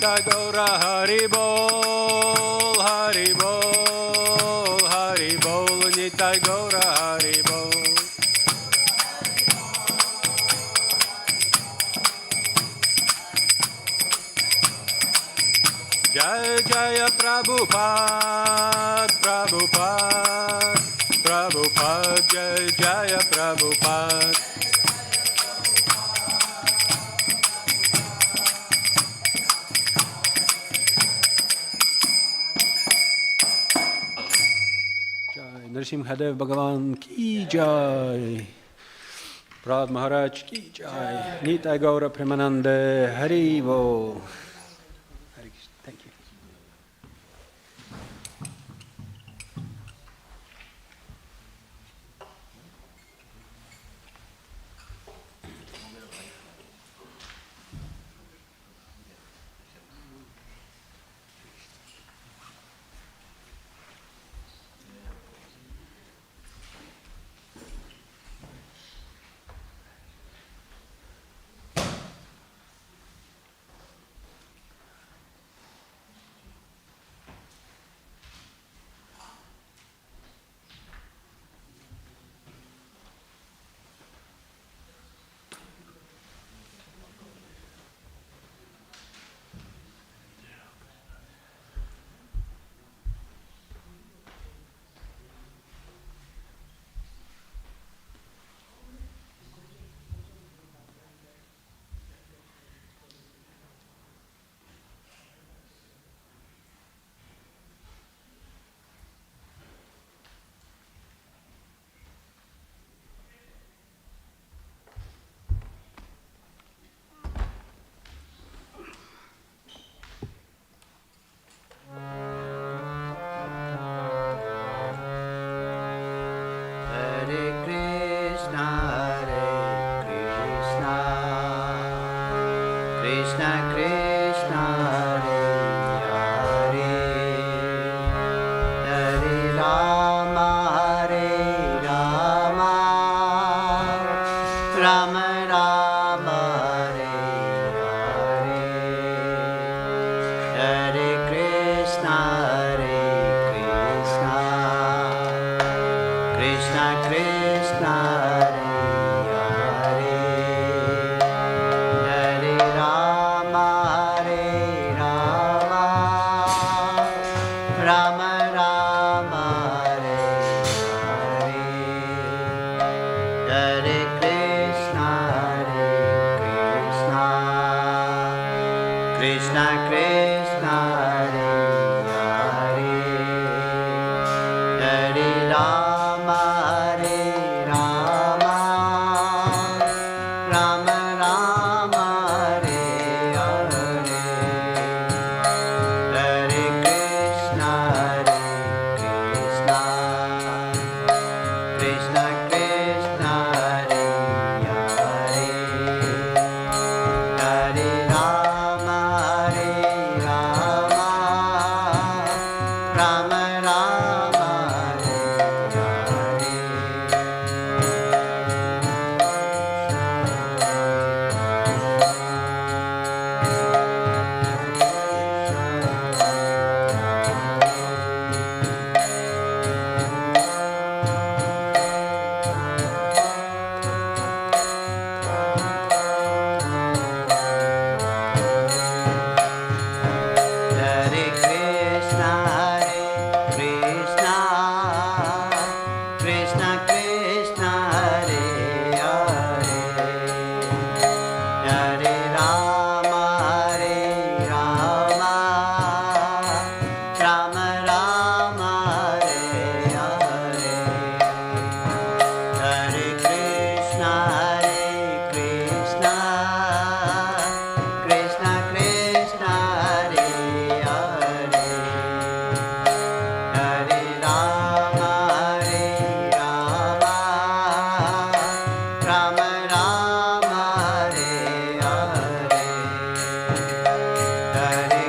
Nitai Gaura Hari Bol, Hari Bol, Hari Bol, Nitai Gaura Hari Bol. Jaya Jaya Prabhupada, Prabhupada, Prabhupada, Jaya Jaya Prabhupada. Narasimhadev Bhagavan ki jai. Prad Maharaj ki jai. Nitai Gaura Premanande Hari Bo. Thank you. Krishna Hare Hare Rama Rama Rama Hare Hare Hare Krishna Krishna Krishna Hare Hare Hare Rama Rama Rama Hare Hare Hare Krishna Krishna Krishna Hare Hare Hare Rama Rama Rama Hare Hare Hare Krishna Krishna Krishna Hare Hare Hare Rama Rama Rama Hare Hare Hare Krishna Krishna Krishna Hare Hare Hare Rama Rama Rama Hare Hare Hare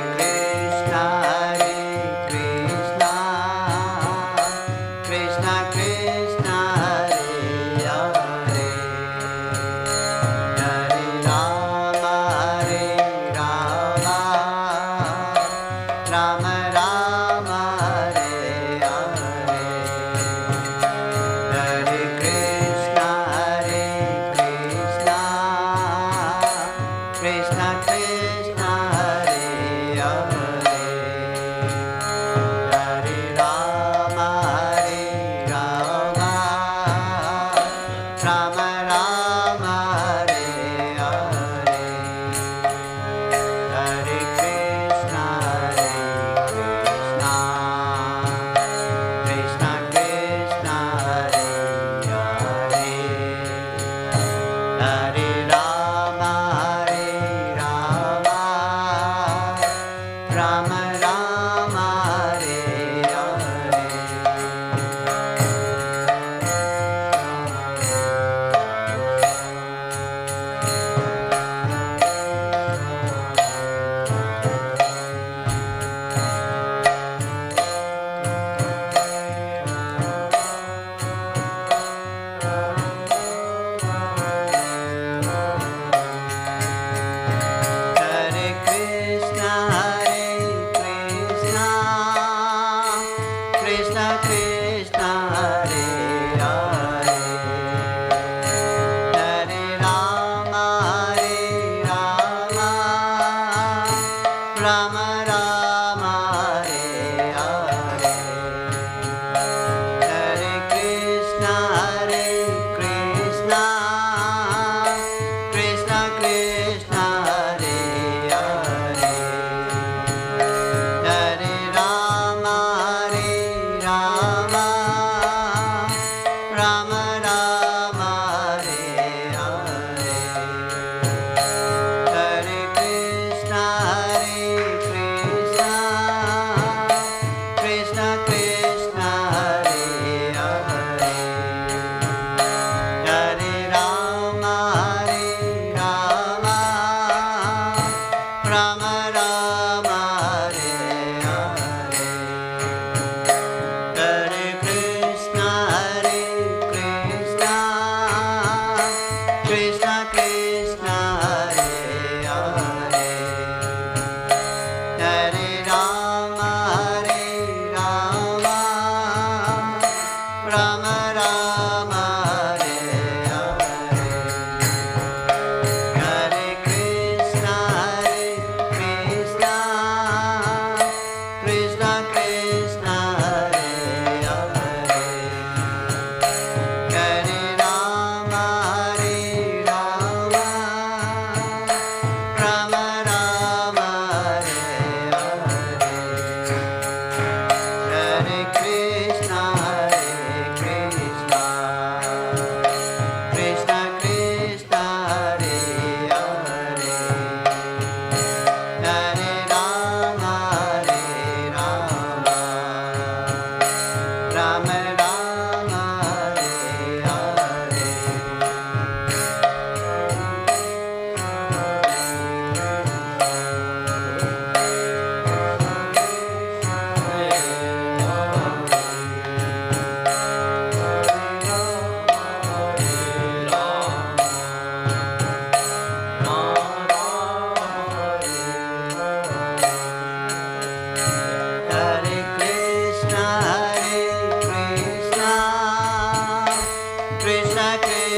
Krishna Krishna Krishna Hare Hare Hare Rama Rama Rama Hare Hare Hare Krishna Krishna Krishna Hare Hare Hare Rama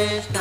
Krishna